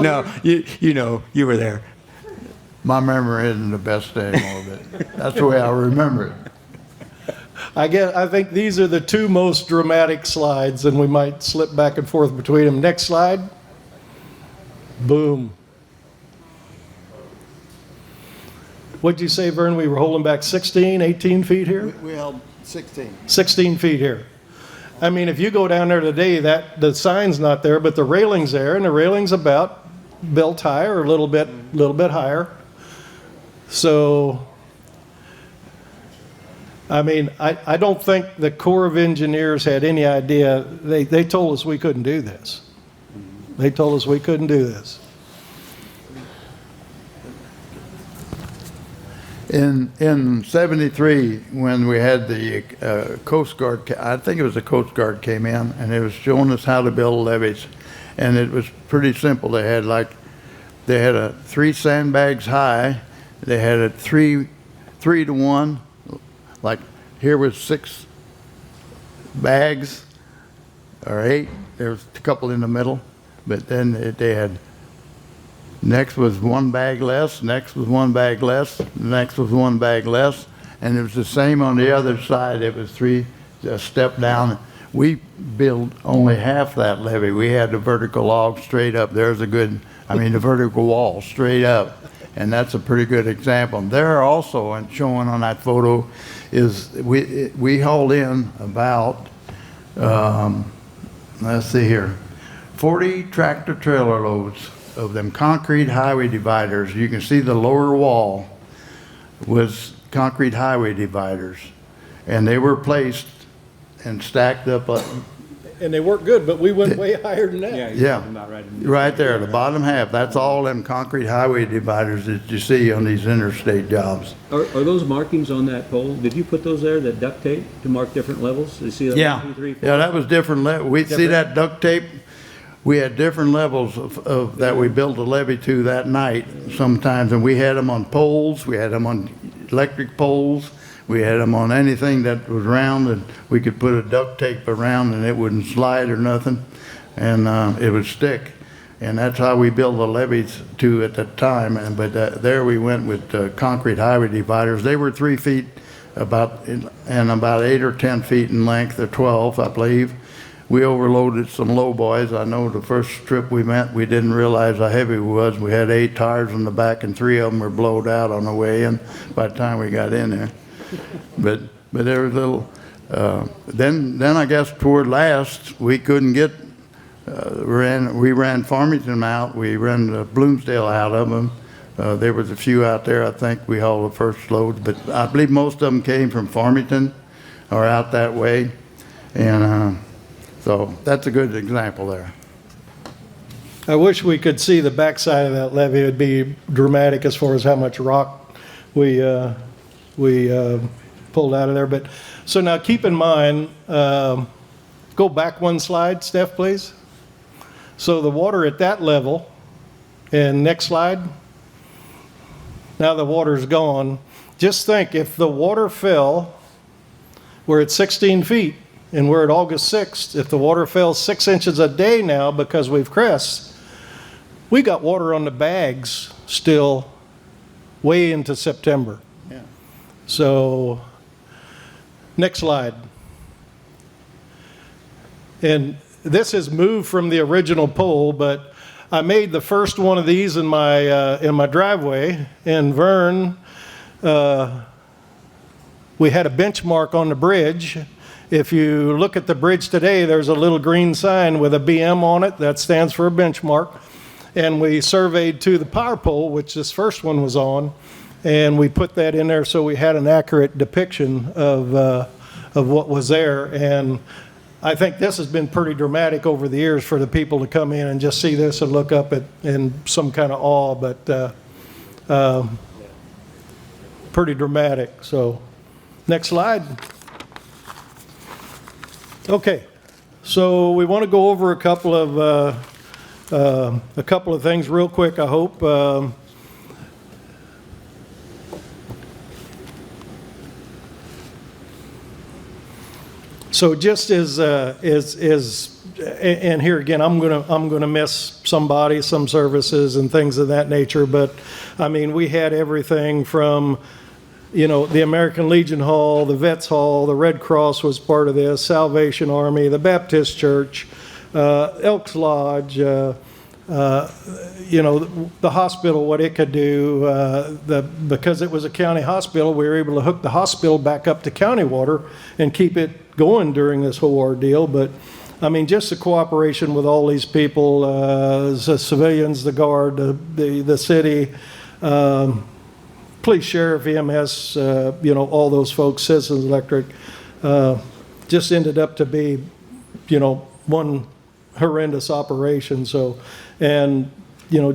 No, you know, you were there. My memory isn't the best anymore, but that's the way I remember it. I think these are the two most dramatic slides, and we might slip back and forth between them. Next slide. Boom. What'd you say, Vern? We were holding back 16, 18 feet here? We held 16. 16 feet here. I mean, if you go down there today, the sign's not there, but the railing's there, and the railing's about belt high or a little bit higher. So, I mean, I don't think the Corps of Engineers had any idea. They told us we couldn't do this. They told us we couldn't do this. In 73, when we had the Coast Guard, I think it was the Coast Guard came in, and it was showing us how to build levees. And it was pretty simple. They had a 3 sandbags high. They had a 3 to 1. Like here was 6 bags, or 8. There was a couple in the middle. But then they had, next was 1 bag less, next was 1 bag less, next was 1 bag less, and it was the same on the other side. It was 3 a step down. We built only half that levee. We had the vertical log straight up. There's a good, the vertical wall straight up, and that's a pretty good example. There also, and showing on that photo, is we hauled in about, let's see here, 40 tractor trailer loads of them concrete highway dividers. You can see the lower wall was concrete highway dividers, and they were placed and stacked up. And they work good, but we went way higher than that. Yeah, right there, the bottom half. That's all them concrete highway dividers that you see on these interstate jobs. Are those markings on that pole? Did you put those there, that duct tape, to mark different levels? You see that? Yeah, 1, 2, 3, 4? yeah, that was different. We see that duct tape. we had different levels of that we built a levee to that night sometimes, and we had them on poles, we had them on electric poles, we had them on anything that was round, and we could put a duct tape around and it wouldn't slide or nothing, and it would stick. And that's how we built the levees too at that time. But there we went with concrete highway dividers. They were 3 feet and about 8 or 10 feet in length, or 12, I believe. We overloaded some low boys. I know the first trip we went, we didn't realize how heavy it was. We had 8 tires in the back, and 3 of them were blowed out on the way in by the time we got in there. But there was a little. Then I guess toward last we couldn't get. We ran Farmington out. We ran Bloomsdale out of them. There was a few out there. I think we hauled the first loads, but I believe most of them came from Farmington or out that way, and so that's a good example there. I wish we could see the backside of that levee. It would be dramatic as far as how much rock we pulled out of there. But so now keep in mind, go back one slide, Steph, please. So the water at that level, and next slide. Now the water's gone. Just think, if the water fell, we're at 16 feet, and we're at August 6th. If the water fell 6 inches a day now because we've crest, we got water on the bags still way into September. Yeah. So, next slide. And this has moved from the original pole, but I made the first one of these in my driveway. In Vern, we had a benchmark on the bridge. If you look at the bridge today, there's a little green sign with a BM on it. That stands for a benchmark. And we surveyed to the power pole, which this first one was on, and we put that in there so we had an accurate depiction of what was there. And I think this has been pretty dramatic over the years for the people to come in and just see this and look up at in some kind of awe, but pretty dramatic. So, next slide. Okay, so we want to go over a couple of things real quick, I hope. So just as and here again, I'm gonna miss somebody, some services and things of that nature. But I mean, we had everything from, the American Legion Hall, the Vets Hall, the Red Cross was part of this, Salvation Army, the Baptist Church, Elks Lodge, the hospital, what it could do. Because it was a county hospital, we were able to hook the hospital back up to county water and keep it going during this whole ordeal. But I mean, just the cooperation with all these people, the civilians, the guard, the city, police, sheriff, EMS, all those folks, Citizens Electric, just ended up to be, one horrendous operation. So, and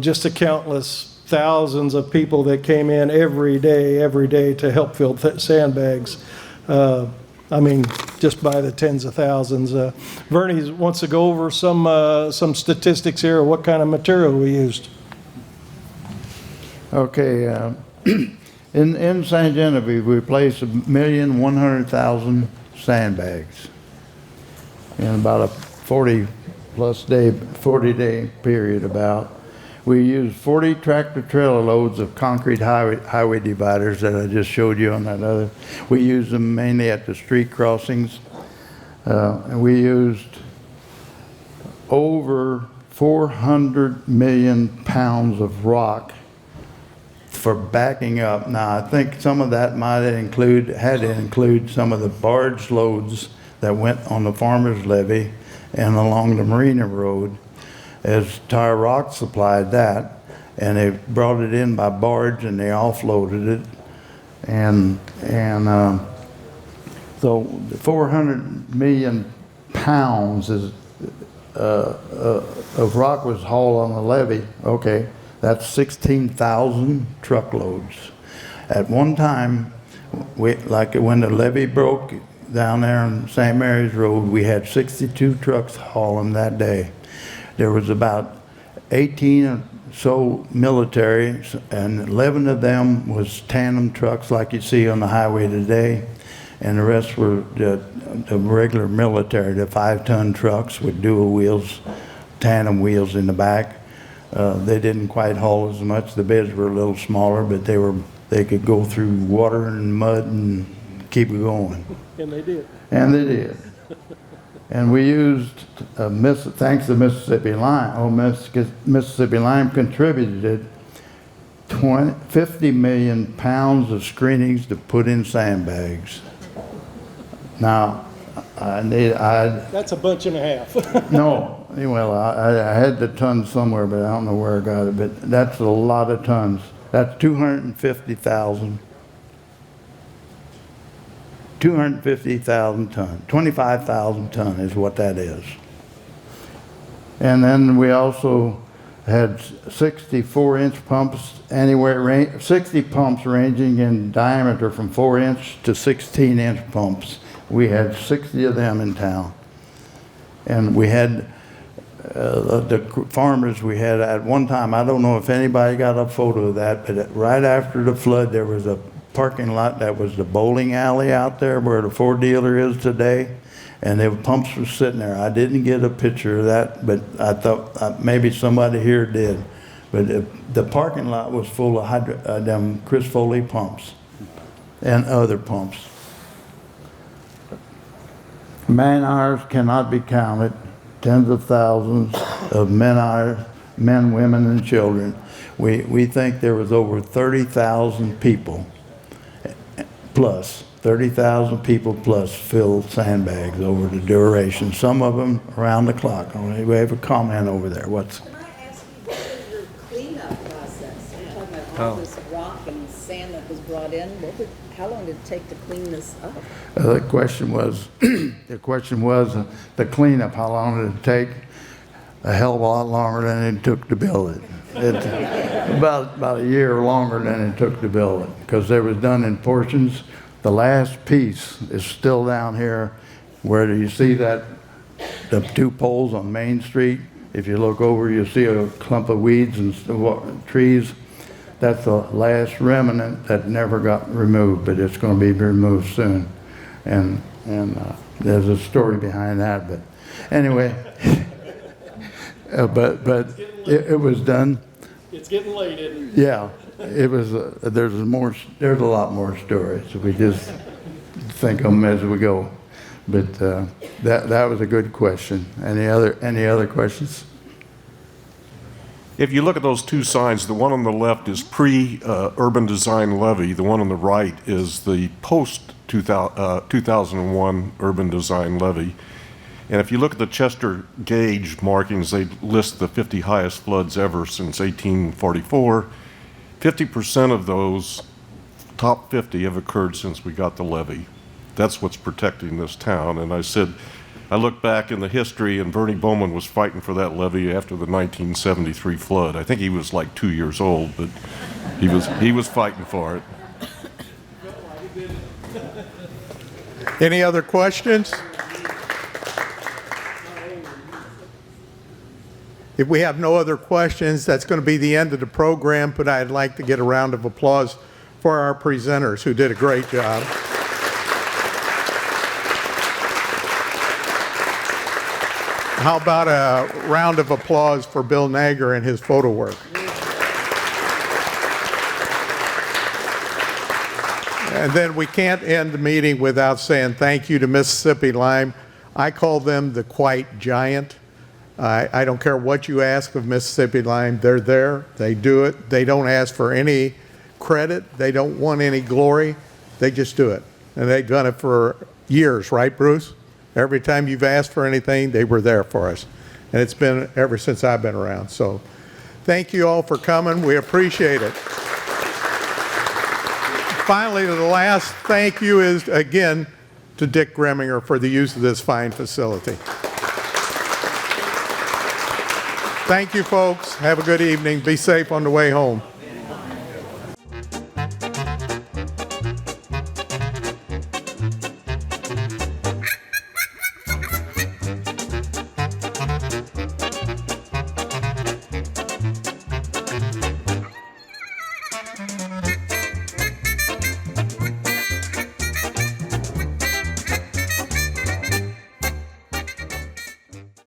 just the countless thousands of people that came in every day to help fill sandbags. I mean, just by the tens of thousands. Vern wants to go over some statistics here of what kind of material we used. Okay, in St. Genevieve, we placed 1,100,000 sandbags in about a 40 day period about. We used 40 tractor trailer loads of concrete highway dividers that I just showed you on that other. We used them mainly at the street crossings. And we used over 400 million pounds of rock for backing up. Now, I think some of that had to include some of the barge loads that went on the farmer's levee and along the Marina Road, as Tire Rock supplied that, and they brought it in by barge and they offloaded it, and so 400 million pounds of rock was hauled on the levee. Okay, that's 16,000 truckloads. At one time, like when the levee broke down there on St. Mary's Road, we had 62 trucks hauling that day. there was about 18 or so military, and 11 of them was tandem trucks like you see on the highway today, and the rest were the regular military, the 5-ton trucks with dual wheels, tandem wheels in the back. They didn't quite haul as much. The beds were a little smaller, but they could go through water and mud and keep it going. And they did. And they did. And we used, thanks to Mississippi Lime, Mississippi Lime contributed 50 million pounds of screenings to put in sandbags. Now, That's a bunch and a half. no, well, I had the tons somewhere, but I don't know where I got it, but that's a lot of tons. That's 250,000 tons, 25,000 ton is what that is. And then we also had 64-inch pumps, 60 pumps ranging in diameter from 4-inch to 16-inch pumps. We had 60 of them in town. And we had the farmers we had at one time, I don't know if anybody got a photo of that, but right after the flood, there was a parking lot that was the bowling alley out there where the Ford dealer is today, and the pumps were sitting there. I didn't get a picture of that, but I thought maybe somebody here did. But the parking lot was full of them Chris Foley pumps and other pumps. Man hours cannot be counted. Tens of thousands of men, women, and children. We think there was over 30,000 people plus, 30,000 people plus filled sandbags over the duration, some of them around the clock. We have a comment over there. Can I ask you, what was your cleanup process? You're talking about all this rock and sand that was brought in. How long did it take to clean this up? The question was, the cleanup, how long did it take? A hell of a lot longer than it took to build it. About a year longer than it took to build it, because it was done in portions. The last piece is still down here. Where do you see that? The 2 poles on Main Street. If you look over, you'll see a clump of weeds and trees. That's the last remnant that never got removed, but it's going to be removed soon. And there's a story behind that. But anyway, but it was done. It's getting late, isn't it? Yeah, it was. There's a lot more stories. We just think of them as we go. But that was a good question. Any other questions? If you look at those 2 signs, the one on the left is pre-urban design levy. The one on the right is the post-2001 urban design levy. And if you look at the Chester gauge markings, they list the 50 highest floods ever since 1844. 50% of those top 50 have occurred since we got the levy. That's what's protecting this town. And I look back in the history, and Vern Bauman was fighting for that levy after the 1973 flood. I think he was like 2 years old, but he was fighting for it. Any other questions? If we have no other questions, that's going to be the end of the program, but I'd like to get a round of applause for our presenters who did a great job. How about a round of applause for Bill Naeger and his photo work? And then we can't end the meeting without saying thank you to Mississippi Lime. I call them the Quite Giant. I don't care what you ask of Mississippi Lime. They're there. They do it. They don't ask for any credit. They don't want any glory. They just do it. And they've done it for years, right, Bruce? Every time you've asked for anything, they were there for us. And it's been ever since I've been around. So thank you all for coming. We appreciate it. Finally, the last thank you is, again, to Dick Greminger for the use of this fine facility. Thank you, folks. Have a good evening. Be safe on the way home.